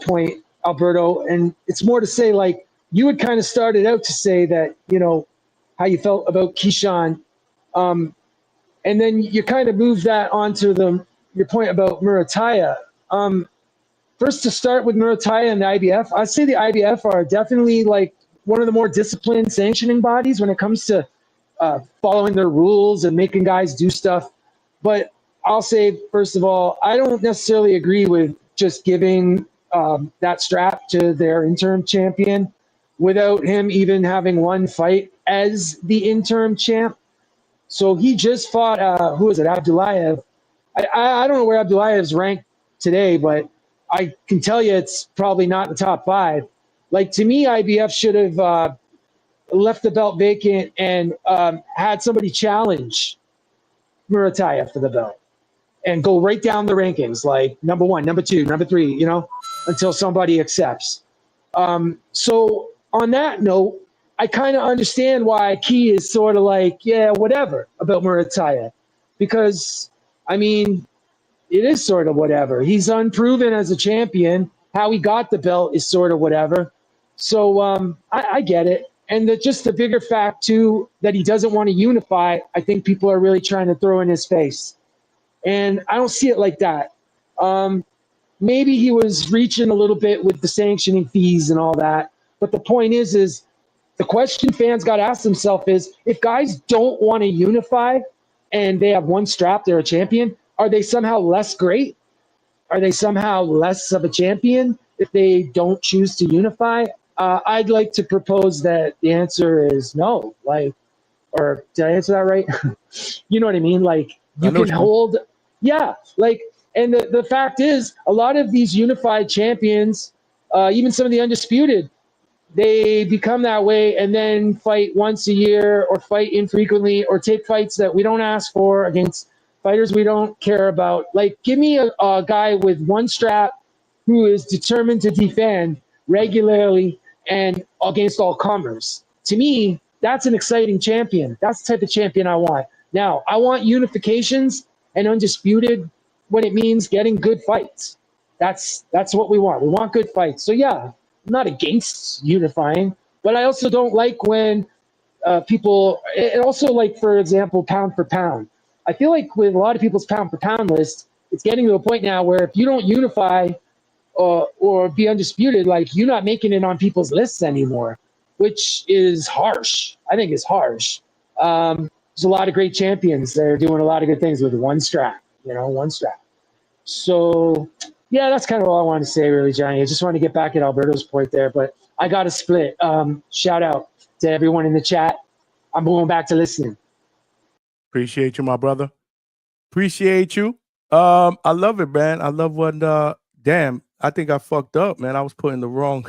point, Alberto, and it's more to say like you had kind of started out to say that, you know, how you felt about Keyshawn, and then you kind of moved that onto your point about Murataya. First, to start with Murataya and the IBF, I'd say the IBF are definitely like one of the more disciplined sanctioning bodies when it comes to following their rules and making guys do stuff. But I'll say, first of all, I don't necessarily agree with just giving that strap to their interim champion without him even having one fight as the interim champ. So he just fought, who is it, Abdulayev. I don't know where Abdulayev's ranked today, but I can tell you it's probably not in the top 5. Like, to me, IBF should have left the belt vacant and had somebody challenge Murataya for the belt and go right down the rankings, like number 1, number 2, number 3, you know, until somebody accepts. So on that note, I kind of understand why Key is sort of like, yeah, whatever about Murataya, because, I mean, it is sort of whatever. He's unproven as a champion. How he got the belt is sort of whatever. So I get it. And just the bigger fact, too, that he doesn't want to unify, I think people are really trying to throw in his face. And I don't see it like that. Maybe he was reaching a little bit with the sanctioning fees and all that. But the point is the question fans got to ask themselves is, if guys don't want to unify and they have one strap, they're a champion, are they somehow less great? Are they somehow less of a champion if they don't choose to unify? I'd like to propose that the answer is no. Like, or did I answer that right? You know what I mean? Like, you can hold, yeah. Like, and the fact is, a lot of these unified champions, even some of the undisputed, they become that way and then fight once a year or fight infrequently or take fights that we don't ask for against fighters we don't care about. Like, give me a guy with one strap who is determined to defend regularly and against all comers. To me, that's an exciting champion. That's the type of champion I want. Now, I want unifications and undisputed when it means getting good fights. That's what we want. We want good fights. So yeah, I'm not against unifying, but I also don't like when people, and also, like, for example, pound for pound. I feel like with a lot of people's pound for pound list, it's getting to a point now where if you don't unify or be undisputed, like, you're not making it on people's lists anymore, which is harsh. I think it's harsh. There's a lot of great champions that are doing a lot of good things with one strap, one strap. So, yeah, that's kind of all I wanted to say, really, Johnny. I just want to get back at Alberto's point there, but I got to split. Shout out to everyone in the chat. I'm going back to listening. Appreciate you, my brother. Appreciate you. I love it, man. I love what, damn, I think I fucked up, man. I was putting the wrong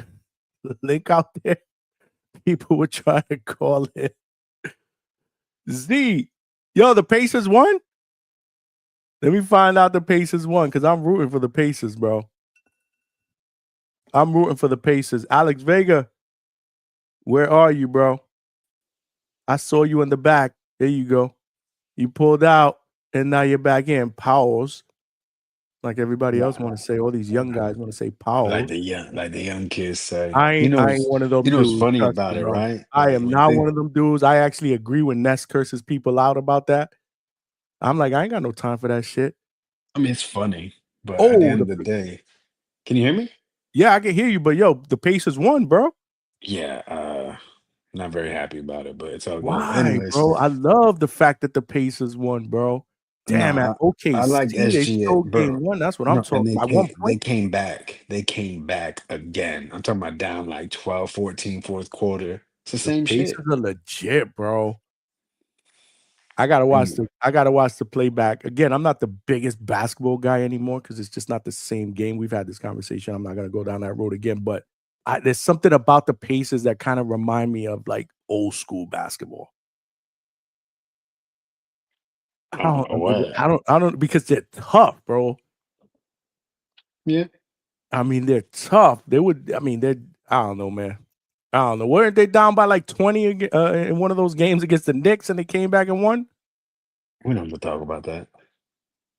link out there. People were trying to call it. Z, yo, the Pacers won? Let me find out the Pacers won, because I'm rooting for the Pacers, bro. I'm rooting for the Pacers. Alex Vega, where are you, bro? I saw you in the back. There you go. You pulled out, and now you're back in. Pause. Like everybody else want to say, all these young guys want to say pause. Like the young kids say. I ain't one of them You know what's dudes. funny Trust about me, it, bro. right? I Like, am when not one of them dudes. I actually agree when Ness curses people out about that. I'm like, I ain't got no time for that shit. I mean, it's funny, but at the end of the day, can you hear me? Yeah, I can hear you, but yo, the Pacers won, bro. Yeah, not very happy about it, but it's all good. Why, Anyways, bro? I love the fact that the Pacers won, bro. no, Damn, at I OKC, like they SG, stole game bro. one. That's what I'm No, and talking about. By 1 they point. came back. They came back again. I'm talking about down like 12, 14, fourth quarter. It's the The same Pacers shit. are legit, bro. I gotta watch the playback. Again, I'm not the biggest basketball guy anymore because it's just not the same game. We've had this conversation. I'm not gonna go down that road again, but there's something about the Pacers that kind of remind me of like old school basketball. What? I don't because they're tough, bro. Yeah. I mean, they're tough. They would. I mean, they're. I don't know, man. I don't know. Weren't they down by like 20 in one of those games against the Knicks, and they came back and won? We don't have to talk about that.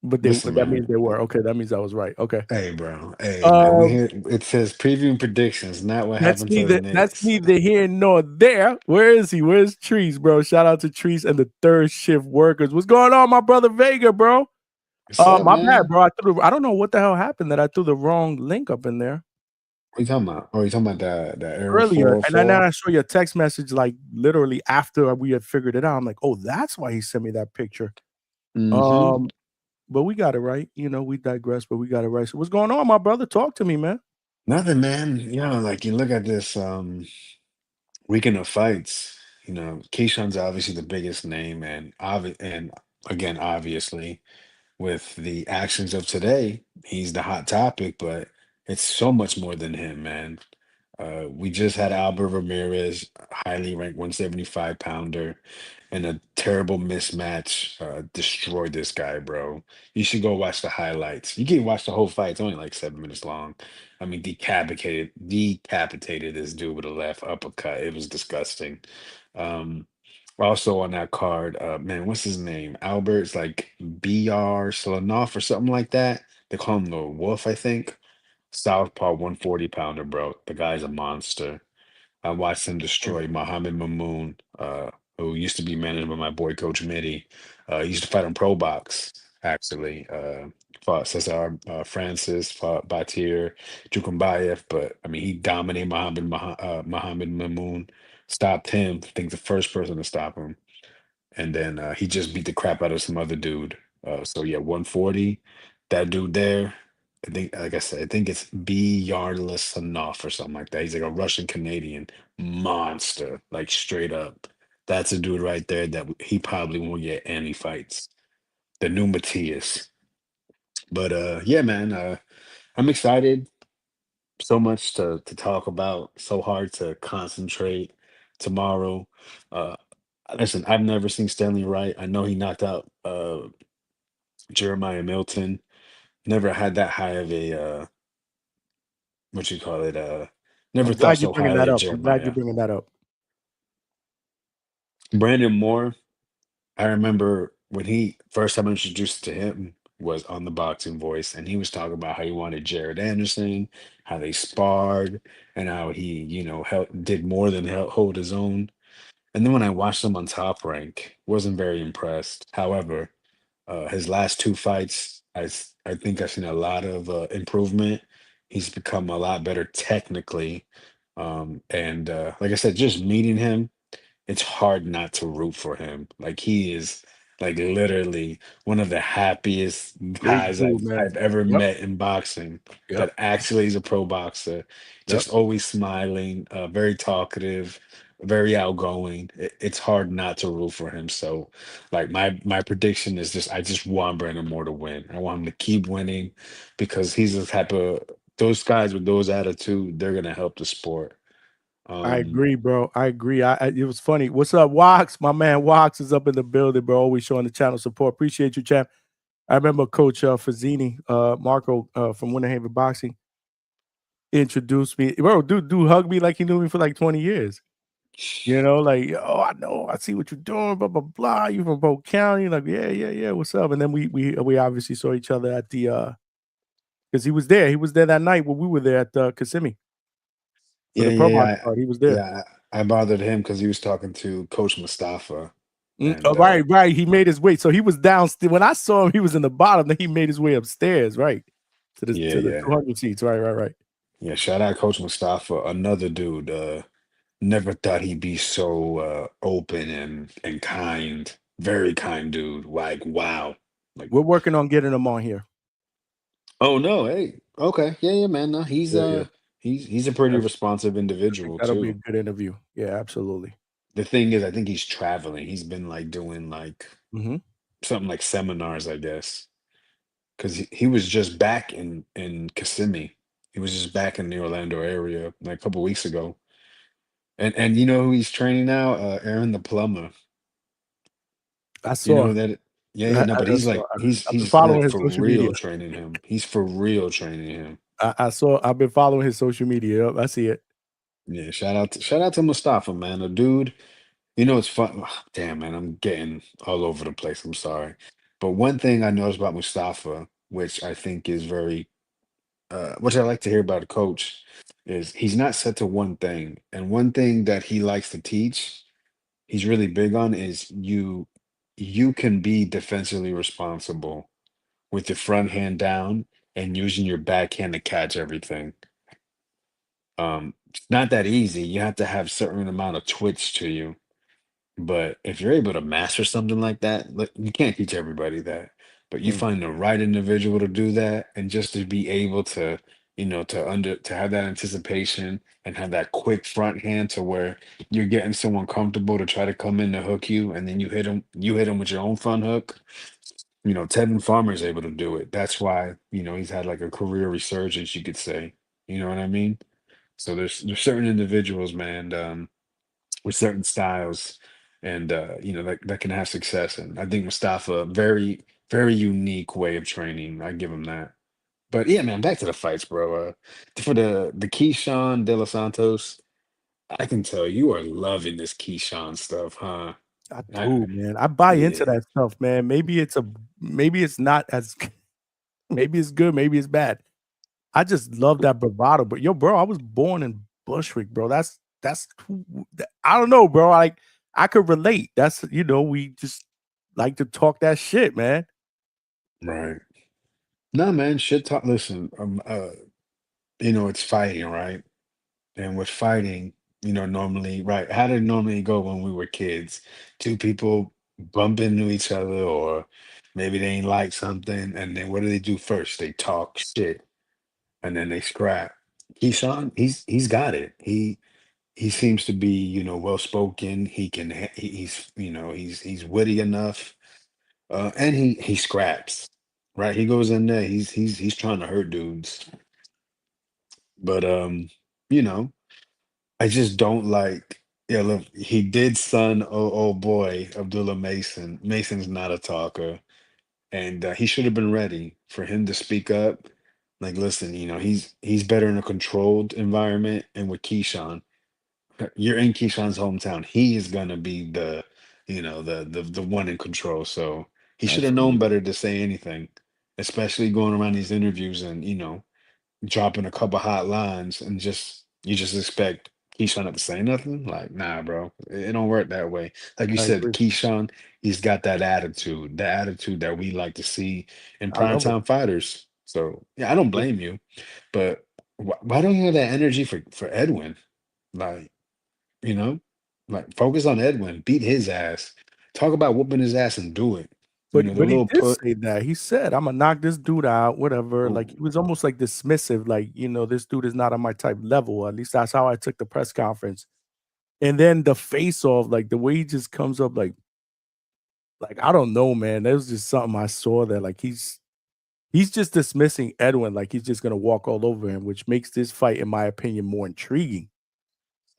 But Listen, that man. means they were okay. That means I was right. Okay. Hey, bro. Hey, man. We Um, here. It says previewing predictions, not what that's happened to the that's Knicks. neither here nor there. Where is he? Where's Trees, bro? Shout out to Trees and the third shift workers. What's going on, my brother Vega, bro? What's up, My bad, man? bro. I don't know what the hell happened that I threw the wrong link up in there What are you talking about? Oh, you talking about the error earlier, and then 404? I saw your text message like literally after we had figured it out. I'm like, oh, that's why he sent me that picture. Mm-hmm. But we got it right. You know, we digress, but we got it right. So what's going on, my brother? Talk to me, man. Nothing, man. Like you look at this weekend of fights. Keyshawn's obviously the biggest name, and again, obviously, with the actions of today, he's the hot topic, but it's so much more than him, man. We just had Albert Ramirez, highly ranked 175 pounder, and a terrible mismatch destroyed this guy, bro. You should go watch the highlights. You can watch the whole fight. It's only like 7 minutes long. I mean, decapitated this dude with a left uppercut. It was disgusting. Um, Also on that card, man, what's his name? Albert's like BR Solanov or something like that. They call him the Wolf, I think. Southpaw 140 pounder, bro. The guy's a monster. I watched him destroy Muhammad Mamoon, who used to be managed by my boy Coach Mitty. He used to fight on Pro Box, actually. Fought Cesar Francis, fought Batir Jukumbayev, but I mean, he dominated Muhammad Mamoon, stopped him. I think the first person to stop him, and then he just beat the crap out of some other dude. So yeah, 140. That dude there, I think, like I said, I think it's B Yardless or something like that. He's like a Russian Canadian monster, like straight up. That's a dude right there that he probably won't get any fights. The new Matthias. But yeah, man, I'm excited. So much to talk about. So hard to concentrate tomorrow. Uh, Listen, I've never seen Stanley Wright. I know he knocked out Jeremiah Milton. Never had that high of a what you call it? Never I'm thought glad you're so bringing highly that of up. I'm glad you're Jeremiah. bringing that up. Brandon Moore, I remember when he first time I introduced to him was on the Boxing Voice, and he was talking about how he wanted Jared Anderson, how they sparred, and how he, did more than hold his own. And then when I watched him on Top Rank, wasn't very impressed. However, his last two fights, I think I've seen a lot of improvement. He's become a lot better technically, and like I said, just meeting him, it's hard not to root for him. Like he is like literally one of the happiest Great guys dude, I've man. ever Yep. met in boxing. Yep. That actually is a pro boxer. Yep. Just always smiling, very talkative, very outgoing. It's hard not to root for him. So, like my prediction is just I just want Brandon Moore to win. I want him to keep winning because he's the type of those guys with those attitude. They're gonna help the sport. I Um, agree, bro. I agree. It was funny. What's up, Wax? My man Wax is up in the building, bro. Always showing the channel support. Appreciate you, champ. I remember Coach Fazzini, Marco from Winter Haven Boxing, introduced me. Bro, dude hugged me like he knew me for like 20 years. Like, oh, I know, I see what you're doing, blah, blah, blah. You from Polk County? Like, yeah, what's up? And then we obviously saw each other at the because he was there. He was there that night when we were there at Kissimmee for Yeah, the Pro yeah, Box yeah. card. He was there. Yeah, I bothered him because he was talking to Coach Mustafa, and Right. He made his way. So he was downstairs. When I saw him, he was in the bottom. Then he made his way upstairs, right? To the yeah, to the yeah, 200 seats. Right. Yeah, shout out Coach Mustafa, another dude. Never thought he'd be so open and kind. Very kind dude. Like, wow. Like, We're working on getting him on here. oh no, hey, okay, yeah, yeah, man. No, Yeah, yeah. he's a pretty I responsive think individual that'll be a too. good interview. Yeah, absolutely. The thing is, I think he's traveling. He's been like doing like Hmm. something like seminars, I guess, because he was just back in Kissimmee. He was just back in the Orlando area like a couple weeks ago. And you know who he's training now? Aaron the plumber. I You saw. know that? Yeah, I, yeah, no, but I he's saw. like I've been he's following like his for social media. real training him. He's for real training him. I saw. I've been following his social media. Yep, I see it. Yeah, shout out to Mustafa, man. A dude, you know it's fun. Damn, man, I'm getting all over the place. I'm sorry. But one thing I noticed about Mustafa, which I think is very which I like to hear about a coach, is he's not set to one thing. And one thing that he likes to teach, he's really big on is you can be defensively responsible with your front hand down and using your backhand to catch everything. It's not that easy. You have to have certain amount of twitch to you. But if you're able to master something like that, look, you can't teach everybody that. But you Mm. find the right individual to do that, and just to be able to, to have that anticipation and have that quick front hand to where you're getting someone comfortable to try to come in to hook you, and then you hit them with your own front hook. Tevin Farmer is able to do it. That's why, he's had like a career resurgence, you could say. You know what I mean? So there's certain individuals, man, with certain styles, and that can have success. And I think Mustafa, very very unique way of training. I give him that. But yeah, man, back to the fights, bro. For the Keyshawn De Los Santos, I can tell you are loving this Keyshawn stuff, huh? I I, do, man. I buy into yeah, that stuff, man. Maybe it's not as maybe it's good, maybe it's bad. I just love that bravado. But yo, bro, I was born in Bushwick, bro. I don't know, bro. I could relate. We just like to talk that shit, man. right. No, man, shit talk. Listen, it's fighting, right? And with fighting, normally, right? How did it normally go when we were kids? Two people bump into each other, or maybe they ain't like something, and then what do they do first? They talk shit, and then they scrap. Keyshawn, he's got it. He seems to be, well spoken. He can, he's, he's witty enough, and he scraps, right? He goes in there. He's trying to hurt dudes, but you know. I just don't like. Yeah, look, he did son, oh boy, Abdullah Mason. Mason's not a talker, and he should have been ready for him to speak up. Like, listen, he's better in a controlled environment, and with Keyshawn, you're in Keyshawn's hometown. He is gonna be the one in control. So he should have known Absolutely. better to say anything, especially going around these interviews and dropping a couple hot lines, and you just expect Keyshawn not to say nothing. Like, nah, bro, it don't work that way. Like you I said, agree. Keyshawn, he's got that attitude, the attitude that we like to see in I love it. primetime fighters. So yeah, I don't blame you, but why don't you have that energy for Edwin? Like, you know, like focus on Edwin, beat his ass, talk about whooping his ass and do it. The But he little did put. say that. He said, "Imma knock this dude out, whatever." Like, he was almost, like, dismissive, like, "This dude is not on my type level." At least that's how I took the press conference. And then the face off, like, the way he just comes up, I don't know, man. That was just something I saw that, like, he's just dismissing Edwin, like, he's just gonna walk all over him, which makes this fight, in my opinion, more intriguing.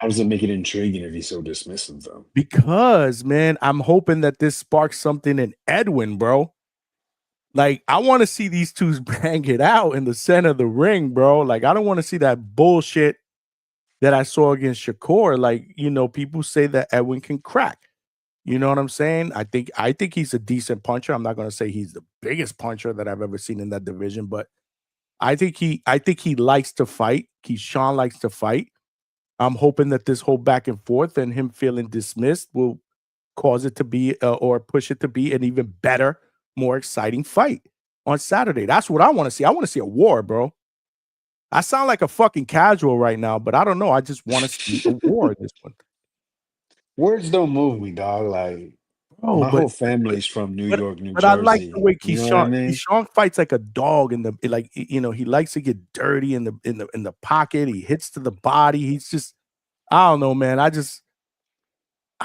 How does it make it intriguing if he's so dismissive, though? Because, man, I'm hoping that this sparks something in Edwin, bro. Like, I wanna see these 2 bang it out in the center of the ring, bro. Like, I don't wanna see that bullshit that I saw against Shakur. Like, people say that Edwin can crack. You know what I'm saying? I think he's a decent puncher. I'm not gonna say he's the biggest puncher that I've ever seen in that division, but I think he likes to fight. Keyshawn likes to fight. I'm hoping that this whole back and forth and him feeling dismissed will cause it to be or push it to be an even better, more exciting fight on Saturday. That's what I want to see. I want to see a war, bro. I sound like a fucking casual right now, but I don't know. I just want to see a war in this one. Words don't move me, dog. Like Oh, my but whole family's from New but York, New but I like the Jersey. way You know what I mean? Keyshawn fights like a dog in the like you know, he likes to get dirty in the pocket. He hits to the body. He's just I don't know, man. I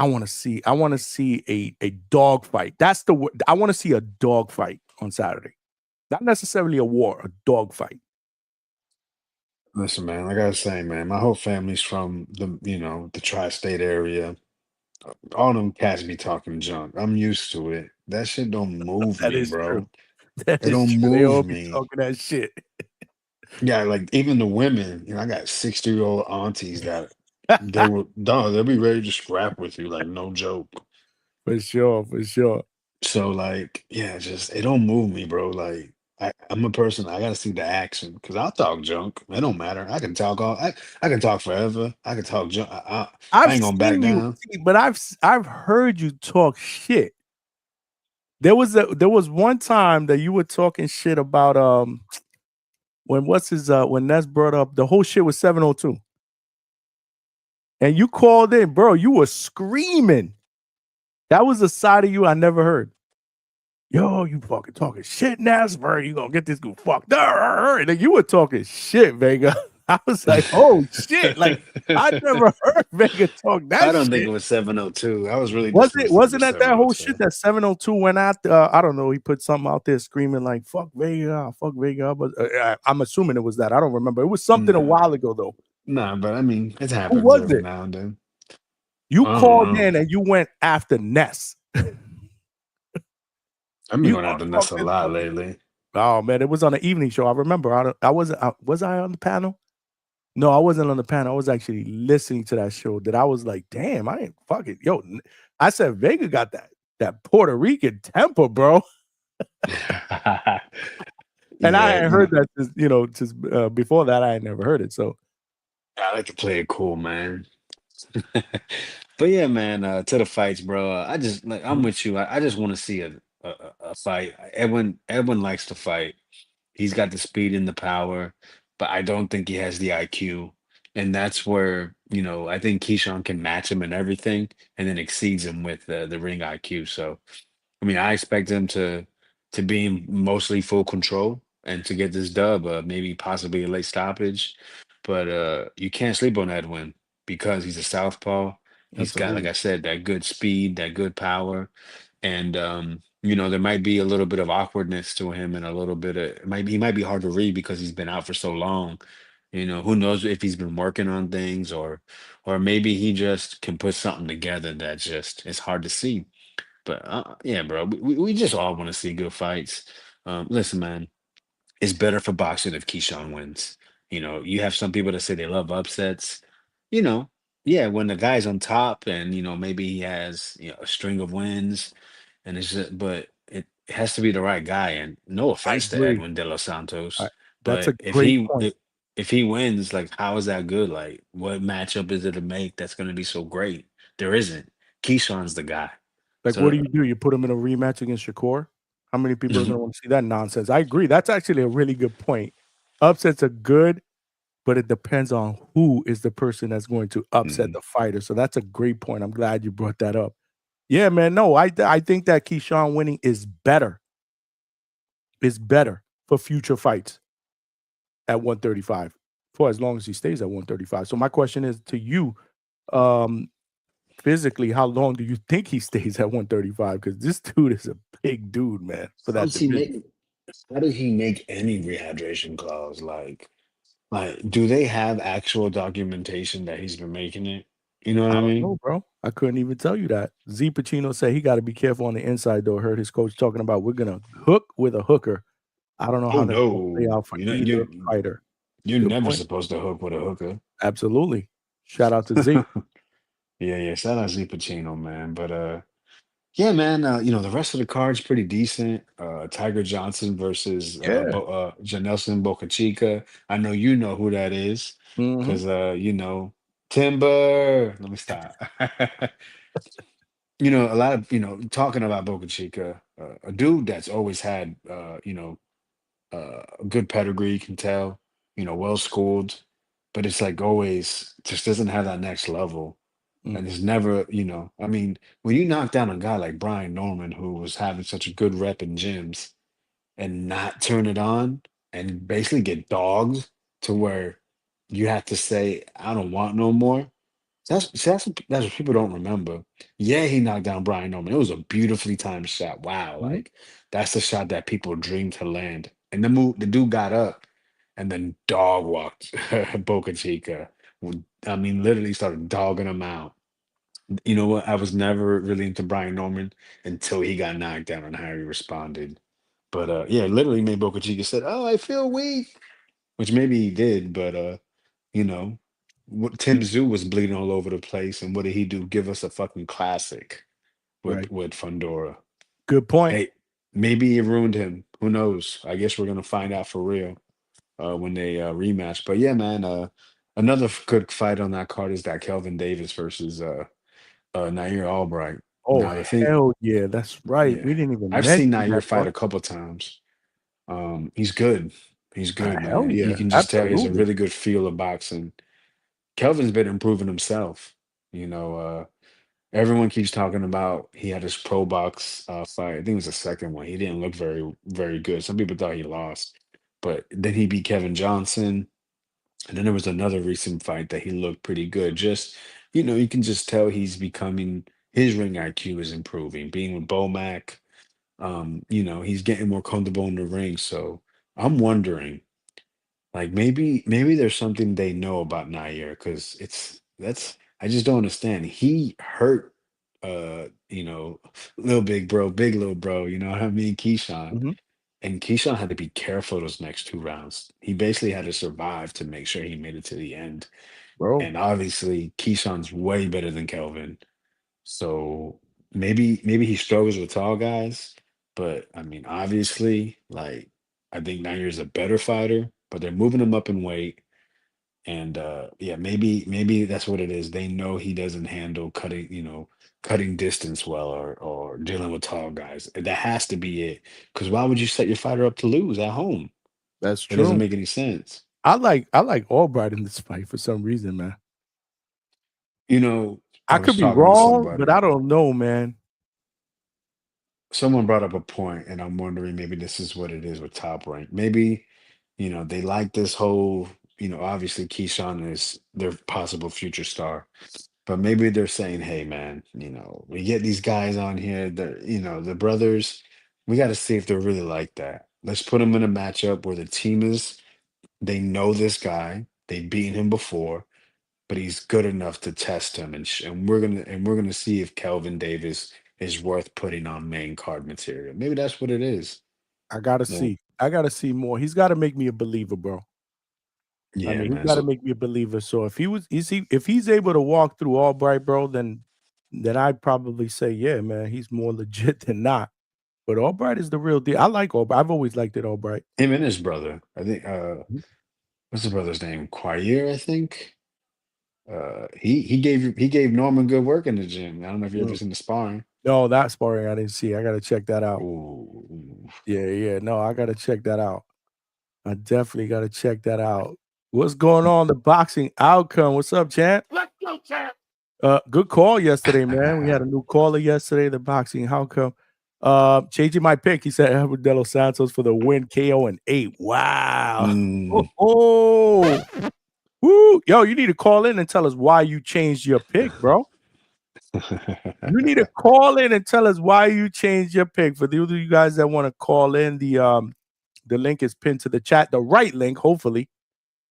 want to see a dog fight. That's the word. I want to see a dog fight on Saturday. Not necessarily a war, a dog fight. Listen, man, like I was saying, man, my whole family's from the tri-state area. All them cats be talking junk. I'm used to it. That shit don't move That me, is true. bro. That It is don't true. They move all be me. talking that shit. Yeah, like even the women, I got 60-year-old aunties that they'll be ready to scrap with you, like no joke. For sure, for sure. So like, yeah, just it don't move me, bro. Like I'm a person, I gotta see the action because I'll talk junk. It don't matter. I can talk forever. I can talk junk. I I've ain't gonna back seen you, down. see, but I've heard you talk shit. There was one time that you were talking shit about when Ness brought up the whole shit with 702. And you called in, bro. You were screaming. That was a side of you I never heard. Yo, you fucking talking shit, Ness, bro. You gonna get this gonna fucked up. And then you were talking shit, Vega. I was like, oh shit. Like I never heard Vega talk I that don't think it shit. was 702. I was really Was just it listening to wasn't that whole shit 702. that 702 went out? I don't know. He put something out there screaming like "fuck Vega, fuck Vega." But I'm assuming it was that. I don't remember. It was something a Nah, while ago though. nah, but I mean, it Who happens was every it? now and then. You I don't called know. in and you went after Ness. I've been You going gonna after talk Ness a this lot talk. lately. Oh man, it was on the evening show. I remember. I wasn't. Was I on the panel? No, I wasn't on the panel. I was actually listening to that show. That I was like, damn, I ain't fucking yo. I said Vega got that Puerto Rican temper, bro. And I Yeah, had heard that just before that. I had never heard it. So I like to play it cool, man. But yeah, man, to the fights, bro. I just like I'm Mhm. with you. I just want to see a fight. Edwin likes to fight. He's got the speed and the power, but I don't think he has the IQ. And that's where, I think Keyshawn can match him in everything and then exceeds him with the ring IQ. So I mean, I expect him to be in mostly full control and to get this dub, maybe possibly a late stoppage. But you can't sleep on Edwin because he's a southpaw. He's got, like absolutely, I said, that good speed, that good power, and there might be a little bit of awkwardness to him and a little bit of he might be hard to read because he's been out for so long. Who knows if he's been working on things or maybe he just can put something together that just it's hard to see. But yeah, bro, we just all want to see good fights. Listen, man, it's better for boxing if Keyshawn wins. You have some people that say they love upsets. You know, yeah, when the guy's on top and maybe he has a string of wins, and it's just, but it has to be the right guy. And no I offense to agree. Edwin De Los I, Santos, that's a but if great he point. if he wins, like how is that good? Like what matchup is it to make that's going to be so great? There isn't. Keyshawn's the guy. Like, what So do? You put him in a rematch against Shakur? How many people are going to want to see that nonsense? I agree. That's actually a really good point. Upsets are good, but it depends on who is the person that's going to upset Mhm. the fighter. So that's a great point. I'm glad you brought that up. Yeah, man. No, I think that Keyshawn winning is better. Is better for future fights at 135 for as long as he stays at 135. So my question is to you, um, physically, how long do you think he stays at 135? Because this dude is a big dude, man, for how that does he division. make? How did he make any rehydration clause? Like, do they have actual documentation that he's been making it? You know what I I don't mean? know, bro. I couldn't even tell you that. Z Pacino said he got to be careful on the inside, though. I heard his coach talking about we're gonna hook with a hooker. I don't know Oh how that's gonna play no, out for either fighter. you're Good never point. supposed to hook with a hooker. Absolutely. Shout out to Z. Yeah, yeah. Shout out Z Pacino, man. But yeah, man. The rest of the card's pretty decent. Tiger Johnson versus Yeah. Janelson Boca Chica. I know you know who that is, Hmm. because Timber. Let me stop. A lot of talking about Boca Chica, a dude that's always had a good pedigree, you can tell. well schooled, but it's like always just doesn't have that next level. And it's never, I mean, when you knock down a guy like Brian Norman, who was having such a good rep in gyms, and not turn it on and basically get dogged to where you have to say, I don't want no more. That's what people don't remember. Yeah, he knocked down Brian Norman. It was a beautifully timed shot. Wow, like that's the shot that people dream to land. And the dude got up and then dog walked Boca Chica. I mean, literally started dogging him out. You know what? I was never really into Brian Norman until he got knocked down and how he responded. But yeah, literally made Boca Chica said, "Oh, I feel weak," which maybe he did, but you know, Tim Zoo was bleeding all over the place, and what did he do? Give us a fucking classic Right. with Fundora. Good point. Hey, maybe it ruined him. Who knows? I guess we're gonna find out for real when they rematch. But yeah, man, another good fight on that card is that Kelvin Davis versus Nair Albright. Oh Now the thing, hell yeah, that's right. yeah, We didn't even I've seen mention Nair that fight part. a couple times. He's good. He's good, Hell man. You yeah, can just tell he has a absolutely. really good feel of boxing. Kelvin's been improving himself. Everyone keeps talking about he had his pro box fight. I think it was the second one. He didn't look very, very good. Some people thought he lost, but then he beat Kevin Johnson. And then there was another recent fight that he looked pretty good. Just, you can just tell he's becoming, his ring IQ is improving. Being with Bomac, he's getting more comfortable in the ring. So I'm wondering, like maybe there's something they know about Nair because I just don't understand. He hurt little big bro, big little bro, you know what I mean, Keyshawn. Mhm. And Keyshawn had to be careful those next two rounds. He basically had to survive to make sure he made it to the end. Bro, And obviously Keyshawn's way better than Kelvin. So maybe he struggles with tall guys, but I mean, obviously, like I think Nair's a better fighter, but they're moving him up in weight. And yeah, maybe that's what it is. They know he doesn't handle cutting distance well or dealing with tall guys. That has to be it. Because why would you set your fighter up to lose at home? that's It doesn't true. make any sense. I like Albright in this fight for some reason, man. I I was could be talking to wrong, but somebody. I don't know, man. Someone brought up a point, and I'm wondering maybe this is what it is with Top Rank. Maybe, they like this whole, obviously Keyshawn is their possible future star. But maybe they're saying, hey man, we get these guys on here, the brothers, we got to see if they're really like that. Let's put them in a matchup where the team they know this guy, they've beaten him before, but he's good enough to test him, and we're gonna see if Kelvin Davis is worth putting on main card material. Maybe that's what it is. I gotta Well, see. I gotta see more. He's got to make me a believer, bro. I yeah, mean, he's man. got to So make me a believer. So if he's able to walk through Albright, bro, then I'd probably say, yeah, man, he's more legit than not. But Albright is the real deal. I like Albright. I've always liked it, Albright. him and his brother, I think. What's his brother's name? Quire, I think. He gave Norman good work in the gym. I don't know if you ever Mm. seen the sparring. No, that sparring I didn't see. I gotta check that out. Ooh. Yeah, yeah. No, I gotta check that out. I definitely gotta check that out. What's going on? The boxing outcome. What's up, champ? Let's go, champ. Good call yesterday, man. We had a new caller yesterday. The boxing outcome. Changing my pick. He said Edward De Los Santos for the win, KO in 8. Wow. Mm. Oh, woo. Yo, you need to call in and tell us why you changed your pick, bro. You need to call in and tell us why you changed your pick. For those of you guys that want to call in, the link is pinned to the chat. The right link, hopefully.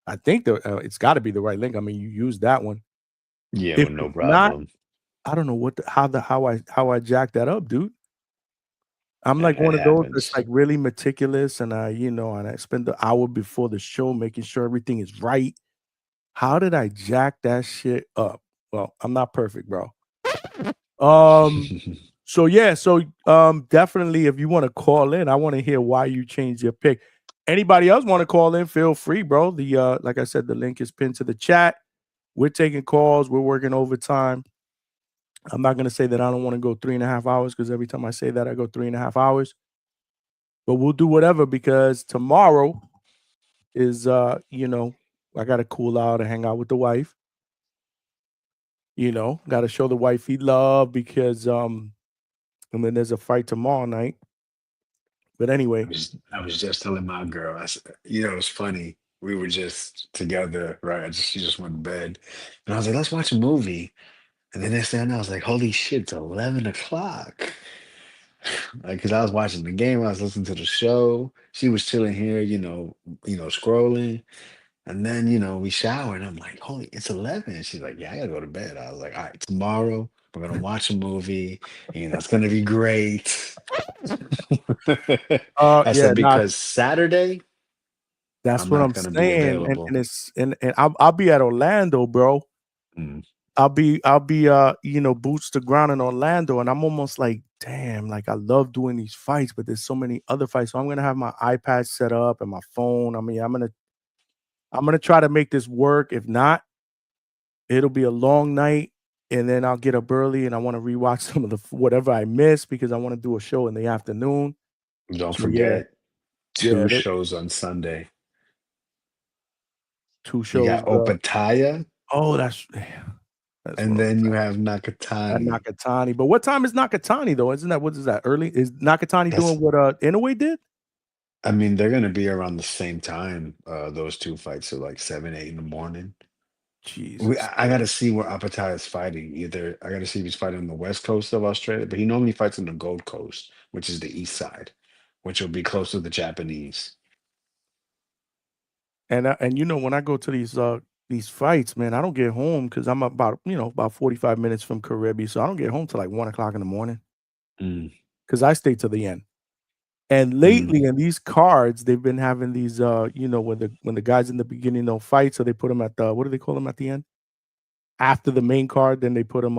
I think it's got to be the right link. I mean, you used that one. Yeah, If with no it's not, problem. I don't know how I jacked that up, dude. I'm like It one of those that's happens. like really meticulous, and I spend the hour before the show making sure everything is right. How did I jack that shit up? Well, I'm not perfect, bro. So yeah, definitely if you want to call in, I want to hear why you changed your pick. Anybody else want to call in? Feel free, bro. The like I said, the link is pinned to the chat. We're taking calls, we're working overtime. I'm not gonna say that I don't want to go 3.5 hours because every time I say that, I go 3.5 hours. But we'll do whatever because tomorrow is you know, I gotta cool out and hang out with the wife. You know, gotta show the wifey love because and then there's a fight tomorrow night. But anyway, I was just telling my girl, you know, it's funny. We were just together, right? She just went to bed, and I was like, "Let's watch a movie." And the next thing I know, I was like, "Holy shit, it's 11 o'clock!" Like, cause I was watching the game, I was listening to the show. She was chilling here, scrolling, and then we shower, and I'm like, "Holy, it's 11." She's like, "Yeah, I gotta go to bed." I was like, "All right, tomorrow we're gonna watch a movie. It's gonna be great." I yeah, said not because Saturday that's I'm what not I'm gonna be saying, and available. it's and I'll be at Orlando, bro. Mm. I'll be boots to ground in Orlando, and I'm almost like, damn, like I love doing these fights, but there's so many other fights. So I'm gonna have my iPad set up and my phone. I mean, I'm gonna try to make this work. If not, it'll be a long night, and then I'll get up early, and I want to rewatch some of the whatever I missed because I want to do a show in the afternoon. Don't So yeah, forget yeah, 2 shows on Sunday. 2 You shows. got Opataya, Oh, that's what and I'm then you saying. have At Nakatani. Nakatani. But what time is Nakatani though? Isn't that what is that early? Is Nakatani doing That's what Inoue did? I mean, they're gonna be around the same time. Those two fights are like 7, 8 in the morning. Jesus. I gotta see where Apataya is fighting. Either I gotta see if he's fighting on the west coast of Australia, but he normally fights on the Gold Coast, which is the east side, which will be close to the Japanese. And when I go to these fights, man, I don't get home because I'm about 45 minutes from Caribbean, so I don't get home till like 1 o'clock in the morning Mm, because I stay to the end. And mm. lately in these cards, they've been having these when the guys in the beginning don't fight, so they put them at the what do they call them at the end? After the main card, then they put them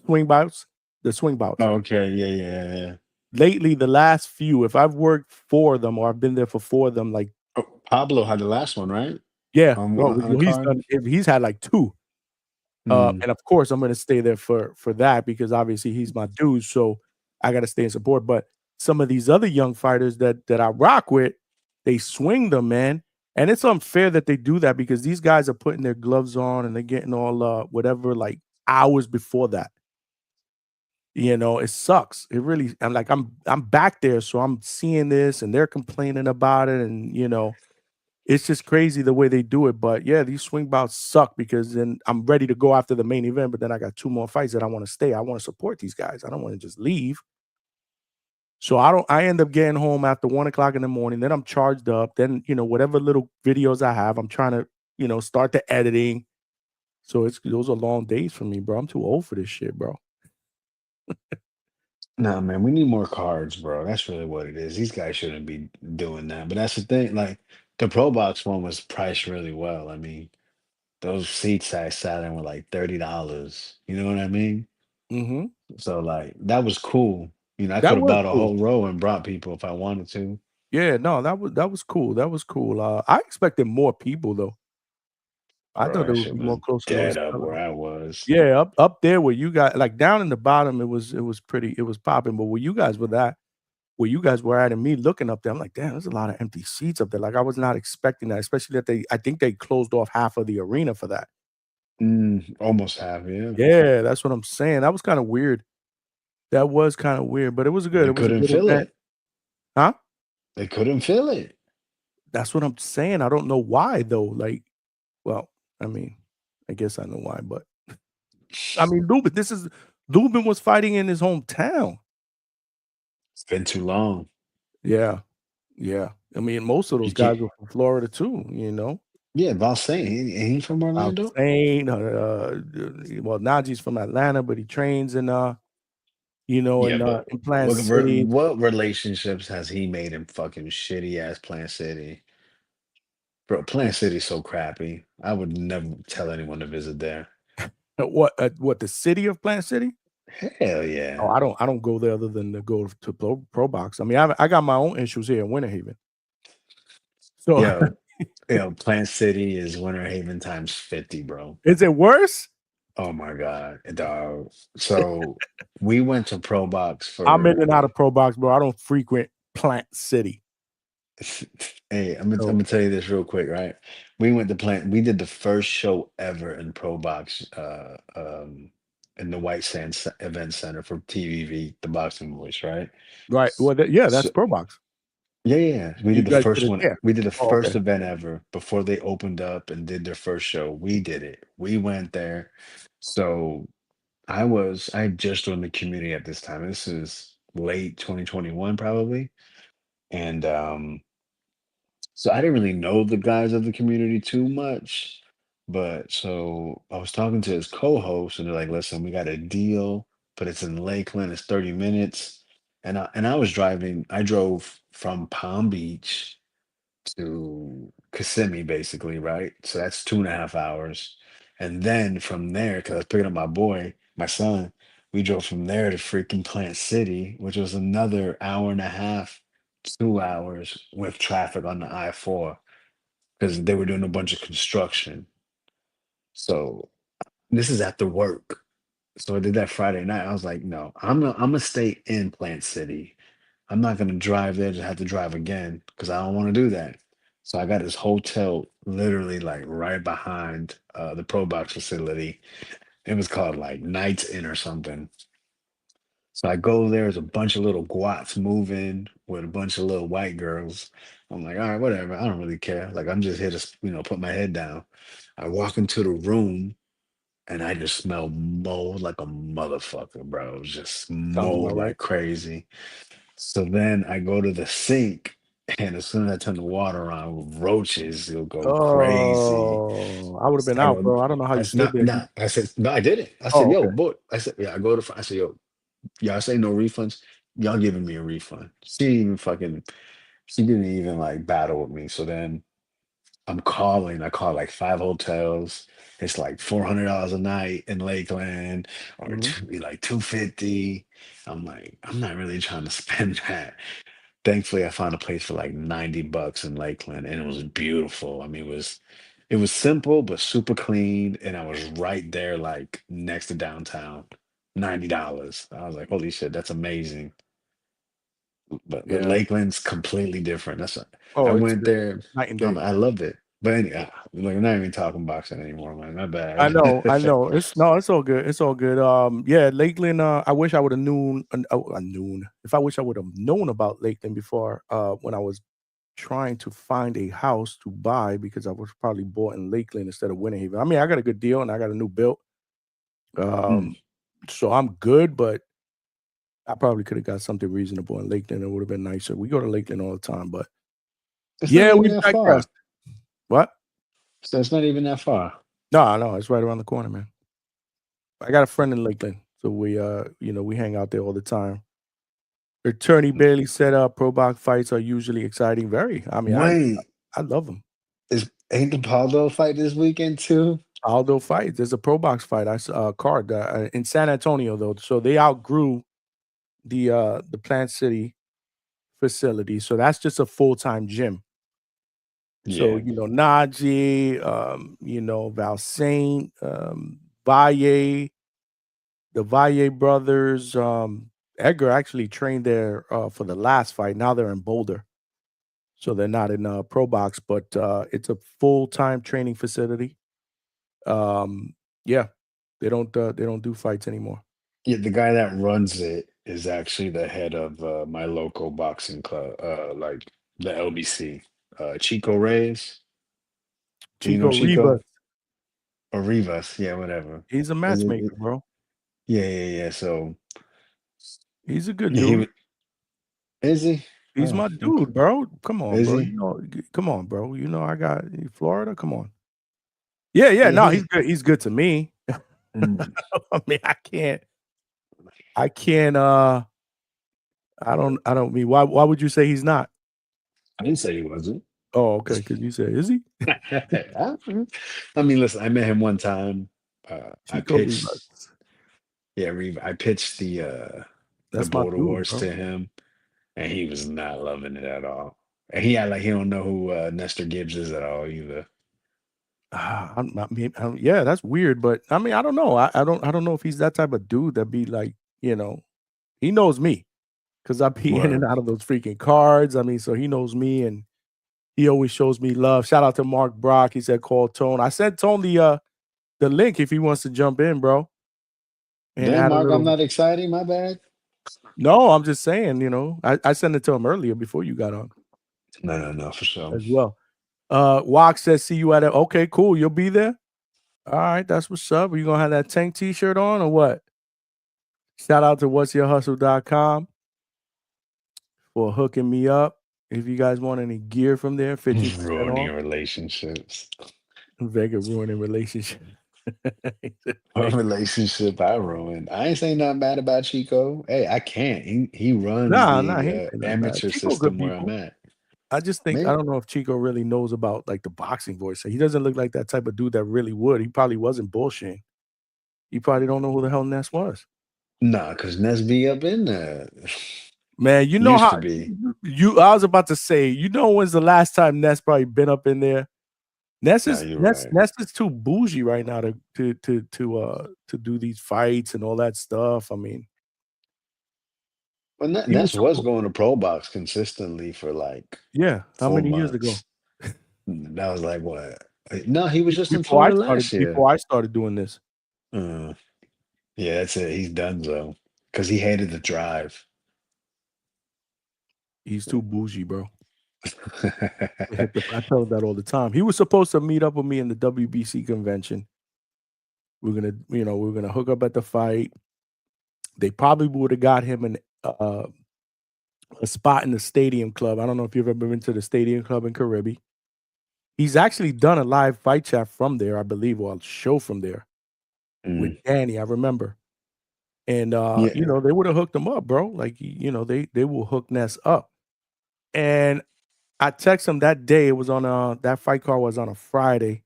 swing bouts, the swing bouts. Okay, yeah, yeah, yeah. Lately, the last few, if I've worked 4 of them or I've been there for 4 of them, like Oh, Pablo had the last one, right? yeah, On the he's card. done he's had like 2. Mm. And of course, I'm gonna stay there for that because obviously he's my dude, so I gotta stay in support. But some of these other young fighters that I rock with, they swing them, man. And it's unfair that they do that because these guys are putting their gloves on and they're getting all whatever like hours before that. It sucks. It really I'm back there, so I'm seeing this and they're complaining about it, and it's just crazy the way they do it. But yeah, these swing bouts suck because then I'm ready to go after the main event, but then I got 2 more fights that I want to stay. I want to support these guys. I don't want to just leave. So I end up getting home after 1 o'clock in the morning. Then I'm charged up. Then, whatever little videos I have, I'm trying to, start the editing. So those are long days for me, bro. I'm too old for this shit, bro. No, man, we need more cards, bro. That's really what it is. These guys shouldn't be doing that. But that's the thing. Like the Pro Box one was priced really well. I mean, those seats I sat in were like $30. You know what I mean? Mm-hmm. So like that was cool. I That could have was bought a cool. whole row and brought people if I wanted to. Yeah, no, that was cool. That was cool. I expected more people though. I Bro, thought it that would shit be more was closer to a dead up where sellout. I was. Yeah, up there where you got like down in the bottom, it was popping. But where you guys were at and me looking up there, I'm like, damn, there's a lot of empty seats up there. Like I was not expecting that, especially that I think they closed off half of the arena for that. Almost half, yeah. Yeah, that's what I'm saying. That was kind of weird. That was kind of weird, but it was good. They It was a couldn't good fill event. it. Huh? They couldn't fill it. That's what I'm saying. I don't know why though. Like, well, I mean, I guess I know why, but I mean, Lubin was fighting in his hometown. It's been too long. Yeah. Yeah. I mean, most of You those can't. guys were from Florida too, Yeah, Valsain. Ain't he from Orlando? Alsane, well, Najee's from Atlanta, but he trains Yeah, but in Plant City. what relationships has he made in fucking shitty ass Plant City? Bro, Plant City's so crappy. I would never tell anyone to visit there. What the city of Plant City? Hell Oh, yeah. I don't go there other than to go to Pro Box. I mean, I got my own issues here in Winter Haven. So Plant City is Winter Haven times 50, bro. is it worse? Oh my God, dog. So we went to Pro Box I'm in for and out of Pro Box, bro. I don't frequent Plant City. Hey, I'm So gonna tell you this real quick, right? We went to plant. We did the first show ever in Pro Box, in the White Sands Event Center for TVV, the Boxing Voice, right? right. Well, yeah, that's So Pro Box. yeah. We You did the guys did first it one. there. We did the Oh, first okay. event ever before they opened up and did their first show. We did it. We went there. So I had just joined the community at this time. This is late 2021 probably. And so I didn't really know the guys of the community too much. But so I was talking to his co-host and they're like, listen, we got a deal, but it's in Lakeland, it's 30 minutes. And I was driving, I drove from Palm Beach to Kissimmee, basically, right? So that's 2.5 hours. And then from there, because I was picking up my boy, my son, we drove from there to freaking Plant City, which was another hour and a half, 2 hours with traffic on the I-4 because they were doing a bunch of construction. So this is after work. So I did that Friday night. I was like, no, I'm gonna stay in Plant City. I'm not gonna drive there to have to drive again because I don't want to do that. So I got this hotel literally like right behind the Pro Box facility. It was called like Nights Inn or something. So I go there, there's a bunch of little guats moving with a bunch of little white girls. I'm like, all right, whatever. I don't really care. Like I'm just here to, put my head down. I walk into the room and I just smell mold like a motherfucker, bro. It was just Sounds about mold right. like crazy. So then I go to the sink, and as soon as I turn the water on, roaches will go crazy. Oh, I would have been I out, go, bro. I don't know how I you said, slid nah, there. nah. I said, no, I did it. I said, Oh, yo, okay. boy. I said, yeah, I go to, I said, yo, y'all say no refunds. Y'all giving me a refund. She didn't even like battle with me. So then I'm calling. I call like 5 hotels. It's like $400 a night in Lakeland, or Mhm. like 250. I'm like, I'm not really trying to spend that. Thankfully, I found a place for like $90 in Lakeland, and it was beautiful. I mean, it was simple but super clean, and I was right there, like next to downtown. $90. I was like, holy shit, that's amazing. But Yeah. Lakeland's completely different. I Oh, it's went there. night and day. I loved it. But anyway, like I'm not even talking boxing anymore, man. My I bad. know, I know. It's all good. It's all good. Yeah, Lakeland. I wish I would have known. Noon. If I wish I would have known about Lakeland before. When I was trying to find a house to buy because I was probably bought in Lakeland instead of Winter Haven. I mean, I got a good deal and I got a new built. Mm. So I'm good, but I probably could have got something reasonable in Lakeland. It would have been nicer. We go to Lakeland all the time, but It's not yeah, even we that digress. far. What? So it's not even that far. No, it's right around the corner, man. I got a friend in Lakeland, so we hang out there all the time. Attorney Bailey said, "Pro box fights are usually exciting. Very. I mean, Wait, I love them. ain't the Paldo fight this weekend too? Aldo fight. There's a pro box fight. I saw a card in San Antonio though, so they outgrew the Plant City facility. So that's just a full time gym. So Yeah. Najee, Val Saint, Valle, the Valle brothers. Edgar actually trained there for the last fight. Now they're in Boulder, so they're not in pro box, but it's a full time training facility. Yeah, they don't do fights anymore. Yeah, the guy that runs it is actually the head of my local boxing club, like the LBC. Chico Reyes. Do you know Chico Chico? Rivas, Or Rivas, yeah, whatever. he's a Is matchmaker, bro. yeah, yeah, yeah. So He's a good yeah, dude. is he? He's Oh, my okay. dude, bro. Come on, Is bro. he? Come on, bro. I got Florida. Come on. Yeah, yeah. Yeah, No, he's good. He's good to me. mm, I mean, I can't. I don't mean. Why would you say he's not? I didn't say he wasn't. Oh, okay. Because you said, is he I mean, listen, I met him one time. I Chico pitched, Rivas? yeah, I pitched the That's my Border dude, Wars bro. to him, and he was not loving it at all. And he had like he don't know who Nestor Gibbs is at all either. I'm not me. Yeah, that's weird. But I mean, I don't know. I don't know if he's that type of dude that be like, he knows me because I be in and Word. out of those freaking cards. I mean, so he knows me, and He always shows me love. Shout out to Mark Brock. He said call Tone. I sent Tone the link if he wants to jump in, bro. And Damn, add a Mark, I'm little. not exciting. My bad. No, I'm just saying, I sent it to him earlier before you got on No, for sure. as well. Walk says, see you at it. Okay, cool. You'll be there. All right, that's what's up. Are you gonna have that tank t-shirt on or what? Shout out to whatsyourhustle.com for hooking me up. If you guys want any gear from there, 15% Ruining off. relationships. Vega ruining relationship. What relationship I ruined? I ain't saying nothing bad about Chico. Hey, I can't. He runs Nah, he ain't the saying nothing bad. amateur Chico good system where I'm people. at. I just think I Maybe don't know if Chico really knows about like the boxing voice. He doesn't look like that type of dude that really would. He probably wasn't bullshitting. You probably don't know who the hell Ness was. nah, cause Ness be up in there. Man, you know Used how to be. I was about to say, when's the last time Ness probably been up in there? Ness Nah, is you're Ness, right. Ness is too bougie right now to do these fights and all that stuff. I mean, Well, he was Ness was supposed, going to pro box consistently for like yeah. How four many years ago? months. That was like what? No, he was just in Florida last year. Before I started doing this. Uh, yeah, that's it. He's done though, because he hated the drive. He's too bougie, bro. I tell him that all the time. He was supposed to meet up with me in the WBC convention. We're gonna hook up at the fight. They probably would have got him a spot in the Stadium Club. I don't know if you've ever been to the Stadium Club in Caribbean. He's actually done a live fight chat from there, I believe, or a show from there with Danny. I remember, and Yeah. they would have hooked him up, bro. Like they will hook Ness up, and I text him that day. It was on that fight card was on a Friday.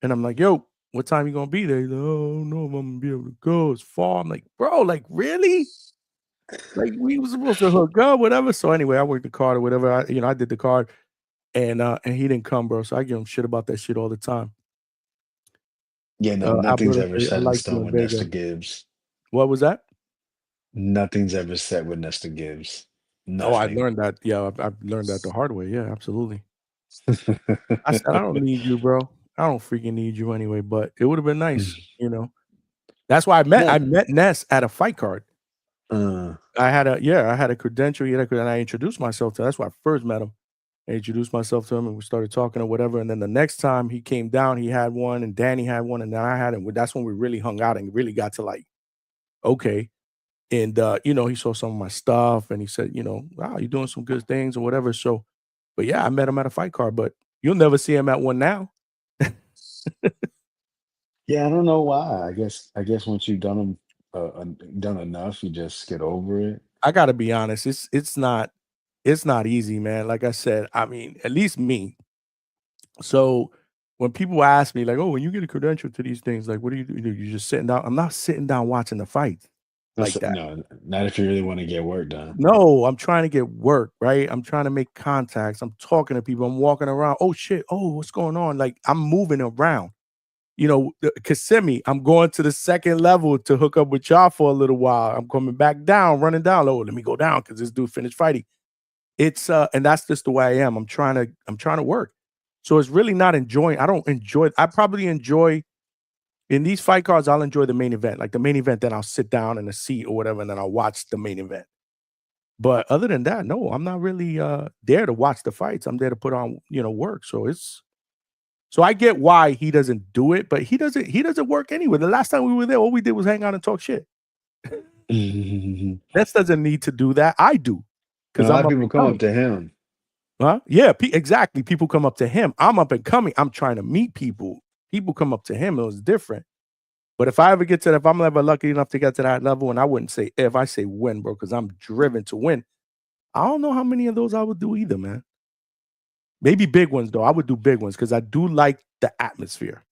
And I'm like, yo, what time you gonna be there? He's like, oh no, I'm gonna be able to go. It's far. I'm like, bro, like really? Like we was supposed to hook up, whatever. So anyway, I worked the card or whatever. I did the card, and he didn't come, bro. So I give him shit about that shit all the time. Yeah, no, nothing's Alberto ever say, I set in like you stone and with Nesta Vega. Gibbs. What was that? Nothing's ever set with Nesta Gibbs. Oh, I Nothing. learned that. Yeah, I've learned that the hard way. Yeah, absolutely. I said, I don't need you, bro. I don't freaking need you anyway. But it would have been nice, That's why I met Ness at a fight card. I had a credential. And I introduced myself to. That's why I first met him. I introduced myself to him, and we started talking or whatever. And then the next time he came down, he had one, and Danny had one, and then I had it. That's when we really hung out and really got to like, okay. And he saw some of my stuff, and he said, wow, you're doing some good things or whatever. So, but yeah, I met him at a fight card, but you'll never see him at one now. Yeah, I don't know why. I guess once you've done them done enough, you just get over it. I gotta be honest, it's not easy, man. Like I said, I mean, at least me. So when people ask me, like, oh, when you get a credential to these things, like, what do you do? You're just sitting down. I'm not sitting down watching the fight like that. No, not if you really want to get work done. No, I'm trying to get work, right? I'm trying to make contacts. I'm talking to people. I'm walking around. Oh shit. Oh, what's going on? Like I'm moving around. Kissimmee, I'm going to the second level to hook up with y'all for a little while. I'm coming back down, running down. Oh, let me go down because this dude finished fighting. It's and that's just the way I am. I'm trying to work. So it's really not enjoying. I don't enjoy. I probably enjoy in these fight cards. I'll enjoy the main event, like the main event. Then I'll sit down in a seat or whatever, and then I'll watch the main event. But other than that, no, I'm not really there to watch the fights. I'm there to put on work. So I get why he doesn't do it, but he doesn't work anyway. The last time we were there, all we did was hang out and talk shit. Ness doesn't need to do that. I do. And Because a lot I'm of up people and come coming. up to him. Huh? Yeah, exactly. People come up to him. I'm up and coming. I'm trying to meet people. People come up to him. It was different. But if I ever get to if I'm ever lucky enough to get to that level, and I wouldn't say if, I say win, bro, because I'm driven to win. I don't know how many of those I would do either, man. Maybe big ones, though. I would do big ones because I do like the atmosphere.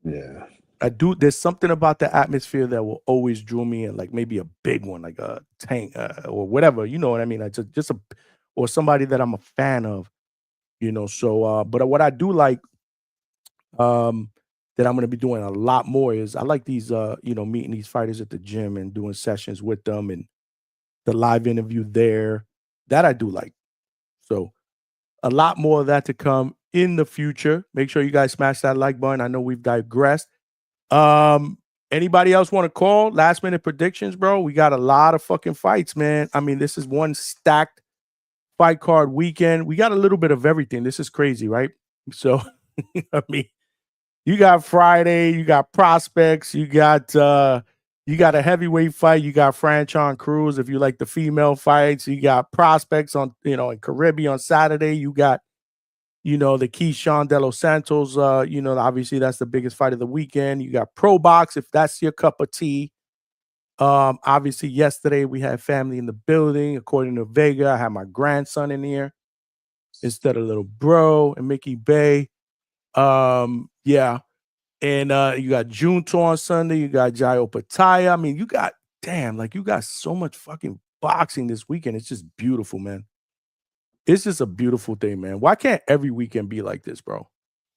Yeah. I do. There's something about the atmosphere that will always draw me in, like maybe a big one, like a tank or whatever. You know what I mean? Like or somebody that I'm a fan of. So but what I do like that I'm going to be doing a lot more is I like these meeting these fighters at the gym and doing sessions with them and the live interview there. That I do like. So A lot more of that to come in the future. Make sure you guys smash that like button. I know we've digressed. Anybody else want to call? Last minute predictions, bro. We got a lot of fucking fights, man. I mean, this is one stacked fight card weekend. We got a little bit of everything. This is crazy, right? So, I mean, you got Friday, you got prospects, you got a heavyweight fight, you got Franchon Cruz if you like the female fights, you got prospects on, in Caribbean on Saturday, you got the Keyshawn De Los Santos, obviously that's the biggest fight of the weekend. You got Pro Box if that's your cup of tea. Obviously yesterday we had family in the building. According to Vega, I had my grandson in here instead of little bro and Mickey Bay. Yeah. And you got Junto on Sunday. You got Jayo Pataya. I mean, you got so much fucking boxing this weekend. It's just beautiful, man. It's just a beautiful thing, man. Why can't every weekend be like this, bro?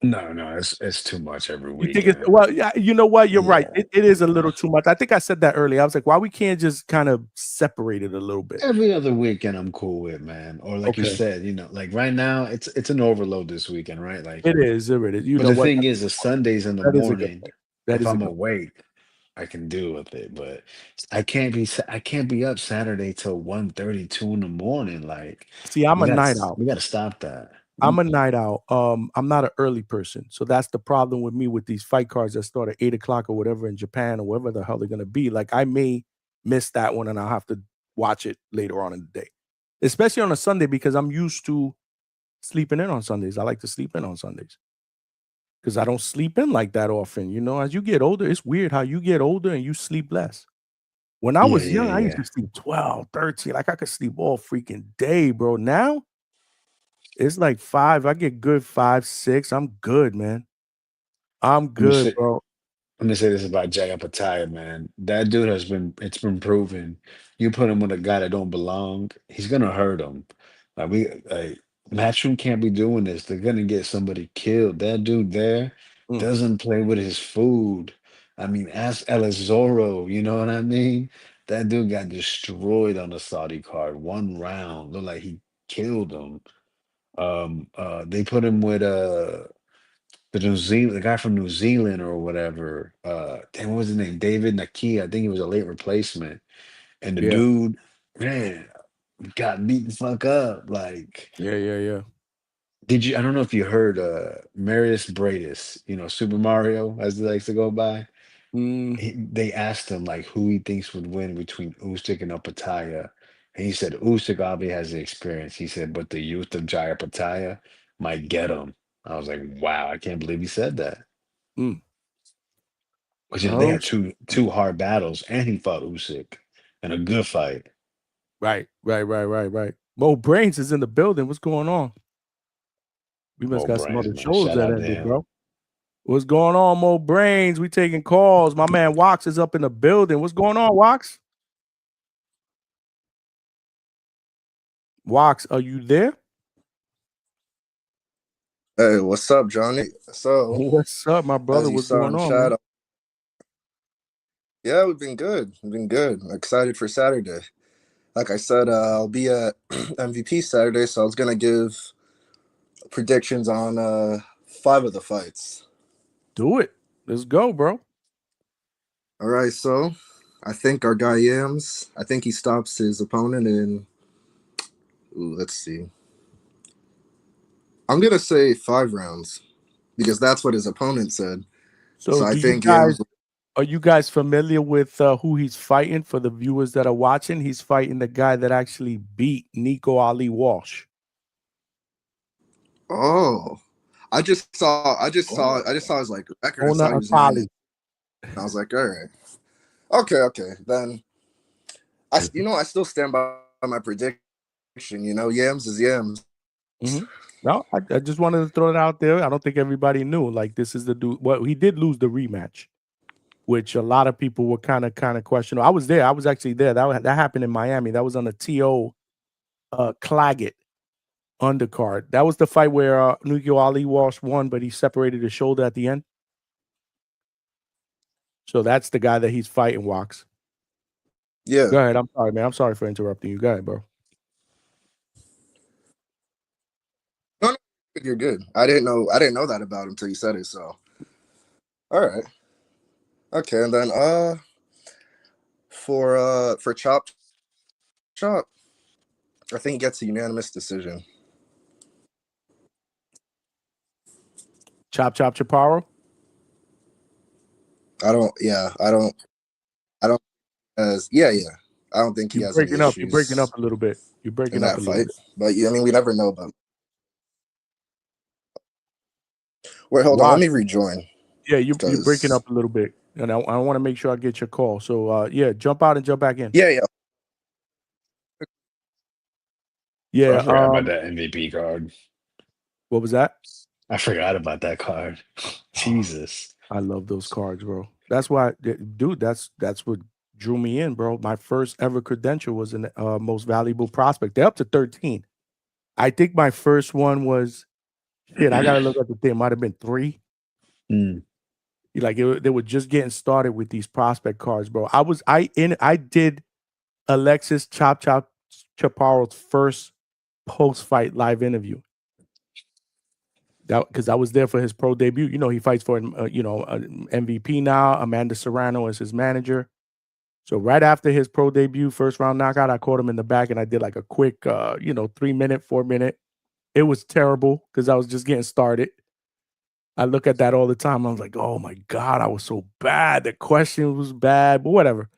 No, it's too much every You think it's weekend. well? Yeah, you know what? You're right. Yeah. It is a little too much. I think I said that earlier. I was like, why we can't just kind of separate it a little bit? Every other weekend I'm cool with, man. Or like you Okay. said, like right now it's an overload this weekend, right? Like, It is. You but know the what? thing is, the Sundays in the That is a good morning, point. That if is a I'm good point. awake, I can deal with it. But I can't be up Saturday till 1:30, 2 in the morning. Like, See, I'm a night out. we gotta stop that. I'm a night out. I'm not an early person. So that's the problem with me with these fight cards that start at 8 o'clock or whatever in Japan or wherever the hell they're gonna be. Like I may miss that one and I'll have to watch it later on in the day. Especially on a Sunday because I'm used to sleeping in on Sundays. I like to sleep in on Sundays. Because I don't sleep in like that often. As you get older, it's weird how you get older and you sleep less. When I Yeah, was yeah, young, I used yeah. to sleep 12, 13. Like I could sleep all freaking day, bro. Now it's like 5. I get good 5, 6. I'm good, man. I'm I'm gonna good, say bro. I'm gonna say this about Jay Apataya, man. That dude it's been proven. You put him with a guy that don't belong, he's gonna hurt him. Like Matchroom can't be doing this. They're gonna get somebody killed. That dude there Mm. doesn't play with his food. I mean, ask Elizoro, you know what I mean? That dude got destroyed on the Saudi card. 1 round. Looked like he killed him. They put him with the guy from New Zealand or whatever. Damn, what was his name? David Nakia. I think he was a late replacement. And the Yeah. dude, man, got beat the fuck up. Like, Yeah. I don't know if you heard Marius Bradis, Super Mario, as he likes to go by. Mm. They asked him like who he thinks would win between Usyk and Opataya. And he said Usyk obviously has the experience. He said, but the youth of Jaya Pataya might get him. I was like, wow, I can't believe he said that. Mm. Which is they Oh, had two hard battles, and he fought Usyk in a good fight. right. Mo Brains is in the building. What's going on? We must Mo got some Brains, other man. shows Shout that out to ended, him. bro. What's going on, Mo Brains? We taking calls. My man Wax is up in the building. What's going on, Wax? Wax, are you there? Hey, what's up, Johnny? So, What's up, my brother? as you What's saw going in on, man? chat, yeah, we've been good. We've been good. Excited for Saturday. Like I said, I'll be at MVP Saturday, so I was gonna give predictions on 5 of the fights. Do it. Let's go, bro. All right, so I think our guy Yams. I think he stops his opponent in. Ooh, let's see. I'm gonna say 5 rounds because that's what his opponent said. So So I do you think guys Yams. are you guys familiar with who he's fighting for the viewers that are watching? He's fighting the guy that actually beat Nico Ali Walsh. Oh, I just saw his like record. I Ona saw he was 9. Akali. I was like, all right, okay. Then I still stand by my prediction. Yams is Yams. Mm-hmm. No, I just wanted to throw it out there. I don't think everybody knew. Like, this is the dude. Well, he did lose the rematch, which a lot of people were kind of questioning. I was there. I was actually there. That happened in Miami. That was on the T.O. Claggett undercard. That was the fight where Nico Ali Walsh won, but he separated his shoulder at the end. So that's the guy that he's fighting, Wax. Yeah. Go ahead. I'm sorry, man. I'm sorry for interrupting you. Go ahead, bro. You're good. I didn't know that about him until you said it. So, all right, okay, and then for Chop Chop, I think he gets a unanimous decision. Chop Chop Chaparro. I don't. Yeah, I don't. Yeah. I don't think he You're has any breaking up. You're breaking issues up a little bit. You're in breaking up that a little fight. bit. But yeah, I mean, we never know about. Wait, hold on. Let Watch. me rejoin. Yeah, you're breaking 'Cause- up a little bit, and I want to make sure I get your call. So yeah, jump out and jump back in. Yeah. Yeah. I forgot about that MVP card. What was that? I forgot about that card. Jesus. I love those cards, bro. That's why, dude. That's what drew me in, bro. My first ever credential was in most valuable prospect. They're up to 13. I think my first one was shit. I gotta look at the thing. Might have been 3. Like they were just getting started with these prospect cards, bro. I did Alexis Chop Chaparro's first post fight live interview. That because I was there for his pro debut. You know, he fights for MVP now. Amanda Serrano is his manager. So right after his pro debut, first round knockout, I caught him in the back and I did like a quick 3-minute, 4-minute. It was terrible because I was just getting started. I look at that all the time. I was like, oh my God, I was so bad. The question was bad, but whatever.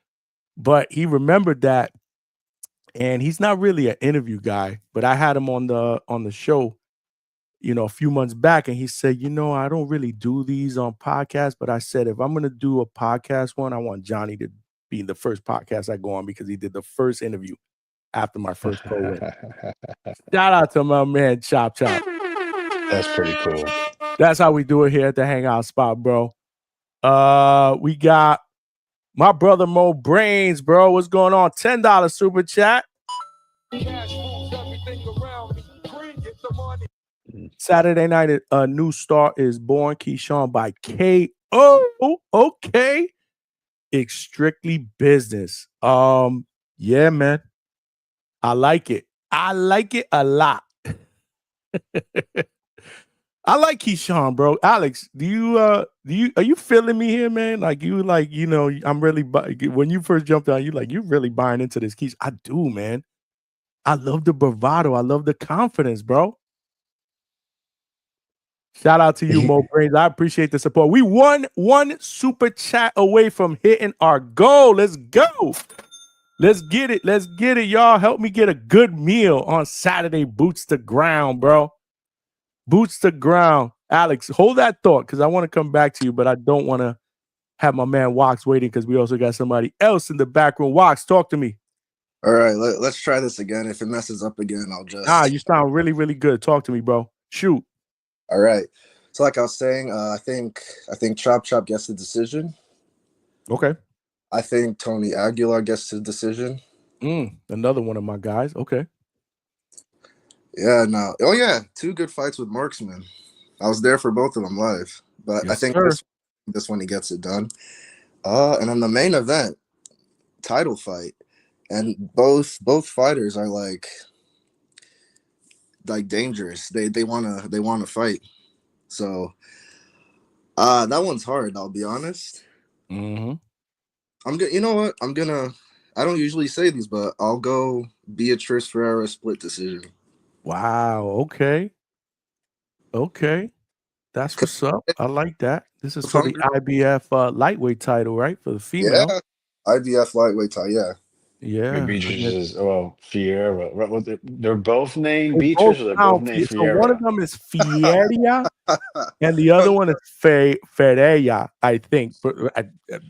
But he remembered that. And he's not really an interview guy, but I had him on the show, a few months back, and he said, I don't really do these on podcasts, but I said, if I'm gonna do a podcast one, I want Johnny to be the first podcast I go on because he did the first interview after my first pro win. Shout out to my man Chop Chop. That's pretty cool. That's how we do it here at the Hangout spot, bro. We got my brother Mo Brains, bro. What's going on? $10 super chat. Saturday night, a new star is born. Keyshawn by KO. Okay. It's strictly business. Yeah, man. I like it. I like it a lot. I like Keyshawn, bro. Alex, are you feeling me here, man? Like I'm really when you first jumped on, you really buying into this Keyshawn. I do, man. I love the bravado. I love the confidence, bro. Shout out to you, Mo Brains. I appreciate the support. We won one super chat away from hitting our goal. Let's go. Let's get it. Let's get it, y'all. Help me get a good meal on Saturday. Boots to ground, bro. Boots to ground. Alex, hold that thought because I want to come back to you, but I don't want to have my man Wox waiting because we also got somebody else in the back room. Wox, talk to me. All right, let's try this again. If it messes up again, I'll just. You sound really, really good. Talk to me, bro. Shoot. All right. So, like I was saying, I think Chop Chop gets the decision. Okay. I think Tony Aguilar gets the decision. Another one of my guys. Okay. Yeah. No. Oh yeah, 2 good fights with Marksman. I was there for both of them live, but I think this one he gets it done. And then the main event, title fight, and both fighters are like dangerous. They wanna fight. So that one's hard, I'll be honest. Mm-hmm. You know what? I don't usually say these, but I'll go Beatrice Ferreira split decision. Wow. Okay. That's what's up. I like that. This is for the IBF lightweight title, right? For the female. Yeah. IBF lightweight title, yeah. Yeah. Beatrice Fiera. They're both named Beatrice or they're both named So one of Fiera? them is Fieria and the other one is Ferreira, I think. But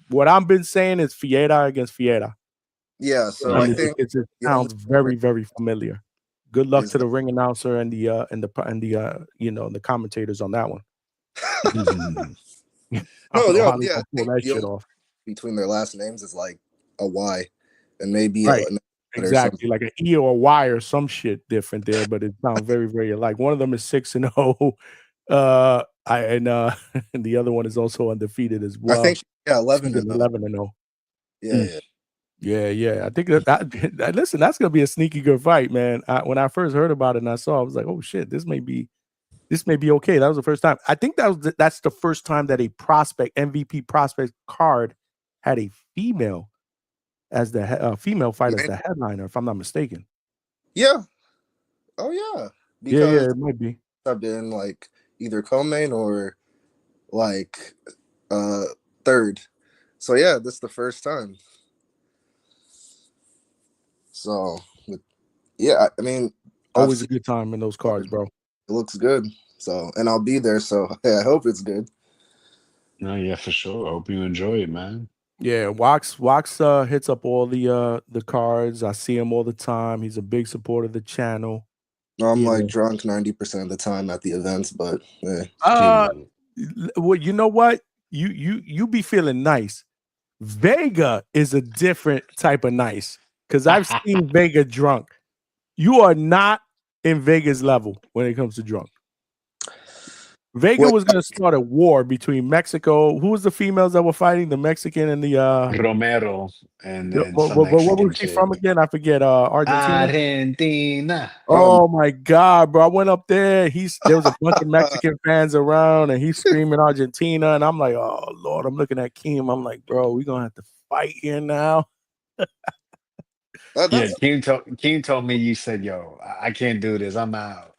what I've been saying is Fiera against Fiera. Yeah, so I think it sounds very, very familiar. Good luck to the ring announcer and the commentators on that one. Shit off. Between their last names is like a Y, and maybe right. Exactly, like an E or a Y or some shit different there, but it sounds very, very alike. One of them is 6-0, and the other one is also undefeated as well. I think 11-0. Yeah. I think that listen, that's gonna be a sneaky good fight, man. When I first heard about it and I saw, I was like, oh shit, this may be this may be okay. That was the first time. I think that's the first time that a prospect MVP prospect card had a female as the female fight as the headliner, if I'm not mistaken. Yeah. Oh yeah. Yeah, Because it might be. I've been like either co-main or like third. So yeah, this is the first time. So yeah, I mean, I've Always a seen good time in those cards, bro. it looks good. So and I'll be there. So yeah, I hope it's good. No, yeah, for sure. I hope you enjoy it, man. Yeah, Wax hits up all the cards. I see him all the time. He's a big supporter of the channel. I'm You like know. drunk 90% of the time at the events, but yeah. Well, you know what? You be feeling nice. Vega is a different type of nice because I've seen Vega drunk. You are not in Vega's level when it comes to drunk. Vega was going to start a war between Mexico. Who was the females that were fighting? The Mexican and the Romero and what some Mexican was she from chick. again? I forget. Argentina. Argentina. Oh my God, bro! I went up there. There was a bunch of Mexican fans around, and he's screaming Argentina, and I'm like, oh Lord! I'm looking at Keem. I'm like, bro, we're gonna have to fight here now. Yeah, Keem told me you said, yo, I can't do this. I'm out.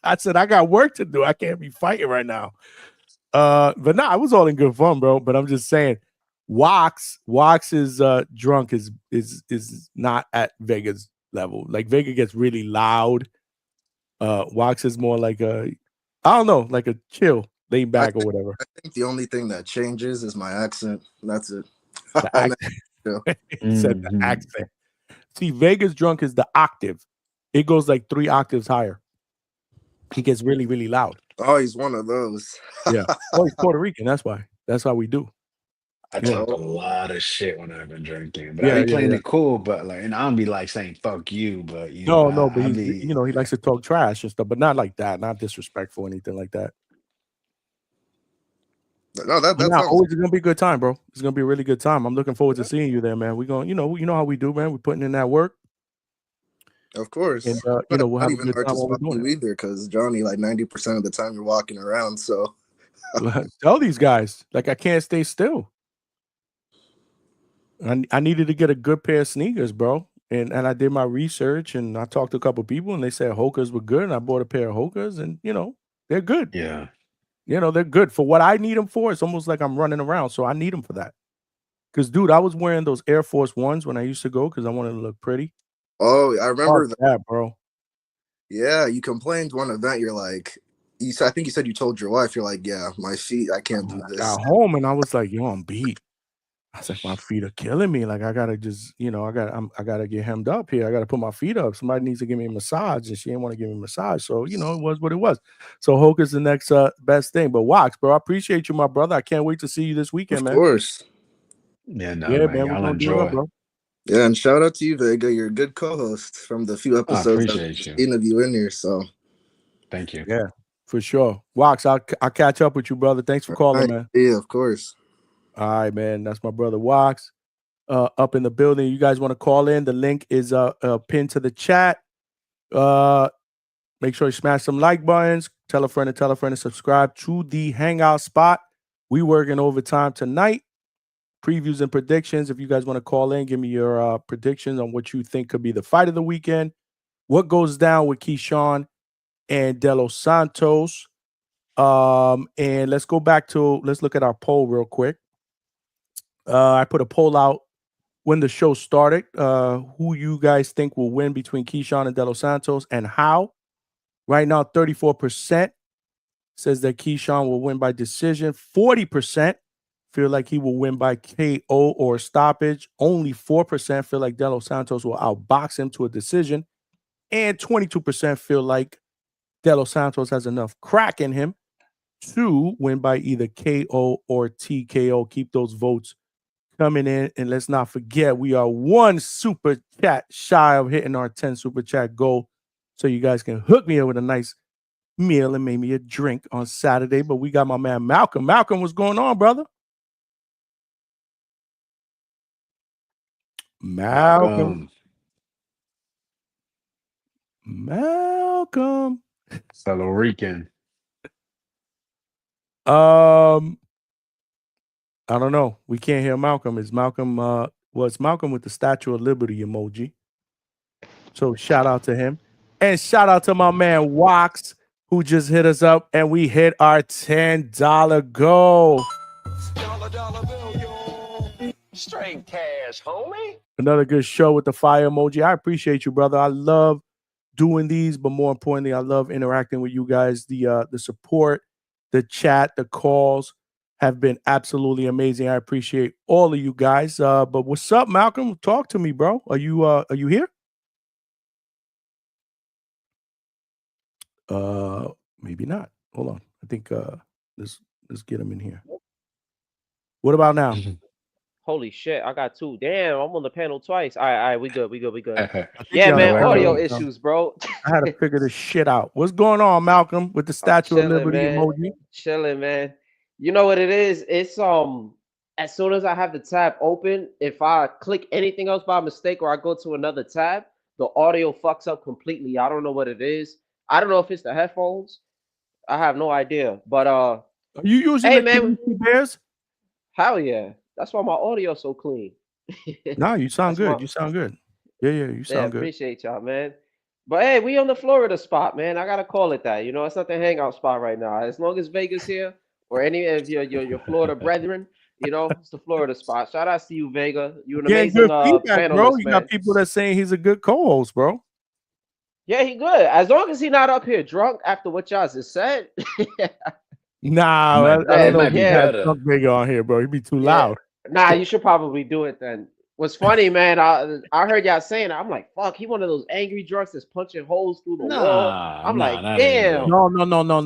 I said, I got work to do. I can't be fighting right now. But no, I was all in good fun, bro. But I'm just saying, Wax is drunk is not at Vega's level. Like Vega gets really loud. Wax is more like I don't know, like a chill, laid back or whatever. I think the only thing that changes is my accent. That's it. The accent. He said the accent. See, Vega's drunk is the octave. It goes like 3 octaves higher. He gets really, really loud. Oh, he's one of those. Yeah. Oh, he's Puerto Rican. That's why. That's how we do. I Yeah. talk a lot of shit when I've been drinking, but Yeah, I be yeah, playing yeah. it cool. But like, and I don't be like saying "fuck you," but you know, No, but I he's be he likes to talk trash and stuff, but not like that, not disrespectful or anything like that. No, that But now, sounds. always gonna be a good time, bro. It's gonna be a really good time. I'm looking forward to seeing you there, man. We're going, you know how we do, man. We're putting in that work. Of course. And we'll Not have a even good hard time to while we're spot doing you either, because Johnny, like 90% of the time you're walking around. So it. Tell these guys, like I can't stay still. I needed to get a good pair of sneakers, bro. And I did my research and I talked to a couple people and they said Hokas were good. And I bought a pair of Hokas and they're good. yeah. They're good for what I need them for. It's almost like I'm running around. So I need them for that. Because, dude, I was wearing those Air Force Ones when I used to go because I wanted to look pretty. oh, I remember Fuck that, bro. Yeah, you complained one event. You're like, I think you said you told your wife. You're like, yeah, my feet, I can't do I this. got home and I was like, yo, I'm beat. I was like, my feet are killing me. Like I gotta just, I gotta get hemmed up here. I gotta put my feet up. Somebody needs to give me a massage, and she didn't want to give me a massage. So it was what it was. So Hulk is the next best thing. But Wax, bro, I appreciate you, my brother. I can't wait to see you this weekend, Of man. course. Yeah, no, Yeah, man. man, we're Y'all gonna do it up, enjoy. bro. Yeah, and shout out to you, Vega. You're a good co-host from the few I episodes appreciate I've you. seen of you in here. So Thank you. Yeah, for sure. Wax, I'll catch up with you, brother. Thanks for calling, man. Yeah, of course. All right, man. That's my brother Wax. Up in the building. You guys want to call in? The link is pinned to the chat. Make sure you smash some like buttons. Tell a friend and subscribe to the Hangout spot. We working overtime tonight. Previews and predictions. If you guys want to call in, give me your predictions on what you think could be the fight of the weekend. What goes down with Keyshawn and De Los Santos. And let's look at our poll real quick. I put a poll out when the show started, who you guys think will win between Keyshawn and De Los Santos and how. Right now, 34% says that Keyshawn will win by decision. 40% feel like he will win by KO or stoppage. Only 4% feel like De Los Santos will outbox him to a decision. And 22% feel like De Los Santos has enough crack in him to win by either KO or TKO. Keep those votes coming in. And let's not forget, we are one super chat shy of hitting our 10 super chat goal. So you guys can hook me up with a nice meal and maybe a drink on Saturday. But we got my man Malcolm. Malcolm, what's going on, brother? Malcolm. Fellow Rican. I don't know. We can't hear Malcolm. Is Malcolm well, it's Malcolm with the Statue of Liberty emoji. So shout out to him. And shout out to my man Wax, who just hit us up, and we hit our $10 goal. Straight cash, homie. Another good show with the fire emoji. I appreciate you, brother. I love doing these, but more importantly, I love interacting with you guys. The support, the chat, the calls have been absolutely amazing. I appreciate all of you guys. But what's up, Malcolm? Talk to me, bro. Are you here? Maybe not. Hold on. I think let's get him in here. What about now? Holy shit, I got two. Damn, I'm on the panel twice. All right, we good. I think Yeah, you're on the man, right audio way, issues, bro. I had to figure this shit out. What's going on, Malcolm, with the Statue of Chilling, Liberty man. emoji? Chilling, man. You know what it is? It's as soon as I have the tab open, if I click anything else by mistake or I go to another tab, the audio fucks up completely. I don't know what it is. I don't know if it's the headphones. I have no idea. But Are you using hey, the man. KBC Bears? Hell yeah. That's why my audio's so clean. No, you sound That's good. my- You sound good. Yeah, you Yeah, sound good. appreciate y'all, man. But hey, we on the Florida spot, man. I gotta call it that. You know, it's not the hangout spot right now. As long as Vegas here or any of your Florida brethren, you know, it's the Florida spot. Shout out to you, Vega. You're an Getting amazing good feedback, bro. panelist, You got man. people that saying he's a good co-host, bro. Yeah, he good. As long as he not up here drunk after what y'all just said. Nah, I don't know if we had Trump Big on here, bro. He'd be too loud. Nah, you should probably do it then. What's funny, man, I heard y'all saying it. I'm like, fuck, he one of those angry drunks that's punching holes through the wall. I'm like, damn. No,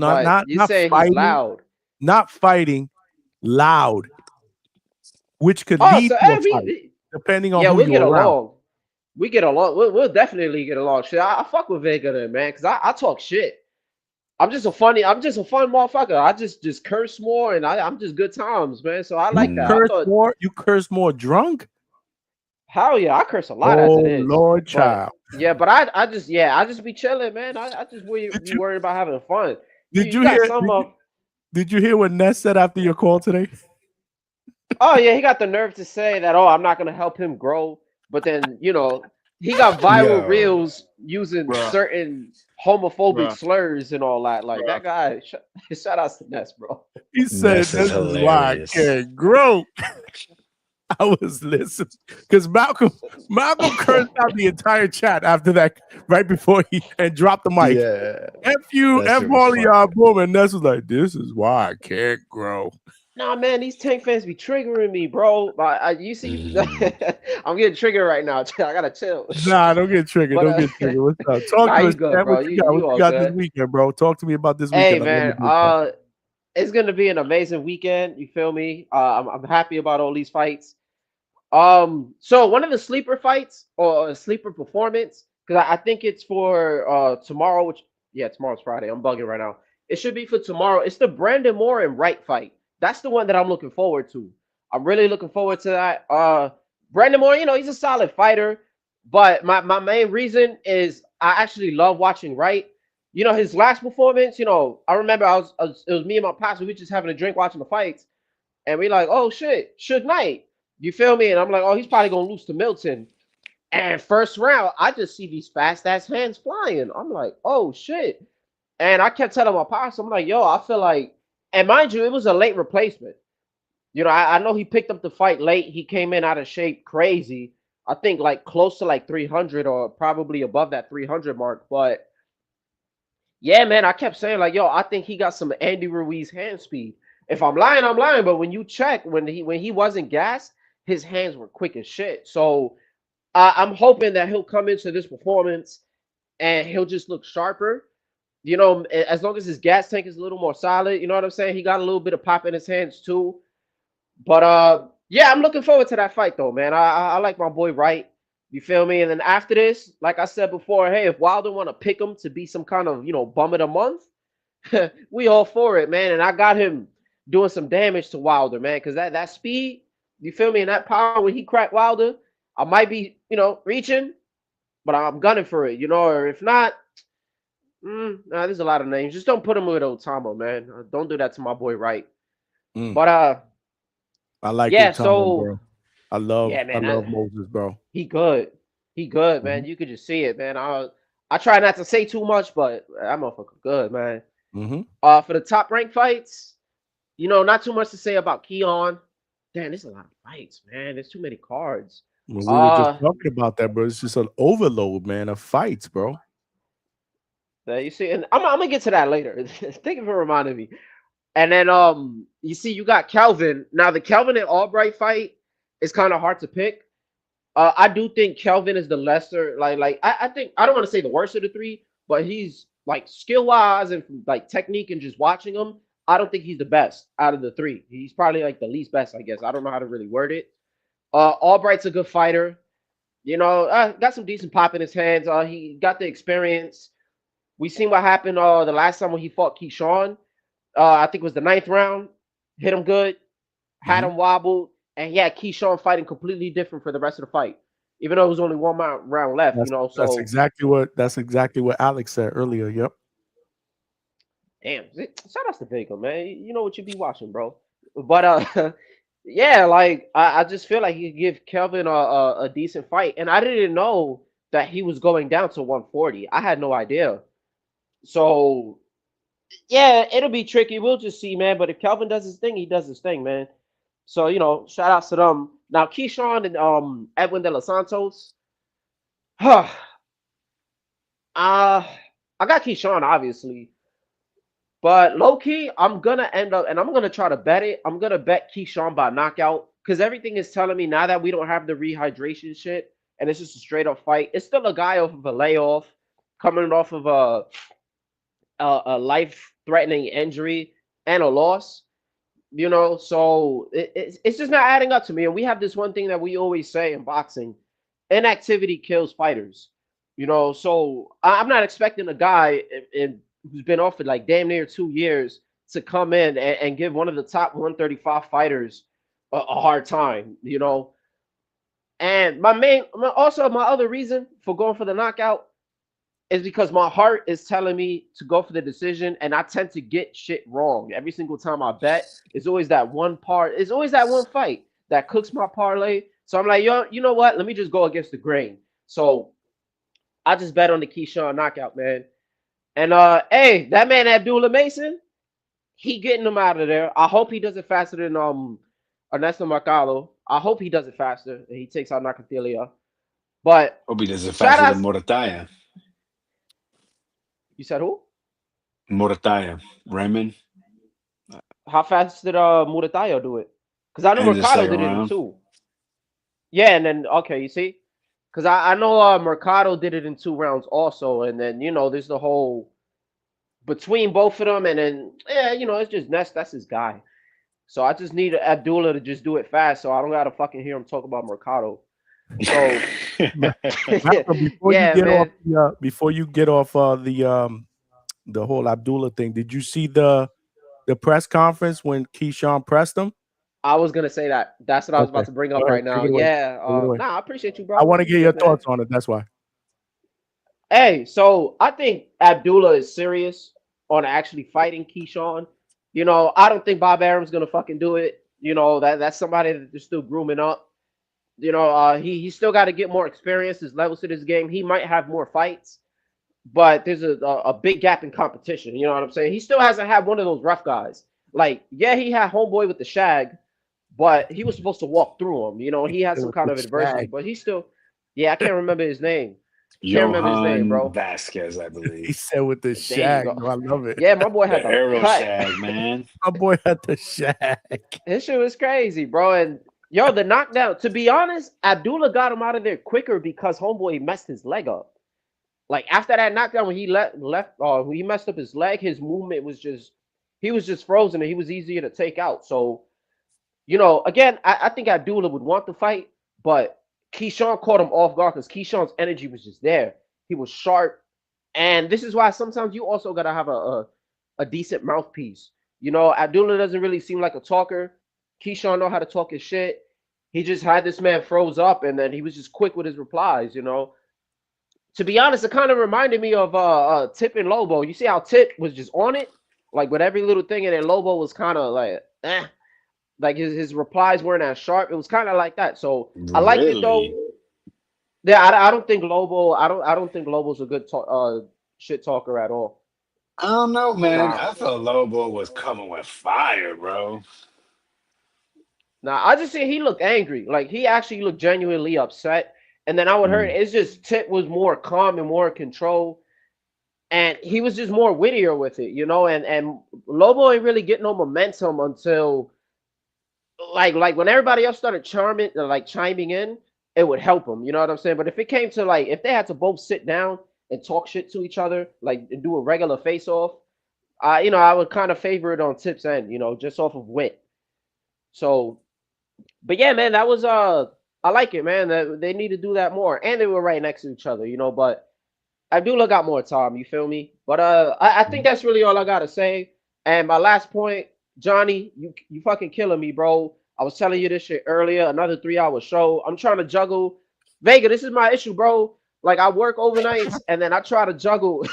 But you not saying he's fighting. loud. Not fighting, loud, which could Oh, lead so to hey, a fight, depending on yeah, who we'll get you're around. along. We get along. We'll definitely get along. Shit, I fuck with Vega then, man, because I talk shit. I'm just a fun motherfucker. I just curse more and I'm just good times, man. So I like that. I thought, You curse more drunk? hell yeah, I curse a lot as Oh it is. Lord, But child. yeah, but I just be chilling, man. I just be worried about having fun. Did you got hear? some of Did you hear what Ness said after your call today? Oh yeah, he got the nerve to say that. Oh, I'm not gonna help him grow. But then he got viral Yo, reels using bruh. certain homophobic Bruh. slurs and all that. Like that guy. Shout out to Ness, bro. He said, Ness "This is is why I hilarious. can't grow." I was listening because Malcolm cursed out the entire chat after that, right before he and dropped the mic. Yeah. F you, That F shit was all of y'all, funny. boom. And Ness was like, "This is why I can't grow." Nah, man, these Tank fans be triggering me, bro. You see, I'm getting triggered right now. I gotta chill. Nah, don't get triggered. But, Don't get triggered. What's up? Talk nah, to you us, good, man. bro. What you got? What you all got this good. weekend, bro? Talk to me about this Hey, weekend. I love man. the big stuff. It's gonna be an amazing weekend. You feel me? I'm happy about all these fights. So one of the sleeper fights or a sleeper performance, because I think it's for tomorrow, tomorrow's Friday. I'm bugging right now. It should be for tomorrow. It's the Brandon Moore and Wright fight. That's the one that I'm looking forward to. I'm really looking forward to that. Brandon Moore, he's a solid fighter, but my main reason is I actually love watching Wright. His last performance, I remember it was me and my pastor, we just having a drink watching the fights, and we like, oh shit, Suge Knight. You feel me? And I'm like, oh, he's probably gonna lose to Milton. And first round, I just see these fast ass hands flying. I'm like, oh shit. And I kept telling my pops, I'm like, yo, I feel like, and mind you, it was a late replacement. I know he picked up the fight late. He came in out of shape crazy. I think like close to like 300 or probably above that 300 mark. But yeah, man, I kept saying like, yo, I think he got some Andy Ruiz hand speed. If I'm lying, I'm lying. But when you check, when he wasn't gassed, his hands were quick as shit. So I'm hoping that he'll come into this performance and he'll just look sharper. As long as his gas tank is a little more solid, you know what I'm saying? He got a little bit of pop in his hands too. But yeah, I'm looking forward to that fight though, man. I like my boy Wright. You feel me? And then after this, like I said before, hey, if Wilder want to pick him to be some kind of bum of the month, we all for it, man. And I got him doing some damage to Wilder, man, because that speed, you feel me, and that power when he cracked Wilder, I might be reaching, but I'm gunning for it, or if not, Nah, there's a lot of names. Just don't put him with Otamo, man. Don't do that to my boy, right? Mm. But I like yeah. Utama, So bro. I love yeah, I man. love Moses, bro. He good. He good, man. Mhm. You could just see it, man. I try not to say too much, but that motherfucker good, man. Mhm. For the top rank fights, not too much to say about Keon. Damn, there's a lot of fights, man. There's too many cards. Well, we were just Uh, talking about that, bro. It's just an overload, man, of fights, bro. there you see, and I'm gonna get to that later. Thank you for reminding me. And then you see, you got Kelvin. Now the Kelvin and Albright fight is kind of hard to pick. I do think Kelvin is the lesser, I think I don't want to say the worst of the three, but he's like skill wise and like technique and just watching him. I don't think he's the best out of the three. He's probably like the least best, I guess. I don't know how to really word it. Albright's a good fighter. Got some decent pop in his hands. He got the experience. We seen what happened the last time when he fought Keyshawn. I think it was the ninth round. Hit him good, had Mhm. him wobbled, and he had Keyshawn fighting completely different for the rest of the fight, even though it was only one round left. That's So exactly what Alex said earlier. Yep. damn, shout out to Vega, man. You know what you be watching, bro. But yeah, like I just feel like he could give Kelvin a decent fight, and I didn't know that he was going down to 140. I had no idea. So yeah, it'll be tricky. We'll just see, man. But if Kelvin does his thing, he does his thing, man. So shout outs to them. Now Keyshawn and Edwin De Los Santos. I got Keyshawn obviously, but low key, I'm gonna end up and I'm gonna try to bet it. I'm gonna bet Keyshawn by knockout because everything is telling me now that we don't have the rehydration shit and it's just a straight up fight. It's still a guy off of a layoff, coming off of a life threatening injury and a loss. So it's just not adding up to me. And we have this one thing that we always say in boxing: inactivity kills fighters. So I'm not expecting a guy who's been off for like damn near 2 years to come in and give one of the top 135 fighters a hard time. And also my other reason for going for the knockout is because my heart is telling me to go for the decision, and I tend to get shit wrong every single time I bet. It's always that one part. It's always that one fight that cooks my parlay. So I'm like, yo, you know what? Let me just go against the grain. So I just bet on the Keyshawn knockout, man. And hey, that man Abdullah Mason, he getting him out of there. I hope he does it faster than Ernesto Mercado. I hope he does it faster and he takes out Nakatilia. But Hope he does it shout faster than out. Morataya. You said who? Morataya. Raymond. How fast did Murataya do it? Because I know In the Mercado second did it in round. 2. Yeah, and then okay, you see, because I know Mercado did it in 2 rounds also, and then there's the whole between both of them, and then yeah, it's just that's his guy. So I just need Abdullah to just do it fast, so I don't gotta fucking hear him talk about Mercado. So Malcolm, yeah, man. before you get off the whole Abdullah thing, did you see the press conference when Keyshawn pressed him? I was gonna say that. That's what I was Okay, about to bring go up ahead, right now. take it away. Yeah. Take it away. Nah, I appreciate you, I bro. want to get your Good man. thoughts on it. That's why. Hey, so I think Abdullah is serious on actually fighting Keyshawn. I don't think Bob Arum's gonna fucking do it. That's somebody that they're still grooming up. He still got to get more experience. His levels to this game. He might have more fights, but there's a big gap in competition. You know what I'm saying? He still hasn't had one of those rough guys. Like, yeah, he had homeboy with the shag, but he was supposed to walk through him. He had some With kind the of adversity, shag. but he still, yeah, I can't remember his name. Can't remember his name, Johan bro. Vasquez, I He believe. said with the There you shag. go. No, I love it. Yeah, my boy The had the arrow cut. shag, man. My boy had the shag. His shit was crazy, bro. And yo, the knockdown. To be honest, Abdullah got him out of there quicker because homeboy messed his leg up. Like after that knockdown, when he when he messed up his leg, his movement was just he was just frozen and he was easier to take out. So again, I think Abdullah would want to fight, but Keyshawn caught him off guard because Keyshawn's energy was just there. He was sharp, and this is why sometimes you also gotta have a decent mouthpiece. Abdullah doesn't really seem like a talker. Keyshawn know how to talk his shit. He just had this man froze up, and then he was just quick with his replies. To To be honest, it kind of reminded me of Tip and Lobo. You see how Tip was just on it, like with every little thing, and then Lobo was kind of like his replies weren't as sharp. It was kind of like that. So I liked it though. Really? Yeah, I don't think Lobo. I don't think Lobo's a good shit talker at all. I don't know, man. Nah, I thought Lobo was coming with fire, bro. nah. I just see he looked angry. Like he actually looked genuinely upset. And then I would hear Mm. it's just Tip was more calm and more in control, and he was just more wittier with it, you know. And Lobo ain't really get no momentum until like when everybody else started chiming in, it would help him. You know what I'm saying? But if it came to like if they had to both sit down and talk shit to each other, like and do a regular face off, I would kind of favor it on Tip's end, just off of wit. So, but yeah, man, that was I like it, man. That they need to do that more, and they were right next to each other, But I do look out more, Tom. You feel me? But I think that's really all I gotta say. And my last point, Johnny, you fucking killing me, bro. I was telling you this shit earlier. Another 3 hour show. I'm trying to juggle. Vega, this is my issue, bro. Like I work overnights and then I try to juggle.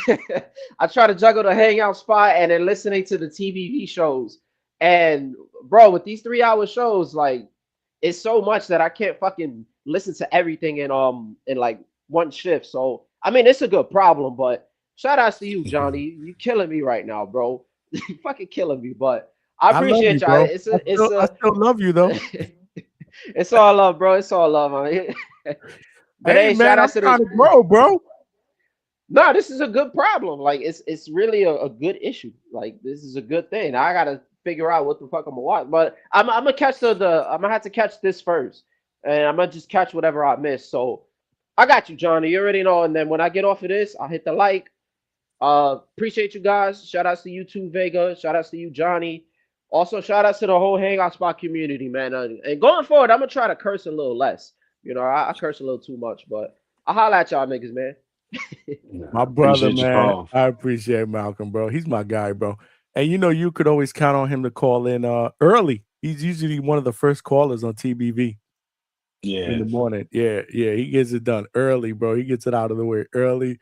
I try to juggle the hangout spot and then listening to the TVV shows. And bro, with these 3 hour shows, like it's so much that I can't fucking listen to everything in like one shift. So I mean it's a good problem, but shout outs to you, Johnny. You killing me right now, bro. You fucking killing me. But I I love you, appreciate y'all. bro. It's I a it's still, I a still love you though. it's all love, bro. It's all love. I mean, but Hey hey, man, shout I'm outs to trying the to grow, bro. no, this is a good problem. Like it's really a good issue. Like this is a good thing. I gotta figure out what the fuck I'm gonna watch. But I'm gonna catch I'm gonna have to catch this first. And I'm gonna just catch whatever I miss. So I got you, Johnny. You already know. And then when I get off of this, I'll hit the like. Appreciate you guys. Shout outs to you too, Vega. Shout outs to you, Johnny. Also, shout outs to the whole Hangout Spot community, man. And going forward, I'm gonna try to curse a little less. I curse a little too much, but I'll holla at y'all niggas, man. My Nah, brother, appreciate your man. call. I appreciate Malcolm, bro. He's my guy, bro. And you could always count on him to call in early. He's usually one of the first callers on TBV in Yeah. the morning. Yeah, yeah. He gets it done early, bro. He gets it out of the way early.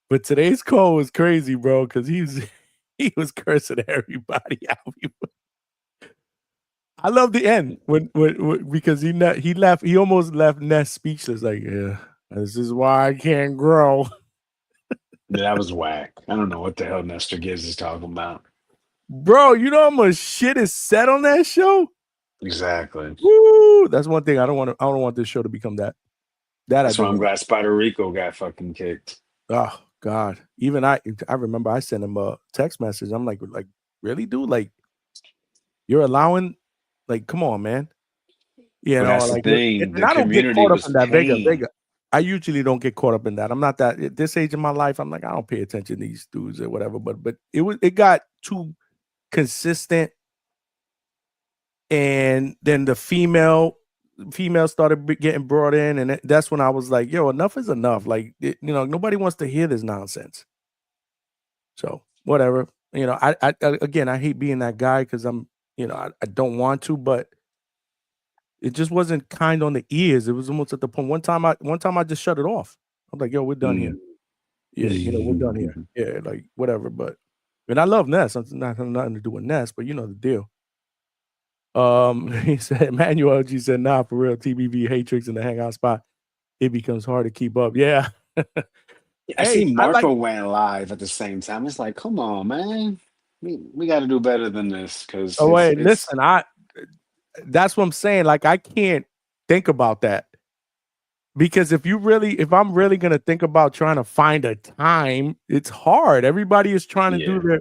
But today's call was crazy, bro, because he was cursing everybody out. I love the end when because he left. He almost left Ness speechless. Like, yeah, this is why I can't grow. Yeah, that was whack. I don't know what the hell Nestor Gibbs is talking about. Bro, you know how much shit is said on that show? Exactly. Woo! That's one thing I don't want this show to become that. That I That's why don't I'm want. glad Spider Rico got fucking kicked. Oh God. Even I remember I sent him a text message. I'm like, really, dude? Like, you're allowing, like, come on, man. But that's the Like, thing. and The I don't get community caught up was in that Vega. pained. I usually don't get caught up in that. I'm not that at this age in my life. I'm like, I don't pay attention to these dudes or whatever. But it got too consistent, and then the female started getting brought in, and that's when I was like, yo, enough is enough. Like, nobody wants to hear this nonsense. So whatever. I again, I hate being that guy because I don't want to, but it just wasn't kind on the ears. It was almost at the point. One time I just shut it off. I'm like, yo, we're done here. Yeah, we're done here. Yeah, like whatever. But and I love Ness. It's nothing to do with Ness, but you know the deal. He said, Emmanuel G said, nah, for real, TBV Hatrix in the hangout spot. It becomes hard to keep up. Yeah. I see Hey, I like. Marco went live at the same time. It's like, come on, man. We got to do better than this because Oh wait, it's listen. That's what I'm saying. Like, I can't think about that. Because if I'm really gonna think about trying to find a time, it's hard. Everybody is trying to do yeah. their,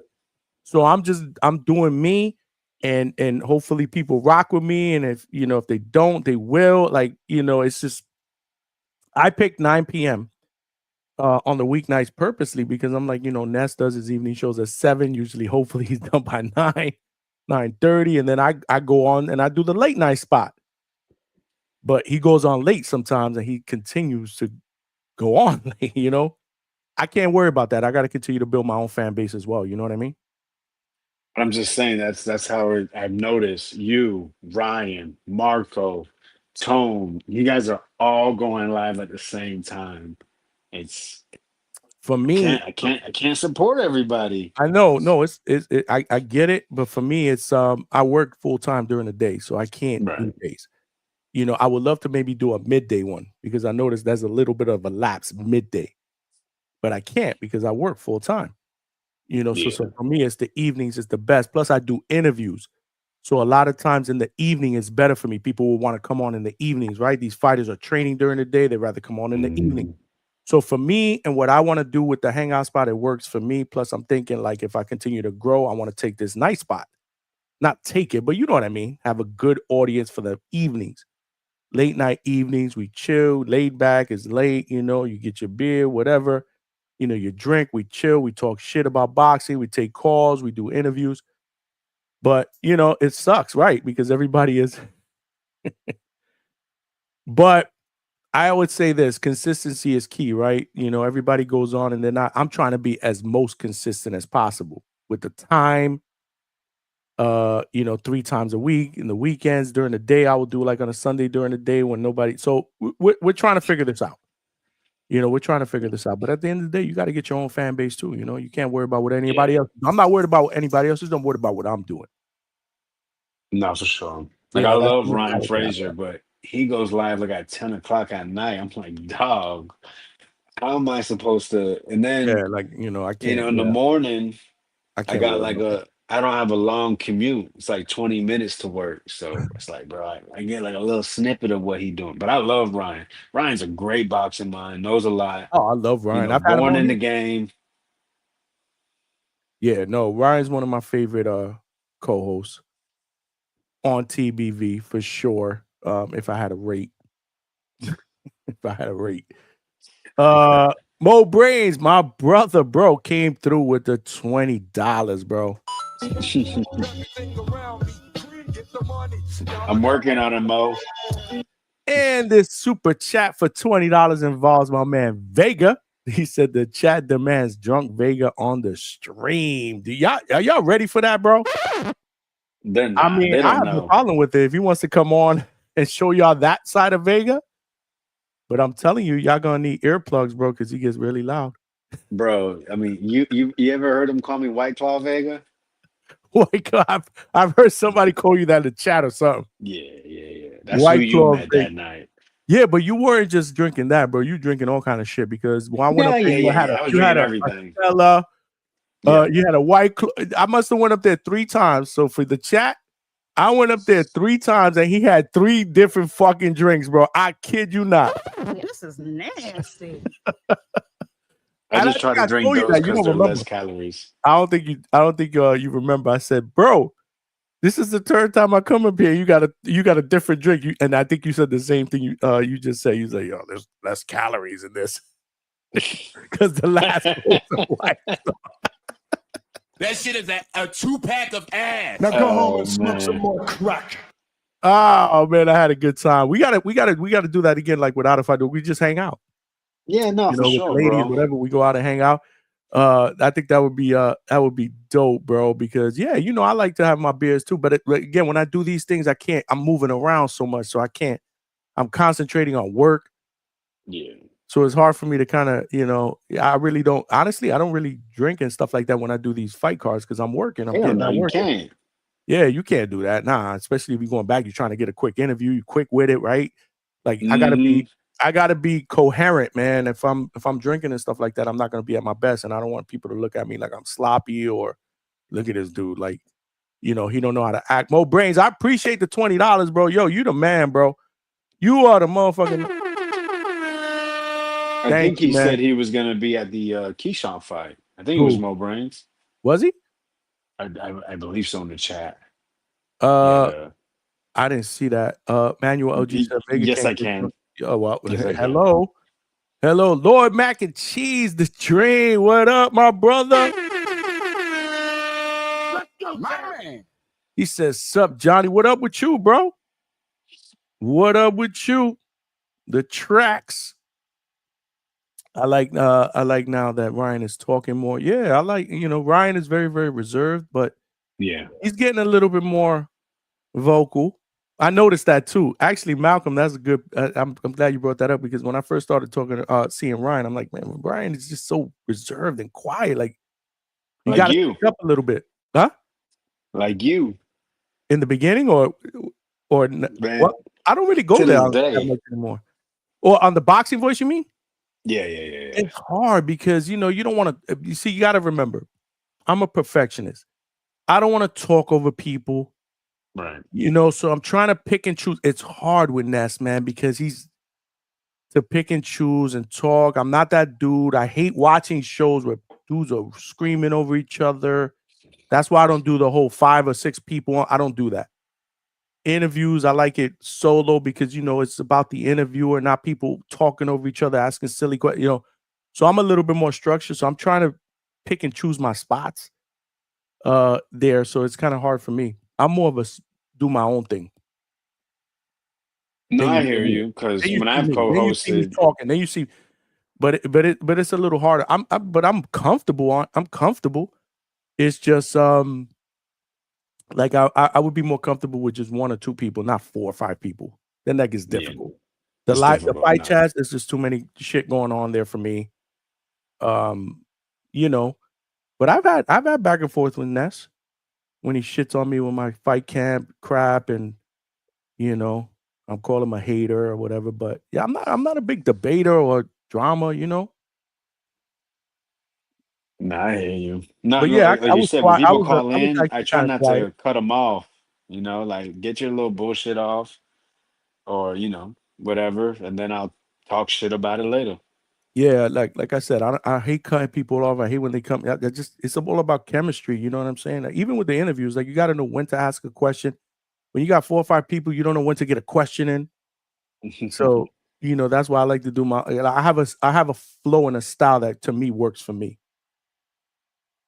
so I'm doing me, and hopefully people rock with me. And if they don't, they will. Like, it's just I picked 9 p.m. On the weeknights purposely because I'm like, Ness does his evening shows at 7. Usually, hopefully he's done by 9, 9:30, and then I go on and I do the late night spot. But he goes on late sometimes and he continues to go on late. I can't worry about that. I got to continue to build my own fan base as well. You know what I mean? But I'm just saying that's how I've noticed you, Ryan, Marco, Tone. You guys are all going live at the same time. It's For me, I can't support everybody. I know, no, I get it, but for me, it's I work full time during the day, so I can't do Right. days. You know, I would love to maybe do a midday one because I noticed there's a little bit of a lapse midday, but I can't because I work full time. You know, so Yeah. for me, it's the evenings is the best. Plus, I do interviews, so a lot of times in the evening is better for me. People will want to come on in the evenings, right? These fighters are training during the day; they'd rather come on in the evening. Mhm. So for me and what I want to do with the hangout spot, it works for me. Plus, I'm thinking like if I continue to grow, I want to take this night spot. Not take it, but you know what I mean. Have a good audience for the evenings. Late night evenings, we chill, laid back, it's late, you know, you get your beer, whatever, you know, you drink, we chill, we talk shit about boxing, we take calls, we do interviews. But you know, it sucks, right? Because everybody is but I would say this consistency is key, right? You know, everybody goes on and they're not. I'm trying to be as most consistent as possible with the time. You know, 3 times a week in the weekends during the day. I will do like on a Sunday during the day when nobody. So we're trying to figure this out. You know, we're trying to figure this out. But at the end of the day, you got to get your own fan base too. You know, you can't worry about what anybody Yeah. else. I'm not worried about what anybody else is. I'm worried about what I'm doing. No, for sure. Like You I know, that's love the Ryan mentality I Fraser, have. but he goes live like at 10 o'clock at night. I'm like, dog, how am I supposed to? And then, Yeah, like you know, I you can't. know, in the Yeah, morning, I I can't got worry like about that. I don't have a long commute. It's like 20 minutes to work. So it's like, bro, I get like a little snippet of what he doing. But I love Ryan. Ryan's a great boxing mind, knows a lot, Oh, I love you Ryan. know, I've had him born on in the here. game. Yeah, no, Ryan's one of my favorite co-hosts on TBV for sure. If I had a rate, if I had a rate. Uh Mo Brains, my brother, bro, came through with the $20, bro. I'm working on it, Mo. And this super chat for $20 involves my man Vega. He said the chat demands drunk Vega on the stream. Are y'all ready for that, bro? They're I not. mean, They I don't have no know. problem with it if he wants to come on and show y'all that side of Vega. But I'm telling you, y'all gonna need earplugs, bro, because he gets really loud. Bro, I mean, you ever heard him call me White Claw Vega? Like I've heard somebody call you that in the chat or something. Yeah. That's who White you Claw met Vega. that night. Yeah, but you weren't just drinking that, bro. You drinking all kind of shit because when I went up Yeah, there, yeah, you yeah, had yeah. I was you had drinking a everything. Stella, Yeah. you had a White Claw. I must have went up there 3 times. So for the chat, I went up there 3 times and he had 3 different fucking drinks, bro. I kid you not. This is nasty. I And I just think try to I drink told you those that. You because don't they're remember. less calories. I don't think you remember. I said, bro, this is the third time I come up here. You got a different drink. And I think you said the same thing you just said. You say, yo, there's less calories in this. Because the last one was a White Claw. That shit is a 2-pack of ass. Now go home and smoke some Man. more crack. Oh man, I had a good time. We gotta do that again, like without if I do. We just hang out, Yeah, no, you for know, with the sure, ladies, bro. whatever. We go out and hang out. I think that would be dope, bro. Because yeah, you know, I like to have my beers too. But like, again, when I do these things, I can't. I'm moving around so much, so I can't. I'm concentrating on work, Yeah. so it's hard for me to kind of, you know. I really don't. Honestly, I don't really drink and stuff like that when I do these fight cards because I'm working. I'm Hell getting no, that you work in. can't. Yeah, you can't do that. Nah, especially if you're going back, you're trying to get a quick interview, you quick with it, right? Like Hmm. I gotta be coherent, man. If I'm drinking and stuff like that, I'm not gonna be at my best. And I don't want people to look at me like I'm sloppy or look at this dude. Like, you know, he don't know how to act. Mo Brains, I appreciate the $20, bro. Yo, you the man, bro. You are the motherfucking I thank think you, he man. said he was gonna be at the Keyshawn fight. I think it was Who? Mo Brains. Was he? I believe so in the chat. Uh Yeah. I didn't see that. Manuel LG said Vega Yes, came I through. can. Oh well, Yes, I can. hello. Hello, Lord Mac and Cheese, the train. What up, my brother? My man. He says, Sup, Johnny. What up with you, bro? What up with you? The tracks. I like now that Ryan is talking more. Yeah, I like, you know, Ryan is very, very reserved, but Yeah. he's getting a little bit more vocal. I noticed that too. Actually, Malcolm, that's a good. I'm glad you brought that up because when I first started talking, seeing Ryan, I'm like, man, Ryan is just so reserved and quiet. Like you Like got to you. speak up a little bit, huh? Like you. In the beginning, or Man, well, I don't really go to there this that day. much anymore. Or on the boxing voice, you mean? Yeah. It's hard because you don't want to. You see, you got to remember, I'm a perfectionist. I don't want to talk over people. Right. So I'm trying to pick and choose. It's hard with Ness, man, because he's to pick and choose and talk. I'm not that dude. I hate watching shows where dudes are screaming over each other. That's why I don't do the whole 5 or 6 people. I don't do that. Interviews, I like it solo because it's about the interviewer, not people talking over each other, asking silly questions. So I'm a little bit more structured. So I'm trying to pick and choose my spots there. So it's kind of hard for me. I'm more of a do my own thing. No, Then I you hear hear me. you because Then you when see I've me. Then you see me co-hosted, talking. Then you see, but it's a little harder. But I'm comfortable. I'm comfortable. It's just like I would be more comfortable with just 1 or 2 people, not 4 or 5 people. Then that gets yeah, difficult. it's The difficult. fight No. chats, there's just too many shit going on there for me. Um, you know, but I've had back and forth with Ness when he shits on me with my fight camp crap, and I'm calling him a hater or whatever. But yeah, I'm not a big debater or drama. No, I hear you. No, But no, yeah, like I you was said, when quiet. people call I was in, I actually try kind of not quiet. to cut them off. Like get your little bullshit off, or whatever, and then I'll talk shit about it later. Yeah, like I said, I hate cutting people off. I hate when they come. It's all about chemistry. You know what I'm saying? Like, even with the interviews, like you got to know when to ask a question. When you got 4 or 5 people, you don't know when to get a question in. So that's why I like to do my. I have a flow and a style that to me works for me.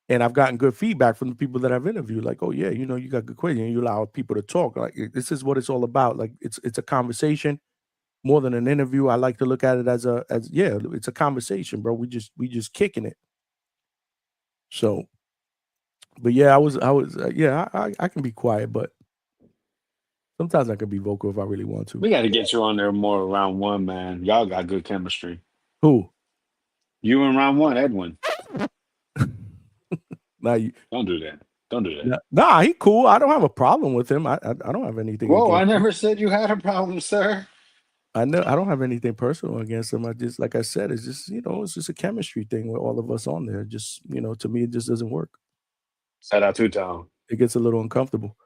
And I've gotten good feedback from the people that I've interviewed. Like, oh yeah, you got good questions. You allow people to talk. Like this is what it's all about. Like it's a conversation more than an interview. I like to look at it as it's a conversation, bro. We just kicking it. So, but yeah, I can be quiet, but sometimes I can be vocal if I really want to. We got to get you on there more around one, man. Y'all got good chemistry. Who? You in round one, Edwin. Now you Don't do that. Don't do that. nah, he cool. I don't have a problem with him. I don't have anything Whoa, I against him. never said you had a problem, sir. I know I don't have anything personal against him. I just like I said, it's just it's just a chemistry thing with all of us on there. Just to me, it just doesn't work. Shout out to Tom. It gets a little uncomfortable.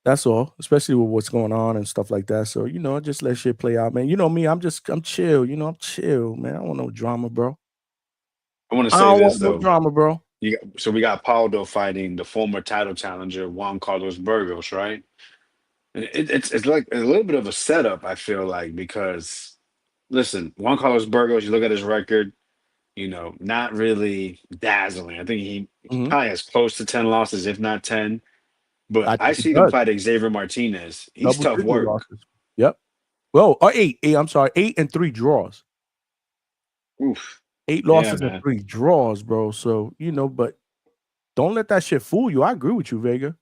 That's all, especially with what's going on and stuff like that. So, just let shit play out, man. You know me, I'm chill. I'm chill, man. I don't want no drama, bro. I want to I say don't this want no though. drama, bro. So we got Paldo fighting the former title challenger Juan Carlos Burgos, right? It's like a little bit of a setup, I feel like, because listen, Juan Carlos Burgos, you look at his record, not really dazzling. I think he Mhm. probably has close to 10 losses, if not 10. But I I think it see him does. fight Xavier Martinez. He's tough Double-digit work. losses. Yep. Well, 8. I'm sorry, 8 and 3 draws. Oof. 8 Yeah, losses and man. 3 draws, bro. So, but don't let that shit fool you. I agree with you, Vega.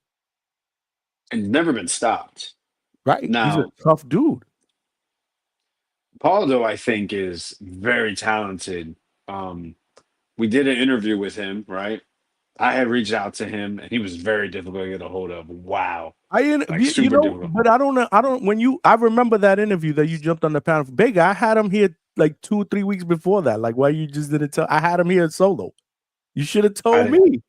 And never been stopped. Right. He's a Now, tough dude. Paldo, I think, is very talented. We did an interview with him, right? I had reached out to him, and he was very difficult to get a hold of. Wow, like super difficult. But I don't know. I remember that interview that you jumped on the panel for Vega. I had him here like 2 or 3 weeks before that. Like, why you just didn't tell? I had him here solo. You should have told me.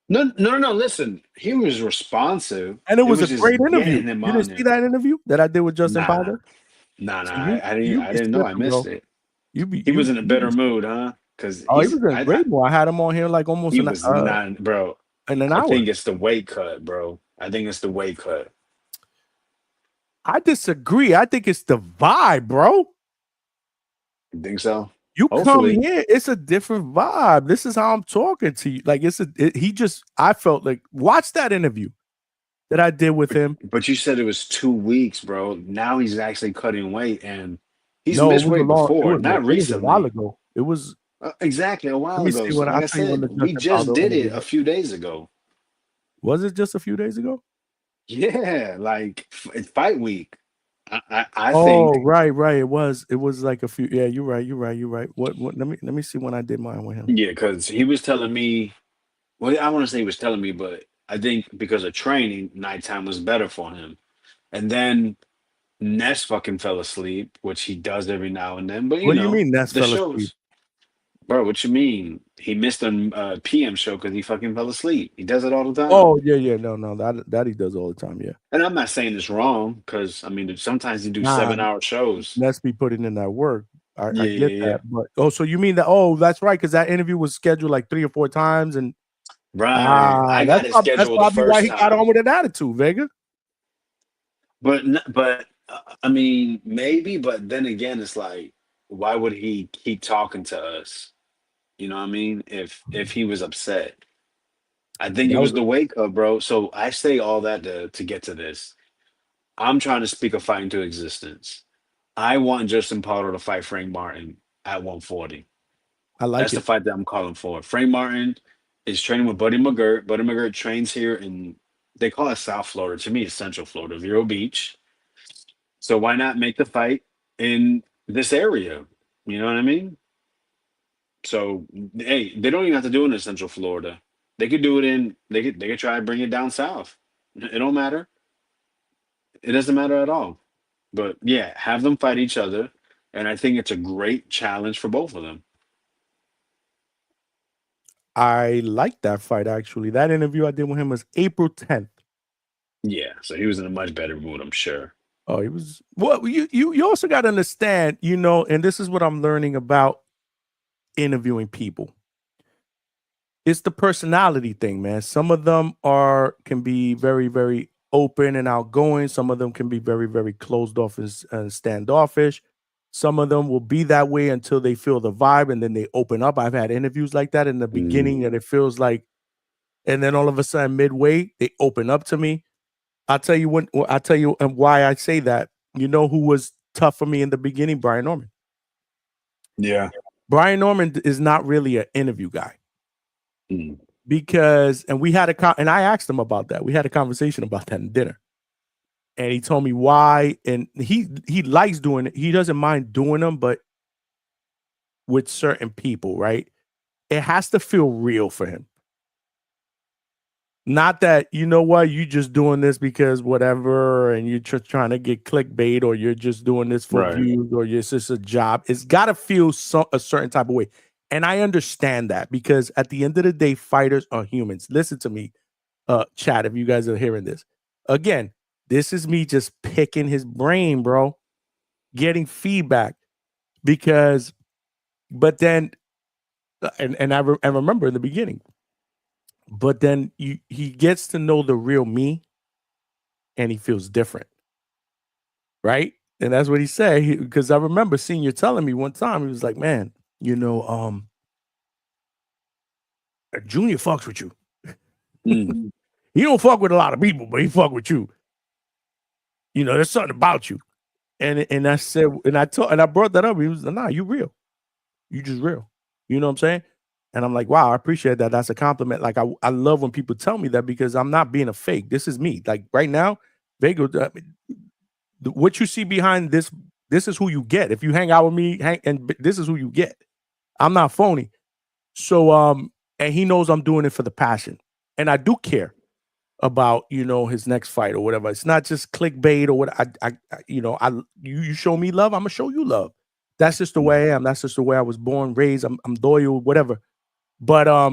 No. Listen, he was responsive. And it It was was a great just interview. getting him You on didn't see there. that interview that I did with Justin Nah, Powder? nah. So I you be didn't know. I slipping, missed bro. it. You be He was you in a you better be mood, huh? Because Oh, he was in a great mood. I had him on here like almost he was not, bro. in an I hour. think it's the weight cut, bro. I think it's the weight cut. I disagree. I think it's the vibe, bro. You think so? You come Hopefully. here, it's a different vibe. This is how I'm talking to you. Like I felt like watch that interview that I did with him. But you said it was 2 weeks, bro. Now he's actually cutting weight, and he's No, missed weight before, not it was a while recently. ago. It was Exactly a let while me ago. see So what like I'll I tell you when the said, we Justin just Powder did it interview a was. few days ago. Was it just a few days ago? Yeah, like it's fight week. I Oh, think right. It was like a few. Yeah, you're right. You're right. What? Let me see when I did mine with him. yeah, because he was telling me. Well, I want to say he was telling me, but I think because of training, nighttime was better for him. And then Ness fucking fell asleep, which he does every now and then. But What do you mean Ness the fell asleep? shows, bro. What you mean? He missed a PM show because he fucking fell asleep. He does it all the time. Oh, yeah. No. That he does all the time. Yeah. And I'm not saying it's wrong because I mean sometimes he do Nah, 7 hour shows. Ness be putting in that work. I Yeah, get yeah, yeah. that. But so you mean that? Oh, that's right. Because that interview was scheduled like 3 or 4 times, and Right. I got it that's scheduled the probably why first he got time. on with an attitude, Vega. But I mean maybe, but then again, it's like, why would he keep talking to us? You know what I mean? If he was upset, I think it That was was the wake up, bro. So I say all that to get to this. I'm trying to speak a fight into existence. I want Justin Potter to fight Frank Martin at 140. I like That's the it. fight that I'm calling for. Frank Martin is training with Buddy McGirt. Buddy McGirt trains here in, they call it South Florida. To me, it's Central Florida, Vero Beach. So why not make the fight in this area? You know what I mean? So hey, they don't even have to do it in Central Florida. They could do it in. They could try to bring it down south. It don't matter. It doesn't matter at all. But yeah, have them fight each other, and I think it's a great challenge for both of them. I like that fight actually. That interview I did with him was April 10th. Yeah, so he was in a much better mood, I'm sure. Oh, he was. Well, you also got to understand, and this is what I'm learning about interviewing people. It's the personality thing, man. Some of them can be very, very open and outgoing. Some of them can be very, very closed off and standoffish. Some of them will be that way until they feel the vibe and then they open up. I've had interviews like that in the beginning that it feels like, and then all of a sudden midway they open up to me. I'll tell you why I say that. You know who was tough for me in the beginning? Brian Norman. Yeah. Brian Norman is not really an interview guy. Mm. Because, and we had and I asked him about that. We had a conversation about that in dinner. And he told me why. And he likes doing it. He doesn't mind doing them, but with certain people, right? It has to feel real for him. Not that, you know what, you just doing this because whatever, and you're just trying to get clickbait, or you're just doing this for Right. views, or it's just a job. It's got to feel a certain type of way. And I understand that, because at the end of the day, fighters are humans. Listen to me, chat, if you guys are hearing this. Again, this is me just picking his brain, bro, getting feedback. But then, and I remember in the beginning, but then he gets to know the real me, and he feels different, right? And that's what he said. Because I remember Senior telling me one time, he was like, "Man, Junior fucks with you. Mm. He don't fuck with a lot of people, but he fuck with you. There's something about you." And I said, and I brought that up. He was like, "Nah, you real. You just real." You know what I'm saying? And I'm like, wow, I appreciate that. That's a compliment. Like, I love when people tell me that, because I'm not being a fake. This is me. Like right now, Vega, what you see behind this is who you get. If you hang out with me, this is who you get. I'm not phony. So, and he knows I'm doing it for the passion, and I do care about his next fight or whatever. It's not just clickbait or what. You show me love, I'm gonna show you love. That's just the way I am. That's just the way I was born, raised. I'm loyal, whatever. But I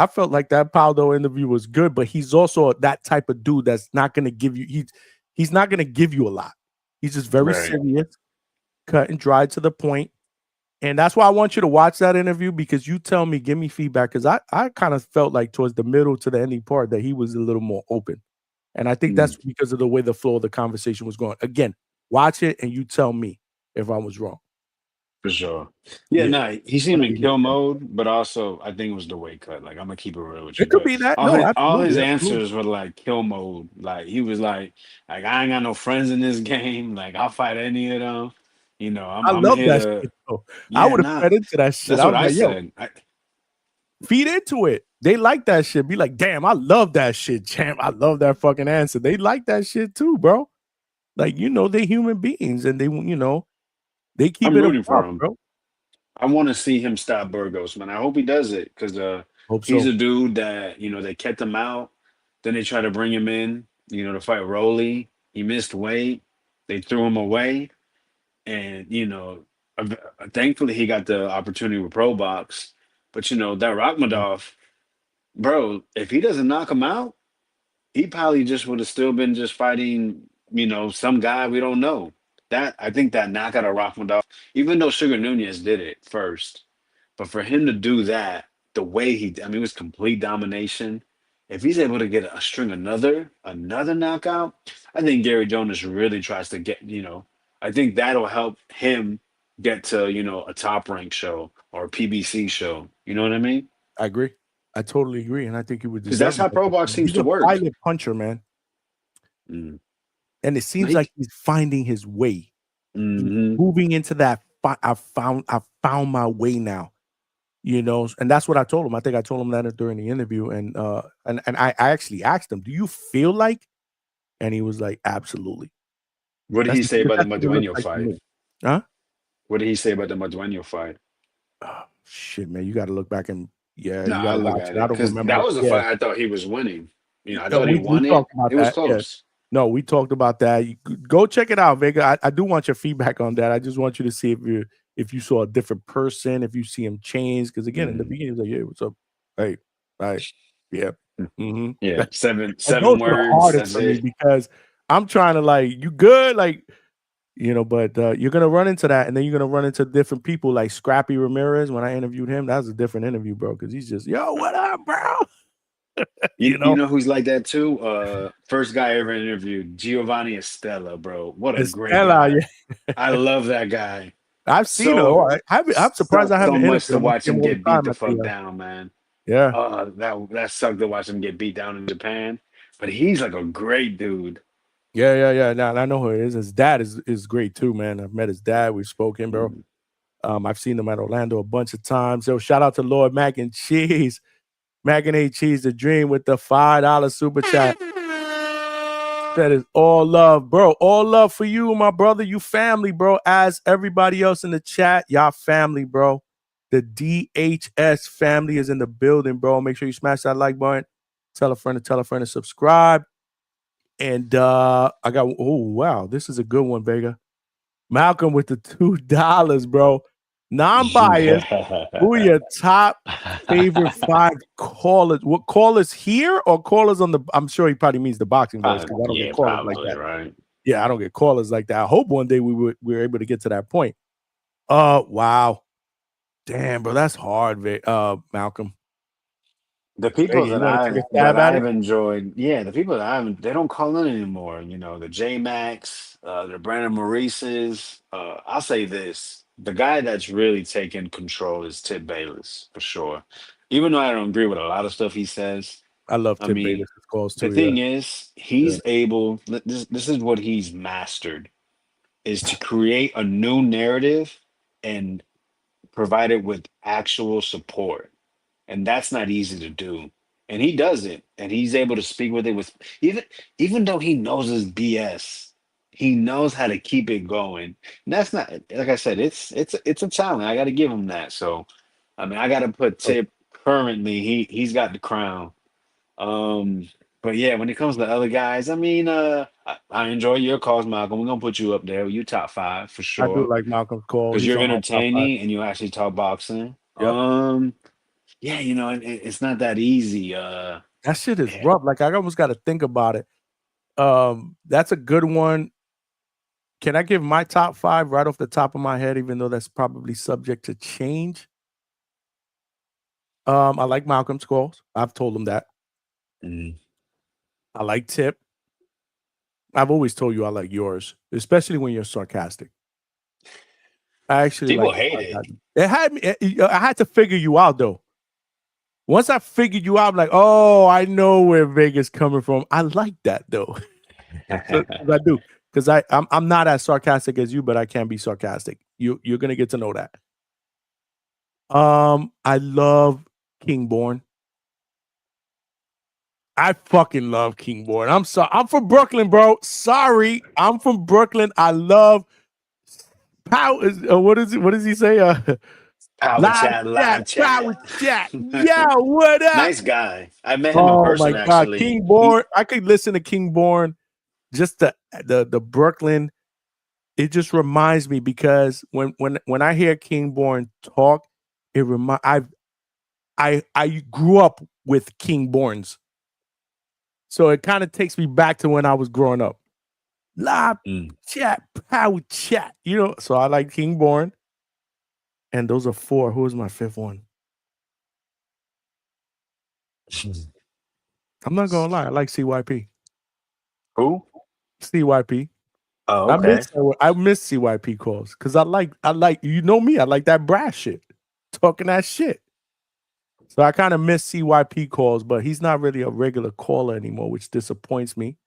felt like that Paldo interview was good, but he's also that type of dude that's not gonna give you. He's not gonna give you a lot. He's just very Right. serious, cut and dry to the point. And that's why I want you to watch that interview, because you tell me, give me feedback, because I kind of felt like towards the middle to the ending part that he was a little more open. And I think that's because of the way the flow of the conversation was going. Again, watch it and you tell me if I was wrong. For sure. Yeah, Yeah. no, he seemed in kill mode, but also I think it was the weight cut. Like, I'm gonna keep it real with you. It could But be that. all No, his absolutely. answers were like kill mode. Like he was like I ain't got no friends in this game. Like I'll fight any of them. I I'm love here that to. shit, though. I Yeah, would have nah. fed into that shit. That's I what was I like, yo, said. feed into it. They like that shit. Be like, damn, I love that shit, champ. I love that fucking answer. They like that shit too, bro. Like, they're human beings and they, they keep I'm it a rooting for buck, him. bro. I want to see him stop Burgos, man. I hope he does it because Hope he's so. a dude that they kept him out. Then they tried to bring him in, to fight Rolly. He missed weight. They threw him away, and thankfully he got the opportunity with Pro Box. But that Rakhmadov, bro, if he doesn't knock him out, he probably just would have still been just fighting, some guy we don't know. That I think that knockout of Rakhmadov, even though Sugar Nunez did it first, but for him to do that, the way it was complete domination. If he's able to get a string another knockout, I think Gary Jonas really tries to get, I think that'll help him get to, a top rank show or a PBC show. You know what I mean? I agree. I totally agree. And I think he would Because deserve that's how Pro it. Box seems He's to a work. violent puncher, man. Mm. And it seems Like- like he's finding his way. He's Mhm. moving into that. I found my way now. And that's what I told him. I think I told him that during the interview. And I actually asked him, do you feel like? And he was like, absolutely. What did he say about the Madueno Like fight? huh? What did he say about the Madueno fight? Oh, shit, man. You got to look back and you No, got I to look watch at it. I it don't because remember. that was a Yeah. fight I thought he was winning. I Yeah, thought he we won it. talked about It was that. Yeah. close. No, we talked about that. Go check it out, Vega. I do want your feedback on that. I just want you to see if you saw a different person, if you see him change. Because again, in the beginning, he was like, "Yeah, what's up? Hey, right, yeah, mm-hmm." Yeah, seven And those are the words. hardest That's for me it. because I'm trying to you good, but you're gonna run into that, and then you're gonna run into different people like Scrappy Ramirez. When I interviewed him, that was a different interview, bro, because he's just, yo, what up, bro? You know who's like that too? First guy I ever interviewed, Giovanni Estella, bro. What a great Estella, guy. yeah. I love that guy. I've seen it. I'm surprised I So haven't much interviewed to him. I watch see him him all the get beat time the at fuck down, man. yeah. That sucked to watch him get beat down in Japan. But he's like a great dude. Yeah. Now I know who he is. His dad is great too, man. I've met his dad. We've spoken, bro. I've seen him at Orlando a bunch of times. So shout out to Lord Mac and Cheese. Mac and A Cheese, the dream with the $5 super chat. That is all love, bro. All love for you, my brother. You family, bro. As everybody else in the chat, y'all family, bro. The DHS family is in the building, bro. Make sure you smash that like button. Tell a friend to subscribe. And I got, oh, wow. This is a good one, Vega. Malcolm with the $2, bro. Non-biased. Who are your top favorite 5 callers? What callers here or callers on the? I'm sure he probably means the boxing voice because I don't get callers like that. Right. Yeah, I don't get callers like that. I hope one day we were able to get to that point. Wow, damn, bro, that's hard, Malcolm. The people Hey, you want to take a stab at it? I've enjoyed, the people that I haven't, they don't call in anymore. The J Max, the Brandon Maurices. I'll say this: the guy that's really taken control is Tip Bayless for sure. Even though I don't agree with a lot of stuff he says, I love I Tip mean, Bayless' calls the too. thing Yeah, is, he's able. This is what he's mastered: is to create a new narrative and provide it with actual support, and that's not easy to do. And he does it, and he's able to speak with it with even though he knows his BS, he knows how to keep it going. And that's not, like I said, it's a talent. I got to give him that. So, I mean, I got to put Tip currently. He's got the crown. But yeah, when it comes to the other guys, I mean, I enjoy your calls, Malcolm. We're gonna put you up there. You top 5 for I do sure like Malcolm's call. because He's you're on my top 5. entertaining and you actually talk boxing. Yep. Yeah, it's not that easy. That shit is rough. Like I almost got to think about it. That's a good one. Can I give my top 5 right off the top of my head, even though that's probably subject to change? I like Malcolm's calls. I've told him that. I like Tip. I've always told you I like yours, especially when you're sarcastic. I actually People like hate it. sarcasm. It had me. I had to figure you out though. Once I figured you out, I'm like, oh, I know where Vegas coming from. I like that though. So, 'cause I do, because I'm not as sarcastic as you, but I can be sarcastic. You're gonna get to know that. I love Kingborn. I fucking love King Born. I'm sorry. I'm from Brooklyn, bro. Sorry. I'm from Brooklyn. I love power. What is it? What does he say? Power Live chat, chat, live power chat. chat. Yeah, what up? Nice guy. I met him in Oh my person God, actually. King Born. I could listen to King Born. Just the Brooklyn. It just reminds me because when I hear King Born talk, I grew up with King Borns, so it kind of takes me back to when I was growing up. Live chat, power chat. So I like King Born, and those are 4. Who is my 5th one? I'm not gonna lie. I like CYP. Who? CYP. Oh, I okay. miss CYP calls because I like me. I like that brass shit, talking that shit. So I kind of miss CYP calls, but he's not really a regular caller anymore, which disappoints me.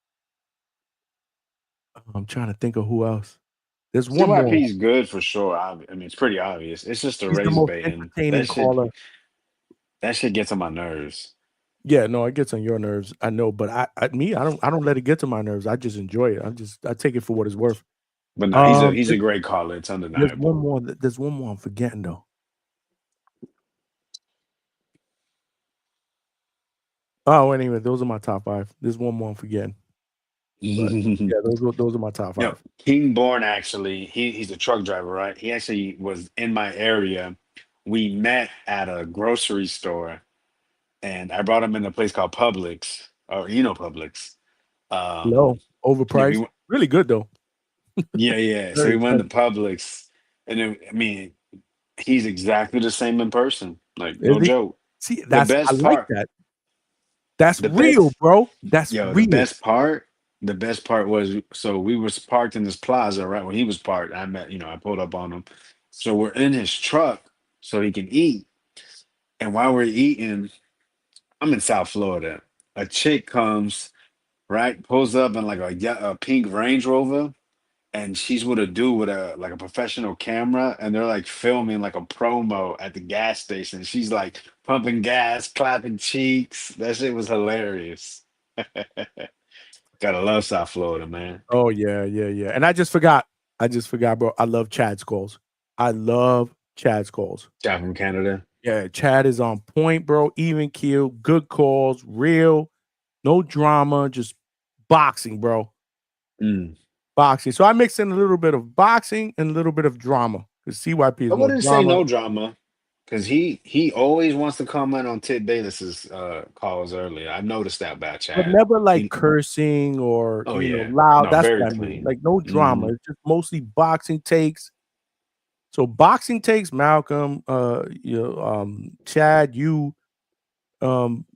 I'm trying to think of who else. There's one more. CYP's good for sure. I mean, it's pretty obvious. It's just the He's the race most baiting. entertaining caller. That shit gets on my nerves. Yeah, no, it gets on your nerves. I know, but I don't let it get to my nerves. I just enjoy it. I take it for what it's worth. But no, he's a great caller. It's There's one undeniable. more. There's one more I'm forgetting though. Oh, anyway, those are my top 5. There's one more I'm forgetting. But yeah, those are my top 5. Yo, King Born actually, he's a truck driver, right? He actually was in my area. We met at a grocery store, and I brought him in a place called Publix, or Publix. No, Yeah, overpriced. Really good though. yeah. So Very we went to expensive. Publix, and then, I mean, he's exactly the same in person. Like, Is no he? joke. See, The I best like part, that. That's the real, best, bro. That's yo, real. the best part was, so we was parked in this plaza right when he was parked. I pulled up on him. So we're in his truck so he can eat. And while we're eating, I'm in South Florida. A chick comes, right, pulls up in like a pink Range Rover, and she's with a dude with a professional camera, and they're like filming like a promo at the gas station. She's like pumping gas, clapping cheeks. That shit was hilarious. Gotta love South Florida, man. Oh yeah. And I just forgot, bro. I love Chad's calls. I love Chad's calls. Chad from Canada. Yeah, Chad is on point, bro. Even keel, good calls, real, no drama, just boxing, bro. Boxing. So I mix in a little bit of boxing and a little bit of drama. Because CYP is I more wouldn't say drama. no drama, because he always wants to comment on Tit Bayless's calls earlier. I noticed that about But Chad. never like cursing or Oh yeah, loud. no, That's very what I mean. clean. Like no drama. Hmm. It's just mostly boxing takes. So boxing takes, Malcolm, Chad, you, um,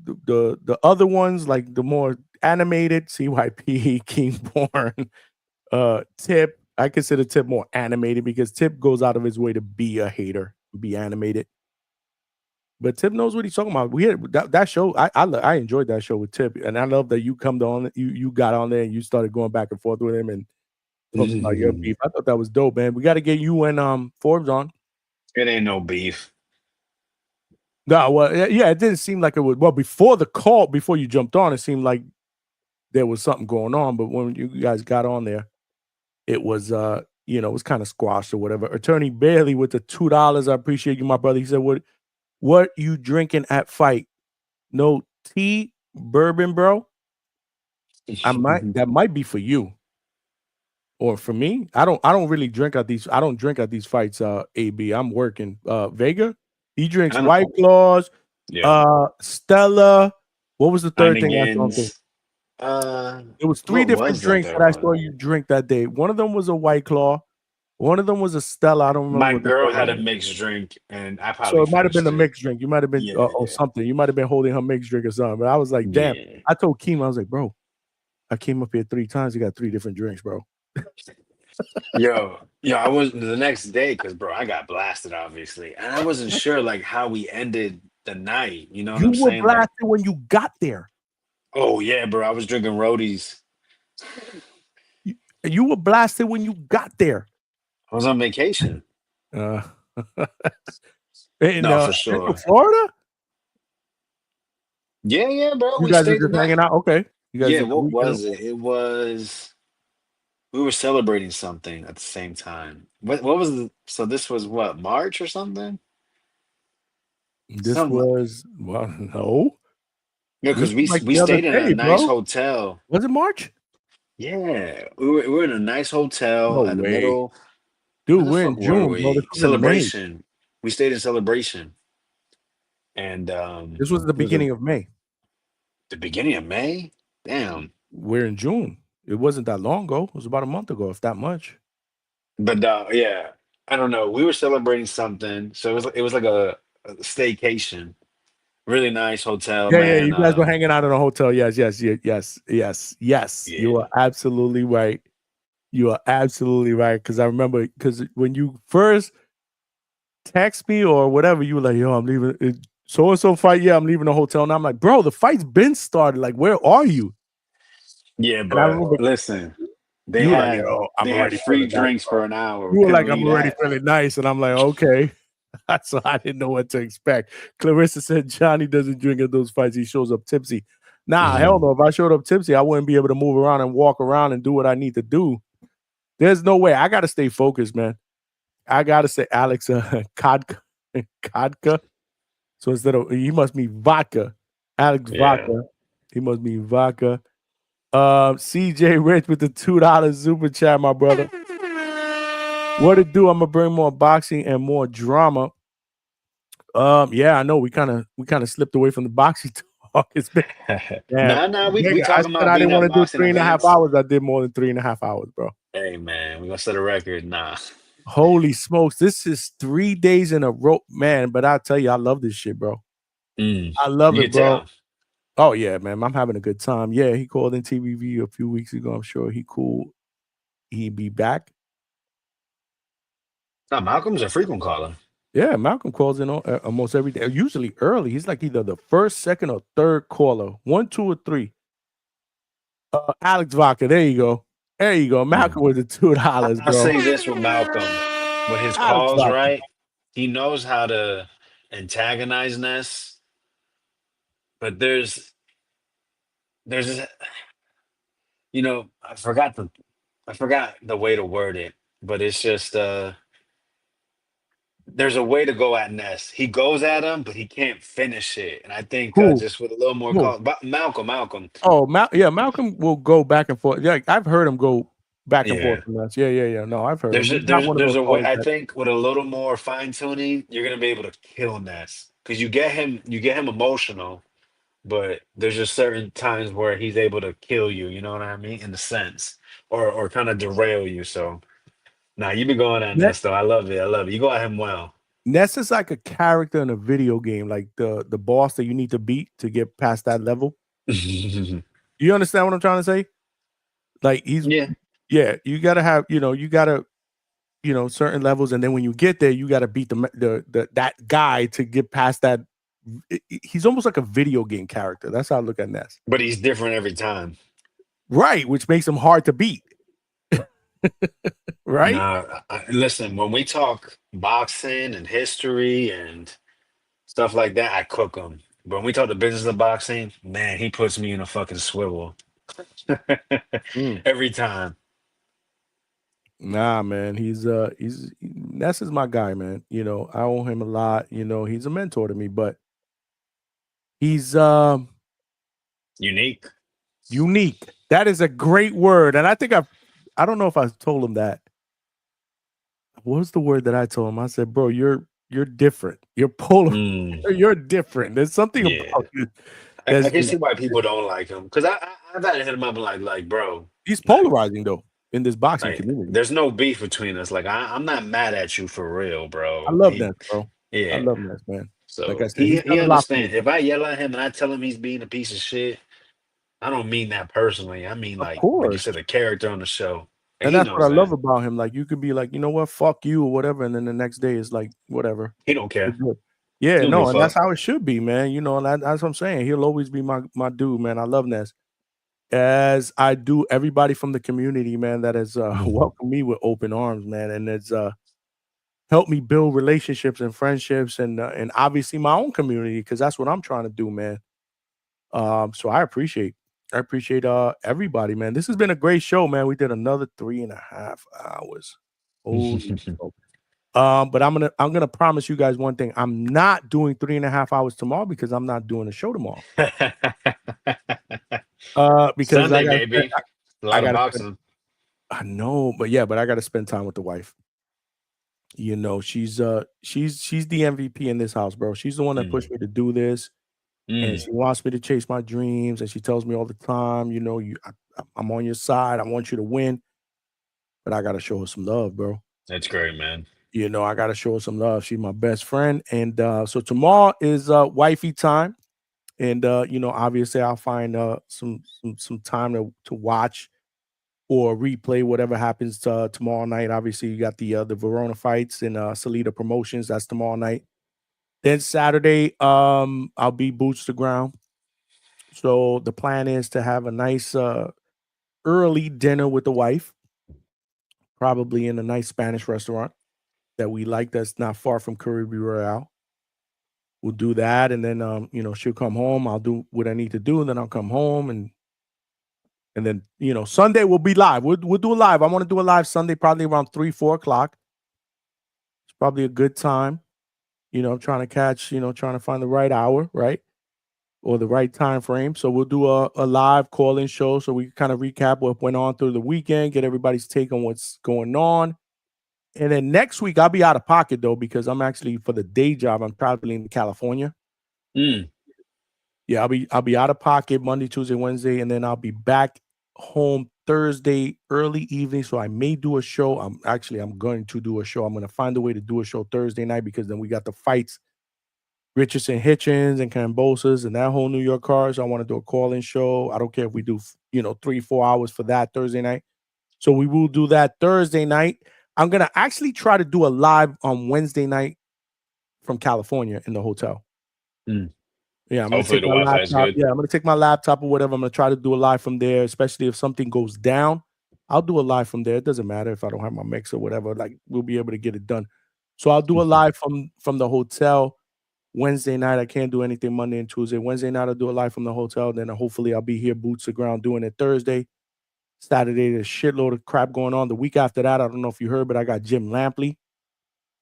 the other ones like the more animated, CYP, Kingborn, Tip. I consider Tip more animated because Tip goes out of his way to be a hater, be animated. But Tip knows what he's talking about. We had that show. I enjoyed that show with Tip, and I love that you you got on there and you started going back and forth with him and talking about your beef. I thought that was dope, man. We got to get you and Forbes on. It ain't no beef. No, well, yeah, it didn't seem like it was. Well, before the call, before you jumped on, it seemed like there was something going on. But when you guys got on there, it was it was kind of squashed or whatever. Attorney Bailey with the $2. I appreciate you, my brother. He said, what you drinking at fight? No tea, bourbon, bro. That might be for you. Or for me. I don't really drink at these. I don't drink at these fights, AB. I'm working. Vega, he drinks I don't. White Claws, Yeah. Stella. What was the third thing I saw him drink? Heinekens. It was 3 What different was that drinks third that I saw one? you drink that day. One of them was a White Claw. One of them was a Stella. I don't remember My what the girl third had one a was. mixed drink, and I So probably it might have been finished a it. mixed drink. You might have been Yeah, or yeah, something. You might have been holding her mixed drink or something. But I was like, damn. yeah. I told Keem, I was like, bro, I came up here 3 times. You got 3 different drinks, bro. Yo, I was the next day because, bro, I got blasted, obviously, and I wasn't sure like how we ended the night. You know what You I'm were saying? Like, blasted when you got there. oh yeah, bro, I was drinking roadies. You were blasted when you got there. I was on vacation. In No, for sure. Florida? Yeah, bro. You We guys are stayed the just night. hanging out. Okay. You guys Yeah, did the what weekend. was it? It was we were celebrating something at the same time. What was so this was what, March or something? This Some was no. Yeah, This because was like we the other stayed in a day, nice bro. hotel. Was it March? Yeah, we were in a nice No hotel at the way. middle. Where Dude, the we're fuck in were June, bro. This we? was in May. Celebration. We stayed in Celebration, and This was the it was a beginning of May. the beginning of May. Damn. We're in June. It wasn't that long ago. It was about a month ago, if that much. But yeah, I don't know. We were celebrating something, so it was like a staycation. Really nice hotel, Yeah, yeah. man. You guys were hanging out in a hotel. Yes, yes, yes. Yeah. You are absolutely right. You are absolutely right. Because I remember, because when you first text me or whatever, you were like, "Yo, I'm leaving so and so fight. Yeah, I'm leaving the hotel." And I'm like, "Bro, the fight's been started. Like, where are you?" Yeah, And I but remember listen, you were like, "Yo, I'm they had already free feeling nice, drinks bro." for an hour. You We were couldn't like, "I'm leave already that. feeling nice," and I'm like, "Okay." So I didn't know what to expect. Clarissa said Johnny doesn't drink at those fights. He shows up tipsy. Nah, hell no. If I showed up tipsy, I wouldn't be able to move around and walk around and do what I need to do. There's no way. I got to stay focused, man. I got to say, Alex, Kodka. Kodka. So instead of, he must be vodka. Alex Yeah. Vodka. He must be vodka. CJ Rich with the $2 super chat, my brother. What it do? I'm gonna bring more boxing and more drama. Yeah, I know we kind of slipped away from the boxing talk. It's been Nah, we nigga, I talking said about I being didn't at want to do boxing 3.5 events. hours. I did more than 3.5 hours, bro. Hey man, we gonna set a record. Nah. Holy smokes, this is 3 days in a row, man. But I tell you, I love this shit, bro. I love You it, can bro. tell. Oh yeah, man, I'm having a good time. Yeah, he called in TVV a few weeks ago. I'm sure he cool. He'd be back. No, Malcolm's a frequent caller. Yeah, Malcolm calls in almost every day. Usually early. He's like either the first, second, or third caller. 1, 2, or 3. Alex Vodka. There you go. There you go. Malcolm with the $2, I'll bro. say this with Malcolm. With his Alex calls, Vodka. right? He knows how to antagonize Ness, but there's I forgot the way to word it, but it's just there's a way to go at Ness. He goes at him, but he can't finish it. And I think Who? just with a little more Who? call, but Malcolm. Oh, Malcolm will go back and forth. Yeah, I've heard him go back and forth Yeah. from us. Yeah. No, I've heard him. There's a, He's not there's one of there's those a way. callers I that. think with a little more fine tuning, you're gonna be able to kill Ness because you get him emotional, but there's just certain times where he's able to kill you. You know what I mean? In a sense, or kind of derail you. So, nah, you been going at Ne- Ness though. I love it. I love it. You go at him well. Ness is like a character in a video game, like the boss that you need to beat to get past that level. You understand what I'm trying to say? Like Yeah. you gotta have, certain levels, and then when you get there, you gotta beat the that guy to get past that. He's almost like a video game character. That's how I look at Ness. But he's different every time. Right, which makes him hard to beat. Right? Nah, listen, when we talk boxing and history and stuff like that, I cook him. But when we talk the business of boxing, man, he puts me in a fucking swivel Mm. every time. Nah, man, Ness is my guy, man. I owe him a lot. He's a mentor to me, but he's Unique. unique. That is a great word, and I don't know if I told him that. What was the word that I told him? I said, "Bro, you're different. You're polar. You're different. There's something Yeah. about you I that's can see why people don't like him. Because I've had to hit him up and like, bro, he's polarizing though in this boxing like, community. there's no beef between us. Like, I'm not mad at you for real, I bro. love Ness, bro. I Yeah. love Ness, man. Like I So said, he he's he done a lot for me. understands. If I yell at him and I tell him he's being a piece of shit, I don't mean that personally. I mean Of like you course. said, the character on the show. And And he that's what knows I love that. about him. Like you could be like, you know what, fuck you or whatever, and then the next day is like, whatever. He don't We're care. good. He Yeah, don't give no, a and that's fuck. how it should be, man. And that's what I'm saying. He'll always be my dude, man. I love Ness. As I do everybody from the community, man, that has welcomed me with open arms, man, and it's helped me build relationships and friendships and obviously my own community because that's what I'm trying to do, man. So I appreciate everybody, man. This has been a great show, man. We did another 3.5 hours. Holy smoke. But I'm gonna promise you guys one thing. I'm not doing 3.5 hours tomorrow because I'm not doing a show tomorrow. Because Sunday, baby. A I lot of gotta spend, boxing. I know, but yeah, but I gotta spend time with the wife. You know, she's the MVP in this house, bro. She's the one that pushed me to do this, and she wants me to chase my dreams, and she tells me all the time, you know, I'm on your side. I want you to win, but I gotta show her some love, bro. That's great, man. You know, I gotta show her some love. She's my best friend, and so tomorrow is wifey time, and you know, obviously, I'll find some time to watch or replay whatever happens tomorrow night. Obviously, you got the Verona fights and Salida Promotions. That's tomorrow night. Then Saturday, I'll be boots to ground. So the plan is to have a nice early dinner with the wife, probably in a nice Spanish restaurant that we like that's not far from Caribbean Royale. We'll do that, and then you know, she'll come home. I'll do what I need to do, and then I'll come home, and then you know, Sunday we'll be live. We'll do a live. I want to do a live Sunday, probably around 3-4 o'clock. It's probably a good time. You know, I'm trying to catch, you know, trying to find the right hour, right? Or the right time frame. So we'll do a live call-in show so we can kind of recap what went on through the weekend, get everybody's take on what's going on. And then next week I'll be out of pocket though, because I'm actually for the day job, I'm traveling to California. Yeah, I'll be out of pocket Monday, Tuesday, Wednesday, and then I'll be back home Thursday early evening. So I may do a show. I'm going to do a show. I'm gonna find a way to do a show Thursday night because then we got the fights, Richardson Hitchens and Cambosas and that whole New York card. So I want to do a call-in show. I don't care if we do 3-4 hours for that Thursday night. So we will do that Thursday night. I'm gonna actually try to do a live on Wednesday night from California in the hotel. Yeah, I'm gonna Hopefully take the my Wi-Fi is laptop. good. Yeah, I'm gonna take my laptop or whatever. I'm gonna try to do a live from there, especially if something goes down. I'll do a live from there. It doesn't matter if I don't have my mix or whatever. Like we'll be able to get it done. So I'll do a live from the hotel Wednesday night. I can't do anything Monday and Tuesday. Wednesday night I'll do a live from the hotel. Then hopefully I'll be here boots to ground doing it Thursday. Saturday, there's a shitload of crap going on. The week after that, I don't know if you heard, but I got Jim Lampley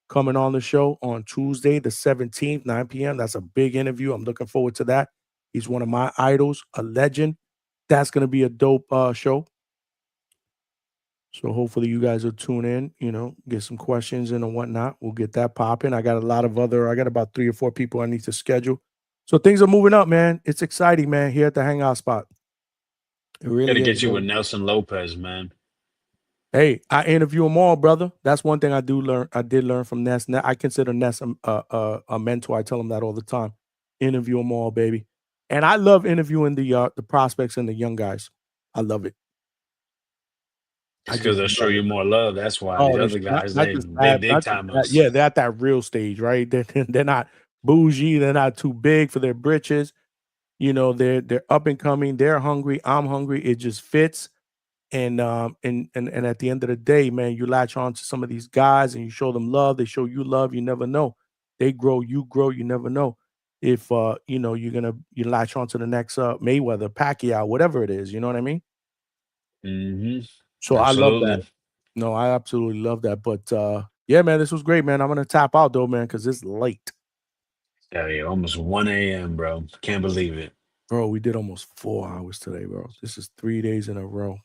coming on the show on Tuesday, the 17th, 9 p.m. That's a big interview. I'm looking forward to that. He's one of my idols, a legend. That's going to be a dope show. So hopefully you guys will tune in, you know, get some questions in and whatnot. We'll get that popping. I got about 3 or 4 people I need to schedule. So things are moving up, man. It's exciting, man, here at the Hangout spot. It really Gotta is. get you with Brother. Nelson Lopez, man. Hey, I interview them all, brother. That's one thing I did learn from Ness. I consider Ness a mentor. I tell him that all the time. Interview them all, baby. And I love interviewing the prospects and the young guys. I love it. It's because they'll show you more love. That's why Oh, the other guys, not they just that, big not just time that. us. Yeah, they're at that real stage, right? They're not bougie. They're not too big for their britches. You know, they're up and coming. They're hungry. I'm hungry. It just fits. And at the end of the day, man, you latch on to some of these guys and you show them love. They show you love. You never know. They grow. You grow. You never know if you know you latch on to the next Mayweather, Pacquiao, whatever it is. You know what I mean? So I love that. Absolutely. No, I absolutely love that. But yeah, man, this was great, man. I'm gonna tap out though, man, because it's late. Yeah, almost 1 a.m., bro. Can't believe it. Bro, we did almost 4 hours today, bro. This is 3 days in a row.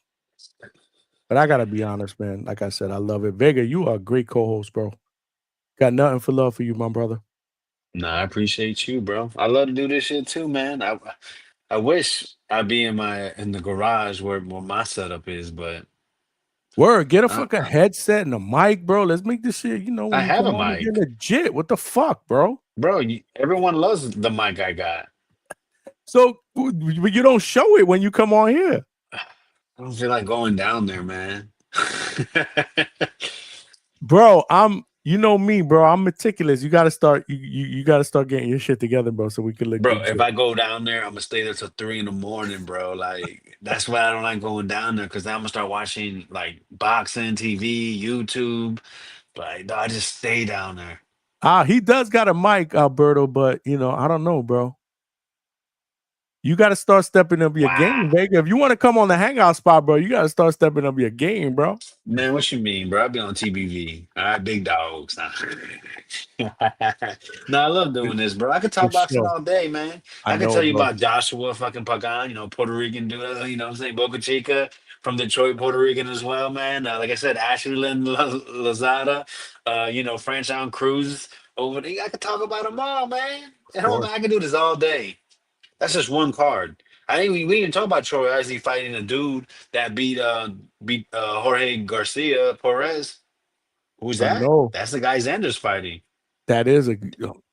But I gotta be honest, man. Like I said, I love it. Vega, you are a great co-host, bro. Got nothing for love for you, my brother. Nah, I appreciate you, bro. I love to do this shit too, man. I wish I'd be in the garage where my setup is, but Word, get a I, fucking headset and a mic, bro. Let's make this shit, I when you have come a on and get mic, legit. What the fuck, bro? bro. Everyone loves the mic I got. So but you don't show it when you come on here. I don't feel like going down there, man. Bro, you know me, bro. I'm meticulous. You gotta start you gotta start getting your shit together, bro, so we can look Bro, if legit. I go down there, I'm gonna stay there till 3 in the morning, bro. Like that's why I don't like going down there because I'm gonna start watching like boxing, TV, YouTube. Like, no, I just stay down there. He does got a mic, Alberto, but I don't know, bro. You got to start stepping up your game, Vega. If you want to come on the Hangout spot, bro, you got to start stepping up your game, bro. Man, what you mean, bro? I be on TBV. All right, big dogs. No, I love doing this, bro. I could For talk boxing sure. all day, man. I I could know, tell you bro. about Joshua fucking Pagan, Puerto Rican dude, you know what I'm saying? Boca Chica from Detroit, Puerto Rican as well, man. Like I said, Ashley Lynn Lazada, Franchon Cruz over there. I could talk about them all, man. Of And hold course. on, I could do this all day. That's just one card. We didn't even talk about Troy Isley fighting a dude that beat Jorge Garcia Perez. Who's I that? know. That's the guy Xander's fighting. That is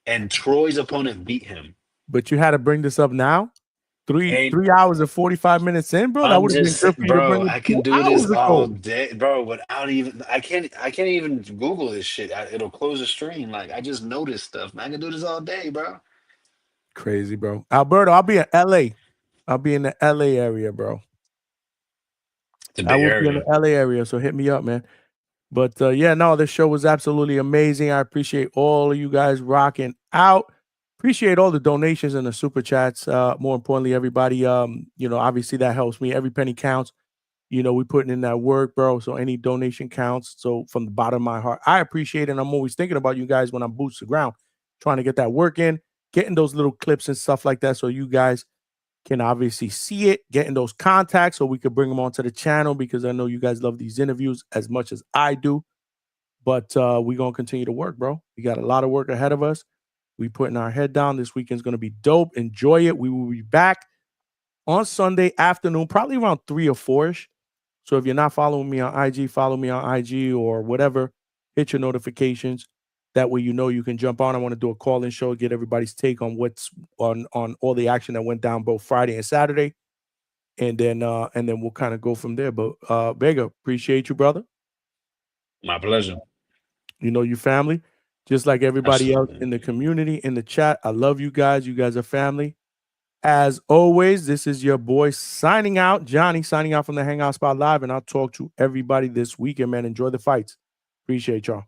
And Troy's opponent beat him. but you had to bring this up now? Three And 3 hours and 45 minutes in, bro. That I'm would have been just, good for you to bro, bring it I can 2 do this hours all ago. day, bro. Without even, I can't even Google this shit. It'll close the stream. Like I just know this stuff, man. I can do this all day, bro. Crazy, bro. Alberto, I'll be in LA. I'll be in the LA area, bro. The I Bay will be in the Area. LA area, so hit me up, man. But yeah, no, this show was absolutely amazing. I appreciate all of you guys rocking out. Appreciate all the donations and the super chats. More importantly, everybody, obviously that helps me. Every penny counts. We putting in that work, bro. So any donation counts. So from the bottom of my heart, I appreciate it. And I'm always thinking about you guys when I'm boots to ground, trying to get that work in, getting those little clips and stuff like that. So you guys can obviously see it, getting those contacts so we could bring them onto the channel because I know you guys love these interviews as much as I do. But we're going to continue to work, bro. We got a lot of work ahead of us. We putting our head down. This weekend's going to be dope. Enjoy it. We will be back on Sunday afternoon, probably around 3 or 4ish. So if you're not following me on IG, follow me on IG or whatever. Hit your notifications. That way you can jump on. I want to do a call-in show, get everybody's take on what's on all the action that went down both Friday and Saturday. And then we'll kind of go from there. But Vega, appreciate you, brother. My pleasure. You family, just like everybody else Absolutely. in the community, in the chat. I love you guys. You guys are family. As always, this is your boy signing out. Johnny signing out from the Hangout Spot Live. And I'll talk to everybody this weekend, man. Enjoy the fights. Appreciate y'all.